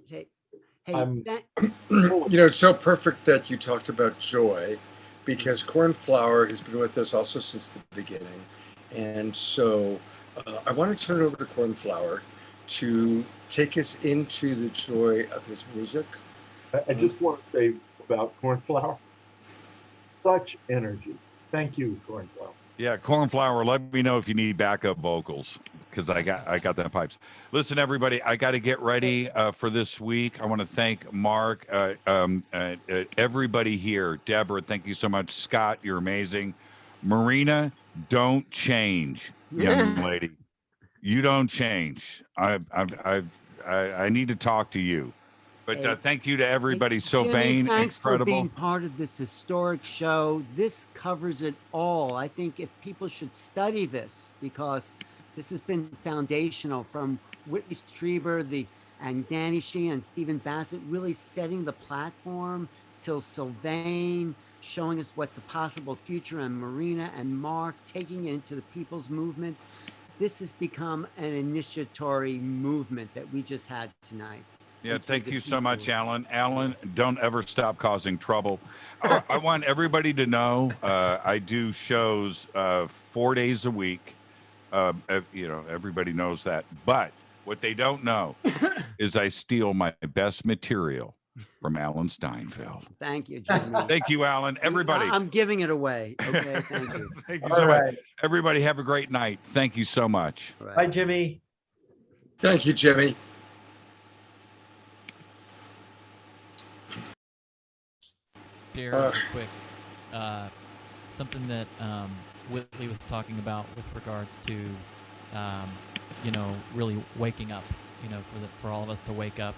hey, I'm- You know, it's so perfect that you talked about joy, because Cornflower has been with us also since the beginning. And so I want to turn it over to Cornflower to take us into the joy of his music. I just want to say about Cornflower, such energy. Thank you, Cornflower. Yeah, Cornflower, let me know if you need backup vocals, because I got them pipes. Listen, everybody, I got to get ready for this week. I want to thank Mark, everybody here. Deborah, thank you so much. Scott, you're amazing. Marina, don't change, young lady. You don't change. I need to talk to you. But Hey, thank you to everybody. Hey, Sylvain, Jimmy, thanks incredible. for being part of this historic show. This covers it all. I think if people should study this, because this has been foundational, from Whitley Strieber and Danny Sheehan and Stephen Bassett really setting the platform, till Sylvain showing us what's the possible future, and Marina and Mark taking it into the people's movement. This has become an initiatory movement that we just had tonight. Yeah, thank you so much, Alan. Alan, don't ever stop causing trouble. I want everybody to know I do shows 4 days a week. You know, everybody knows that. But what they don't know is I steal my best material from Alan Steinfeld. Thank you, Jimmy. Thank you, Alan. Everybody. I'm giving it away. Okay, thank you. Thank you so much. Everybody have a great night. Thank you so much. Bye, Jimmy. Thank you, Jimmy. Share real quick something that Whitley was talking about with regards to you know, really waking up, you know, for all of us to wake up.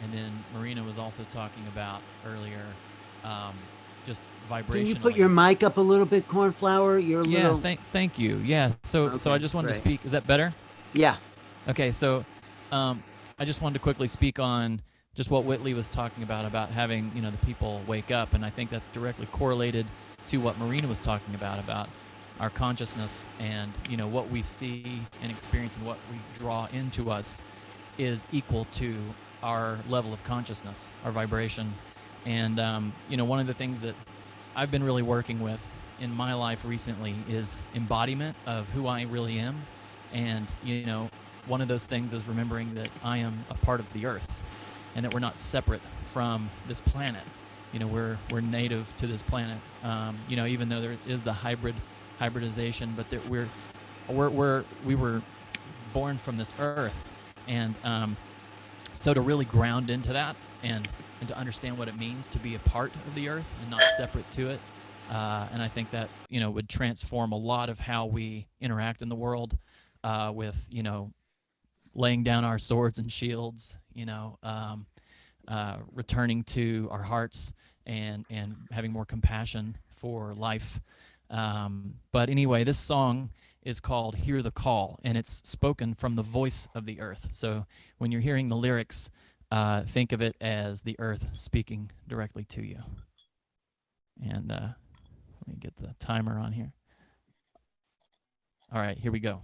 And then Marina was also talking about earlier just vibration. Can you put your mic up a little bit, Cornflower? You're a little... Thank you. Yeah, so I just wanted to speak. Is that better? Yeah. Okay, so I just wanted to quickly speak on just what Whitley was talking about having, you know, the people wake up. And I think that's directly correlated to what Marina was talking about our consciousness, and, you know, what we see and experience and what we draw into us is equal to our level of consciousness, our vibration. And, you know, one of the things that I've been really working with in my life recently is embodiment of who I really am. And, you know, one of those things is remembering that I am a part of the earth, and that we're not separate from this planet. You know, we're native to this planet. You know, even though there is the hybridization, but that we were born from this earth. And so to really ground into that and to understand what it means to be a part of the earth and not separate to it. And I think that, you know, would transform a lot of how we interact in the world, with, you know, laying down our swords and shields, you know, returning to our hearts and having more compassion for life. But anyway, this song is called Hear the Call, and it's spoken from the voice of the earth. So when you're hearing the lyrics, think of it as the earth speaking directly to you. And let me get the timer on here. All right, here we go.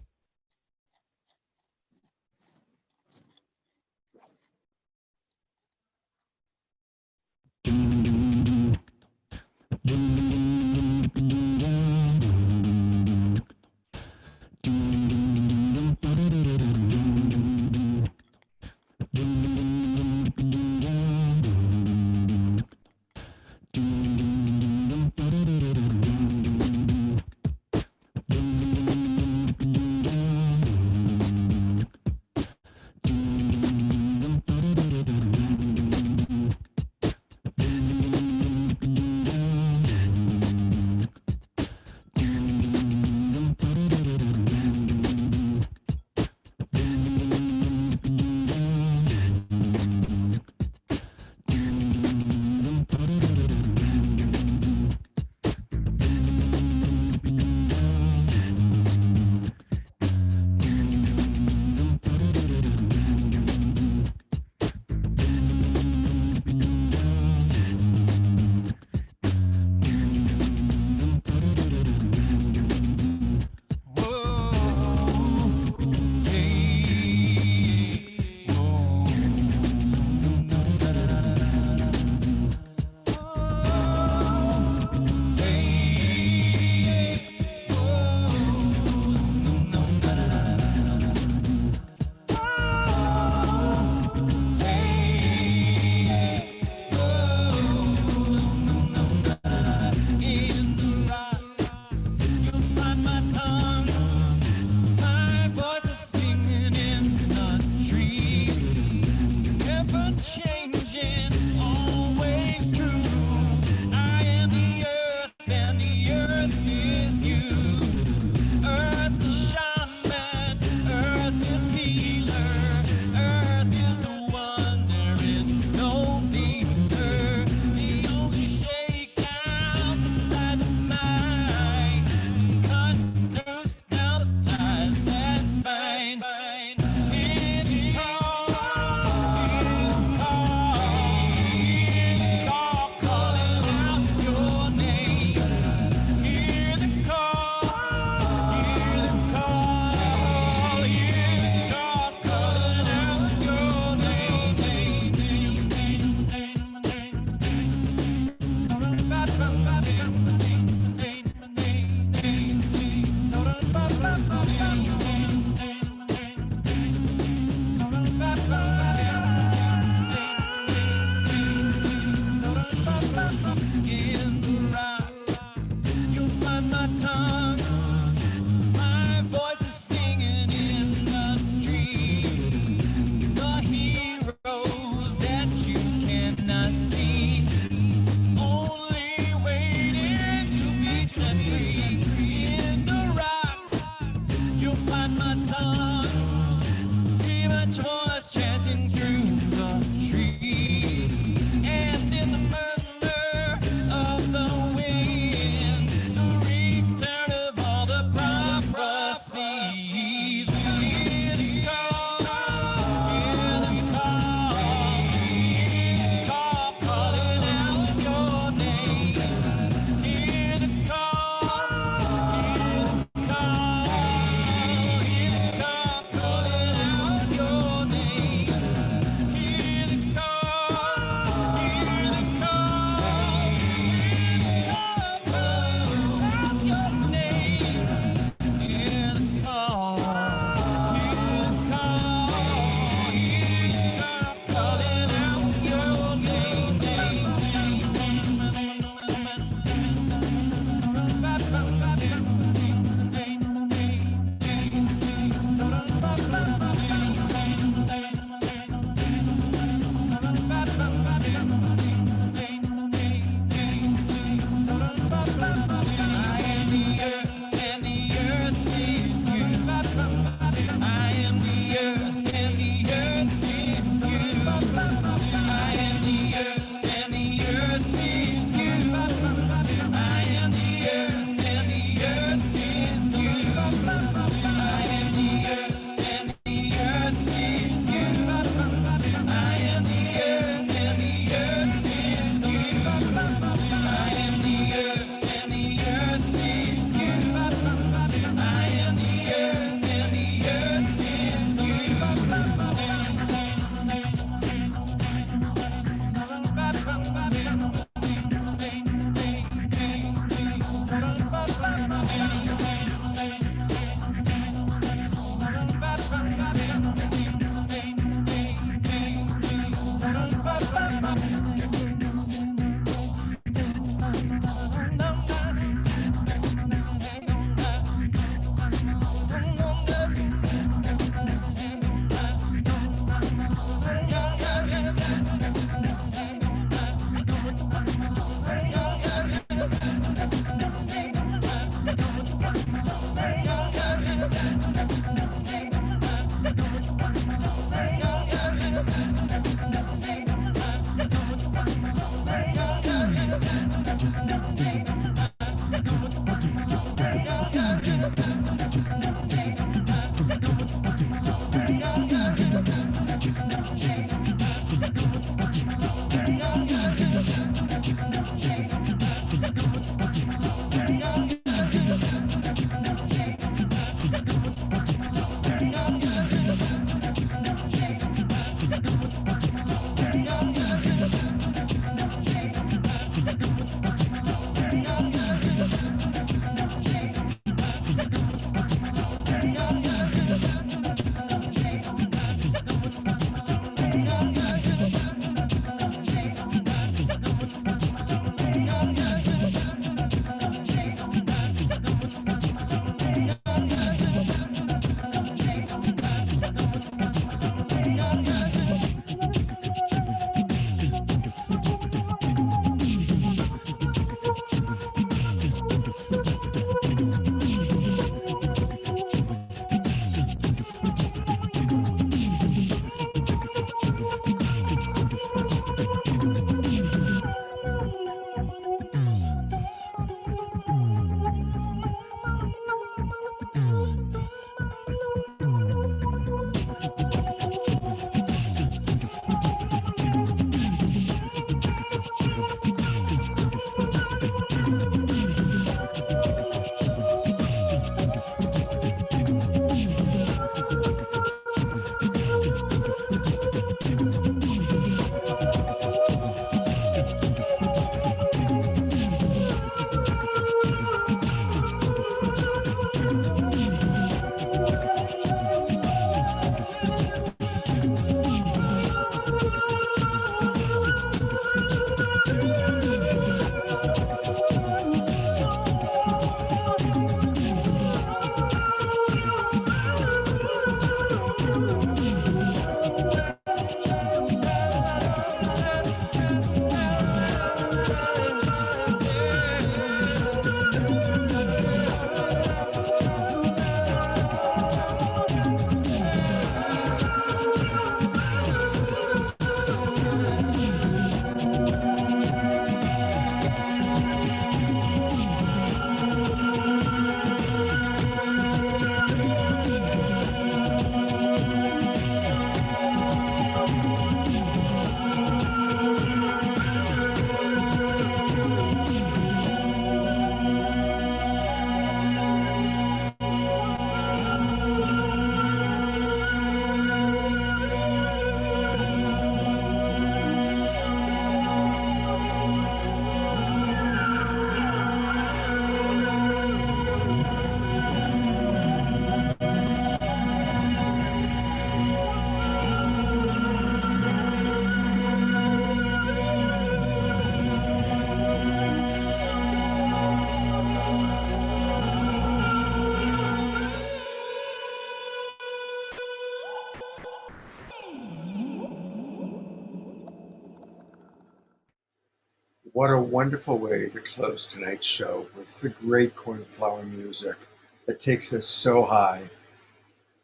what a wonderful way to close tonight's show with the great Cornflower music that takes us so high.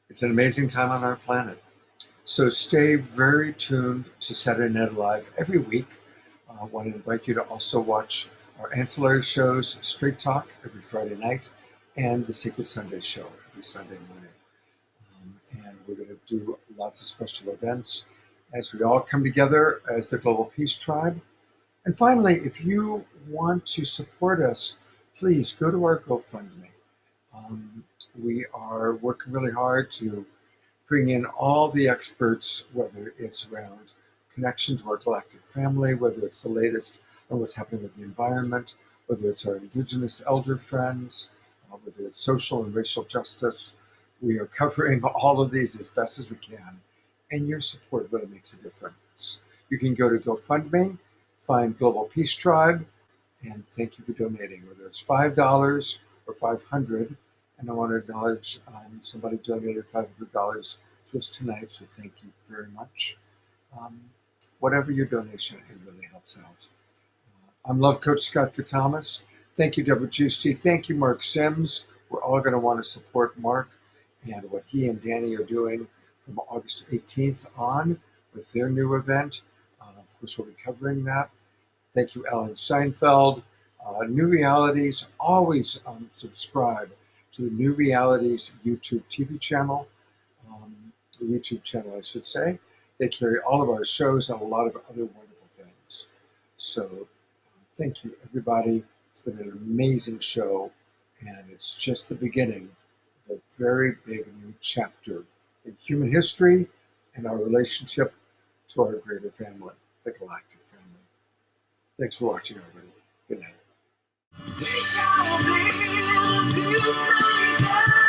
It's an amazing time on our planet. So stay very tuned to Saturday Night Live every week. I want to invite you to also watch our ancillary shows, Straight Talk every Friday night, and the Sacred Sunday show every Sunday morning. And we're going to do lots of special events as we all come together as the Global Peace Tribe. And finally, if you want to support us, please go to our GoFundMe. We are working really hard to bring in all the experts, whether it's around connection to our galactic family, whether it's the latest on what's happening with the environment, whether it's our Indigenous elder friends, whether it's social and racial justice. We are covering all of these as best as we can, and your support really makes a difference. You can go to GoFundMe, find Global Peace Tribe, and thank you for donating, whether it's $5 or $500. And I want to acknowledge somebody donated $500 to us tonight, so thank you very much. Whatever your donation, it really helps out. I'm Love Coach Scott Katamas. Thank you, Deborah Giusti. Thank you, Mark Sims. We're all going to want to support Mark and what he and Danny are doing from August 18th on with their new event. Of course, we'll be covering that. Thank you, Alan Steinfeld. New Realities, always subscribe to the New Realities YouTube TV channel, the YouTube channel, I should say. They carry all of our shows and a lot of other wonderful things. So thank you, everybody. It's been an amazing show, and it's just the beginning of a very big new chapter in human history and our relationship to our greater family, the Galactic Family. Thanks for watching, everybody. Good night. We shall be peacemaker.